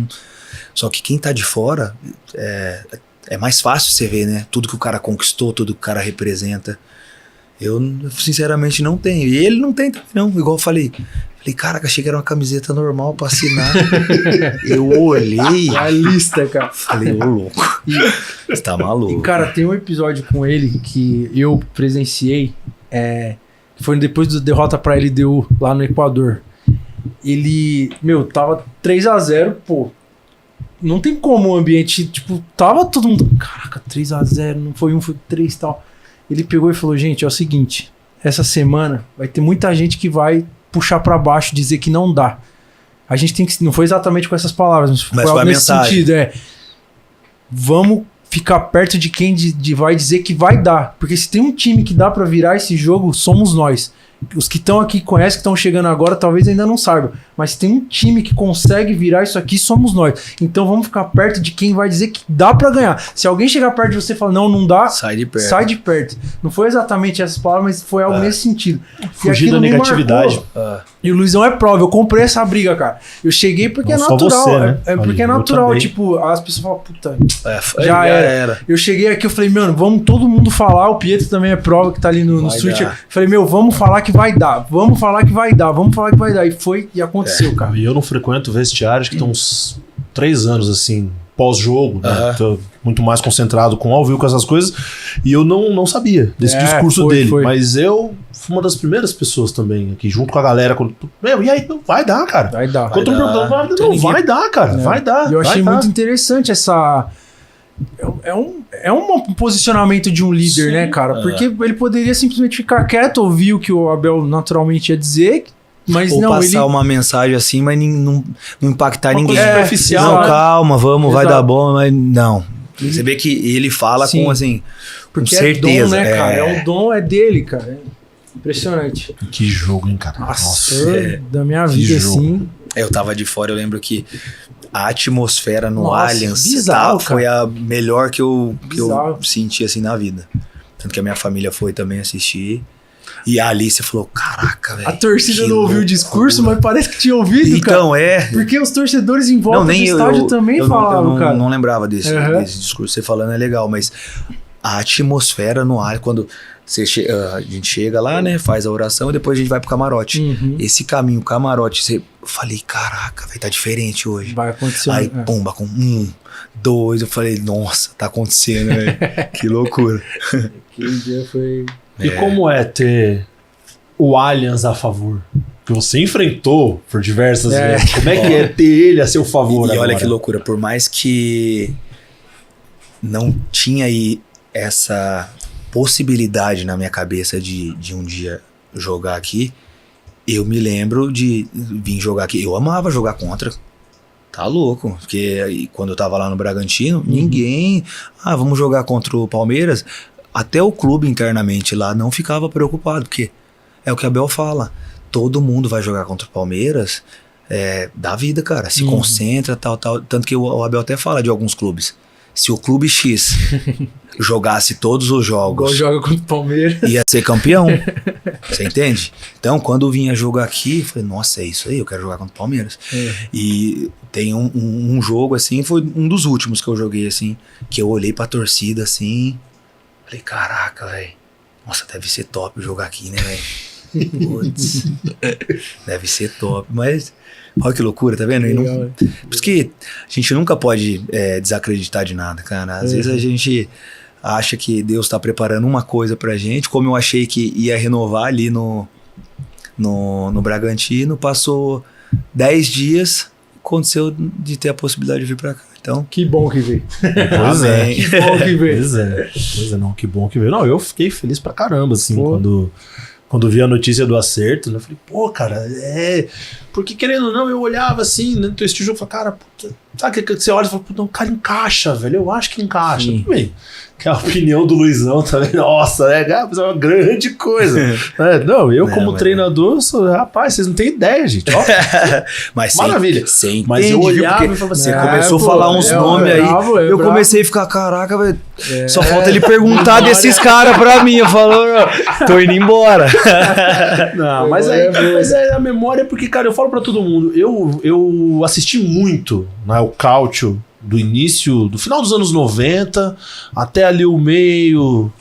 só que quem tá de fora é mais fácil você ver, né? Tudo que o cara conquistou, tudo que o cara representa. Eu, sinceramente, não tenho. E ele não tem também, não. Igual eu falei, caraca, achei que era uma camiseta normal pra assinar. Eu olhei. A lista, cara. Falei, ô louco. Você tá maluco. E, cara, tem um episódio com ele que eu presenciei. Foi depois da derrota pra LDU lá no Equador. Ele, tava 3-0, pô. Não tem como o ambiente, tava todo mundo... Caraca, 3-0, não foi 1, foi 3 e tal. Ele pegou e falou, gente, é o seguinte, essa semana vai ter muita gente que vai puxar pra baixo, dizer que não dá. A gente tem que... Não foi exatamente com essas palavras, mas foi algo nesse sentido, Vamos ficar perto de quem vai dizer que vai dar. Porque se tem um time que dá pra virar esse jogo, somos nós. Os que estão aqui conhecem, que estão chegando agora, talvez ainda não saibam. Mas tem um time que consegue virar isso aqui, somos nós. Então vamos ficar perto de quem vai dizer que dá pra ganhar. Se alguém chegar perto de você e falar, não dá, sai de perto. Sai de perto. Não foi exatamente essas palavras, mas foi algo nesse sentido. Fugir da negatividade. E o Luizão é prova. Eu comprei essa briga, cara. Eu cheguei porque não é natural. Você, né? Porque é natural. Tipo, as pessoas falam, puta, já era. Eu cheguei aqui, eu falei, mano, vamos todo mundo falar. O Pietro também é prova que tá ali no switch. Falei, vamos falar que vai dar. Vamos falar que vai dar. Vamos falar que vai dar. E foi, e aconteceu, cara. E eu não frequento vestiários que estão uns 3 anos, assim, pós-jogo, né? Tô muito mais concentrado com ao vivo, com essas coisas. E eu não sabia desse discurso dele. Mas eu fui uma das primeiras pessoas também aqui, junto com a galera. E aí, não vai dar, cara. Vai dar. Vai dar, cara. Vai dar. E eu achei muito interessante essa... É um posicionamento de um líder, né, cara? Porque ele poderia simplesmente ficar quieto, ouvir o que o Abel naturalmente ia dizer, mas ou não, passar uma mensagem assim, mas não impactar ninguém. Superficial. Não, calma, vamos, vai dar bom, mas não. Você vê que ele fala com, assim, porque com certeza. É dom, né, cara? É o dom, é dele, cara. Impressionante. Que jogo, hein, cara? Nossa, da minha vida, assim... Eu tava de fora, eu lembro que a atmosfera no Allianz bizarro, foi a melhor que eu senti assim na vida. Tanto que a minha família foi também assistir. E a Alice falou, caraca, velho. A torcida não ouviu o discurso, mas parece que tinha ouvido, então, cara. Porque os torcedores em volta do estádio também falavam, cara. Eu não lembrava desse discurso. Você falando é legal, mas a atmosfera no Allianz, quando... a gente chega lá, né? Faz a oração e depois a gente vai pro camarote. Esse caminho, camarote, eu falei, caraca, vai tá diferente hoje. Vai acontecer. Aí, pumba, com 1, 2, eu falei, nossa, tá acontecendo, velho. Que loucura. Aquele dia foi... E como é ter o Allianz a favor? Que você enfrentou por diversas vezes. Como é que é ter ele a seu favor e agora? Olha que loucura, por mais que não tinha aí essa... possibilidade na minha cabeça de um dia jogar aqui, eu me lembro de vir jogar aqui. Eu amava jogar contra. Tá louco. Porque quando eu tava lá no Bragantino, ninguém... vamos jogar contra o Palmeiras. Até o clube internamente lá não ficava preocupado, porque é o que a Abel fala. Todo mundo vai jogar contra o Palmeiras, dá vida, cara. Se concentra, tal. Tanto que o Abel até fala de alguns clubes. Se o clube X jogasse todos os jogos... Igual joga contra o Palmeiras. Ia ser campeão. Você entende? Então, quando vinha jogar aqui, eu falei, nossa, é isso aí, eu quero jogar contra o Palmeiras. E tem um jogo, assim, foi um dos últimos que eu joguei, assim, que eu olhei pra torcida, assim, falei, caraca, velho, nossa, deve ser top jogar aqui, né, velho? Putz, deve ser top, mas... Olha que loucura, tá vendo? Por isso que a gente nunca pode desacreditar de nada, cara. Às vezes a gente acha que Deus tá preparando uma coisa pra gente, como eu achei que ia renovar ali no Bragantino, passou 10 dias, aconteceu de ter a possibilidade de vir pra cá. Então, que bom que veio. Pois é. Que bom que veio. Pois é, não, que bom que veio. Não, eu fiquei feliz pra caramba, assim, quando vi a notícia do acerto, né? Eu falei, pô, cara, porque querendo ou não, eu olhava assim, né, no teu estilo, eu falei, cara, puta, sabe que você olha e fala, puta, o cara encaixa, velho, eu acho que encaixa. Tudo bem. Que a opinião do Luizão também, nossa, é uma grande coisa. Não, eu como treinador, rapaz, vocês não têm ideia, gente. Ó, mas maravilha. Sim, mas eu olhava e falava assim, você começou a falar uns nomes aí, eu comecei a ficar, caraca, velho, só falta ele perguntar desses caras pra mim. Eu falo, tô indo embora. Não, mas a memória, porque, cara, eu falo pra todo mundo, eu assisti muito, né, o Calcio do final dos anos 90 até ali o meio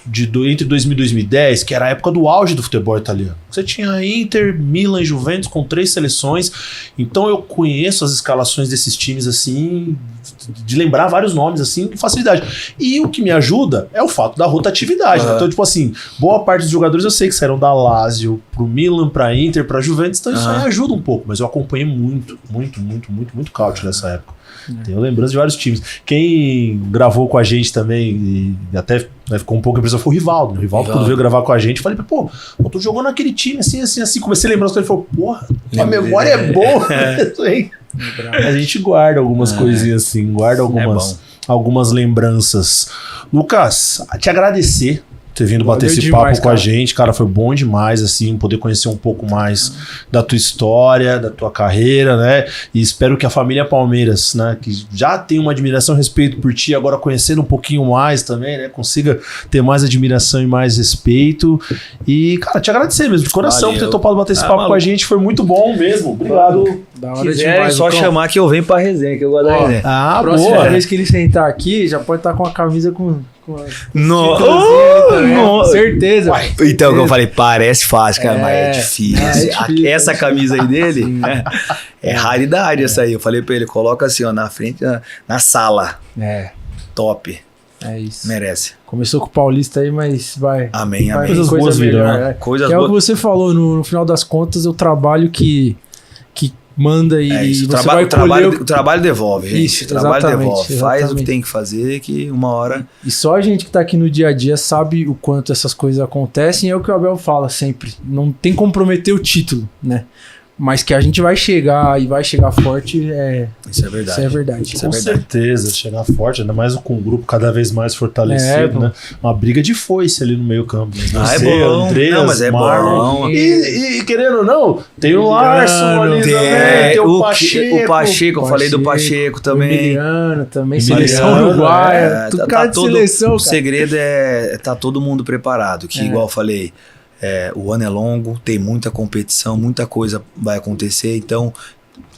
entre 2000 e 2010, que era a época do auge do futebol italiano. Você tinha Inter, Milan e Juventus com 3 seleções, então eu conheço as escalações desses times assim, de lembrar vários nomes assim, com facilidade. E o que me ajuda é o fato da rotatividade, né? Então, tipo assim, boa parte dos jogadores eu sei que saíram da Lazio pro Milan, pra Inter, pra Juventus, então isso aí ajuda um pouco, mas eu acompanhei muito Calcio nessa época. Tenho lembrança de vários times. Quem gravou com a gente também, e até ficou um pouco impressão, foi o Rivaldo. O Rivaldo, quando veio gravar com a gente, eu falei, pô, tu jogou naquele time assim. Comecei a lembrar, ele falou, porra, a memória é boa. A gente guarda algumas coisinhas assim, guarda algumas lembranças. Lucas, te agradecer ter vindo bater esse demais, papo com a gente, cara, foi bom demais, assim, poder conhecer um pouco mais da tua história, da tua carreira, né, e espero que a família Palmeiras, né, que já tem uma admiração e respeito por ti, agora conhecendo um pouquinho mais também, né, consiga ter mais admiração e mais respeito, e, cara, te agradecer mesmo, de coração, por ter topado bater esse papo com a gente, foi muito bom mesmo, obrigado. Da hora demais, só chamar que eu venho pra resenha, que eu gosto da resenha. Próxima vez que ele sentar aqui, já pode estar com a camisa com certeza. Então, como eu falei, parece fácil, cara, mas é difícil. Essa camisa aí dele é raridade essa aí. Eu falei pra ele, coloca assim, ó, na frente, na sala. Top. É isso. Merece. Começou com o Paulista aí, mas vai. Amém, amém. Coisas boas virão. Coisas boas. É o que você falou, no final das contas, é o trabalho que manda e você vai colher... O trabalho devolve, gente. Isso, o trabalho devolve. Exatamente. Faz o que tem que fazer, que uma hora... E só a gente que tá aqui no dia a dia sabe o quanto essas coisas acontecem. É o que o Abel fala sempre. Não tem que comprometer o título, né? Mas que a gente vai chegar e vai chegar forte, isso é verdade. Isso é verdade. Com certeza, chegar forte, ainda mais com o grupo cada vez mais fortalecido, né? Uma briga de foice ali no meio campo. É bom. Andreas, não, mas é Marlon, bom. E querendo ou não, tem o Larson ali também, tem o Pacheco. O Pacheco, eu falei do Pacheco também. Emiliano também, seleção uruguaia, tudo cara de seleção, O segredo é tá todo mundo preparado, que igual eu falei, o ano é longo, tem muita competição, muita coisa vai acontecer, então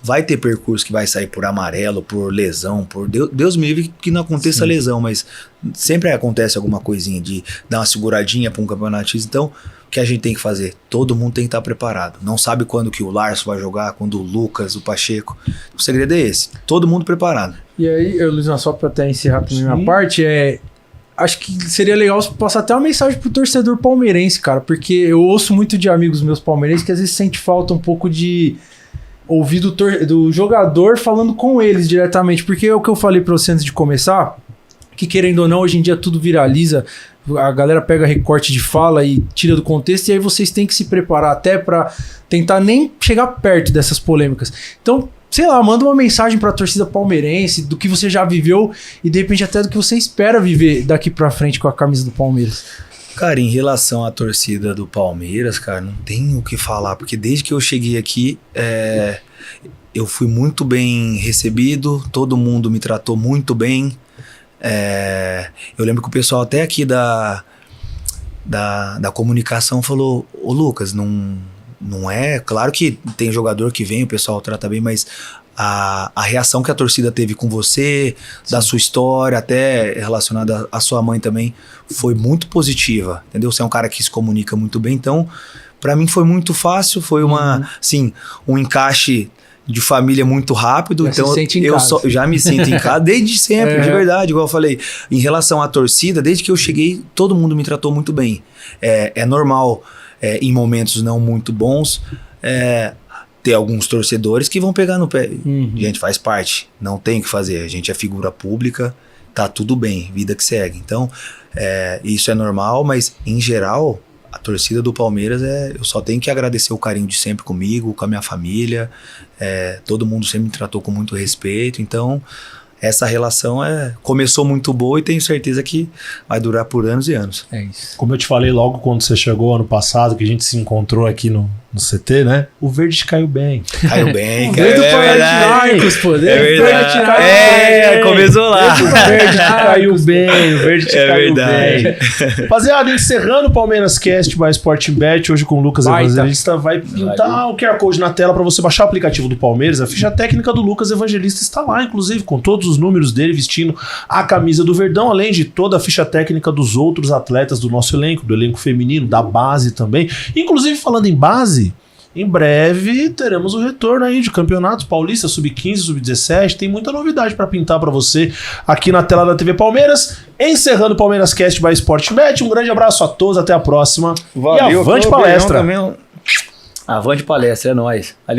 vai ter percurso que vai sair por amarelo, por lesão, por Deus me livre que não aconteça lesão, mas sempre acontece alguma coisinha de dar uma seguradinha para um campeonato. Então, o que a gente tem que fazer? Todo mundo tem que estar preparado. Não sabe quando que o Larson vai jogar, quando o Lucas, o Pacheco. O segredo é esse, todo mundo preparado. E aí, Luiz, só para até encerrar também minha parte, acho que seria legal passar até uma mensagem pro torcedor palmeirense, cara, porque eu ouço muito de amigos meus palmeirenses que às vezes sente falta um pouco de ouvir do jogador falando com eles diretamente, porque é o que eu falei pra você antes de começar, que querendo ou não, hoje em dia tudo viraliza, a galera pega recorte de fala e tira do contexto, e aí vocês têm que se preparar até pra tentar nem chegar perto dessas polêmicas. Então, sei lá, manda uma mensagem pra torcida palmeirense, do que você já viveu e de repente até do que você espera viver daqui pra frente com a camisa do Palmeiras. Cara, em relação à torcida do Palmeiras, cara, não tem o que falar, porque desde que eu cheguei aqui, eu fui muito bem recebido, todo mundo me tratou muito bem. Eu lembro que o pessoal até aqui da comunicação falou, ô Lucas, não é... Claro que tem jogador que vem, o pessoal trata bem, mas a reação que a torcida teve com você, da sua história, até relacionada à sua mãe também, foi muito positiva, entendeu? Você é um cara que se comunica muito bem, então, pra mim foi muito fácil, foi assim, um encaixe de família muito rápido, já então eu já me sinto em casa desde sempre, de verdade, igual eu falei. Em relação à torcida, desde que eu cheguei, todo mundo me tratou muito bem. É normal, em momentos não muito bons, ter alguns torcedores que vão pegar no pé. Gente, faz parte, não tem o que fazer, a gente é figura pública, tá tudo bem, vida que segue. Então, isso é normal, mas em geral, a torcida do Palmeiras, eu só tenho que agradecer o carinho de sempre comigo, com a minha família, todo mundo sempre me tratou com muito respeito, então essa relação começou muito boa e tenho certeza que vai durar por anos e anos. É isso. Como eu te falei logo quando você chegou ano passado, que a gente se encontrou aqui no CT, né? O verde caiu bem. Caiu bem, cara. Começou lá. O verde caiu bem, o verde caiu bem. Rapaziada, encerrando o Palmeiras Cast by Sporting Bet, hoje com o Lucas Evangelista, vai pintar o QR Code na tela para você baixar o aplicativo do Palmeiras. A ficha técnica do Lucas Evangelista está lá, inclusive, com todos os números dele vestindo a camisa do Verdão, além de toda a ficha técnica dos outros atletas do nosso elenco, do elenco feminino, da base também. Inclusive, falando em base, em breve teremos o retorno aí de campeonatos Paulista, Sub-15, Sub-17. Tem muita novidade para pintar para você aqui na tela da TV Palmeiras. Encerrando o Palmeiras Cast by Sportbet. Um grande abraço a todos, até a próxima. Valeu, e avante palestra. Avante palestra, é nóis.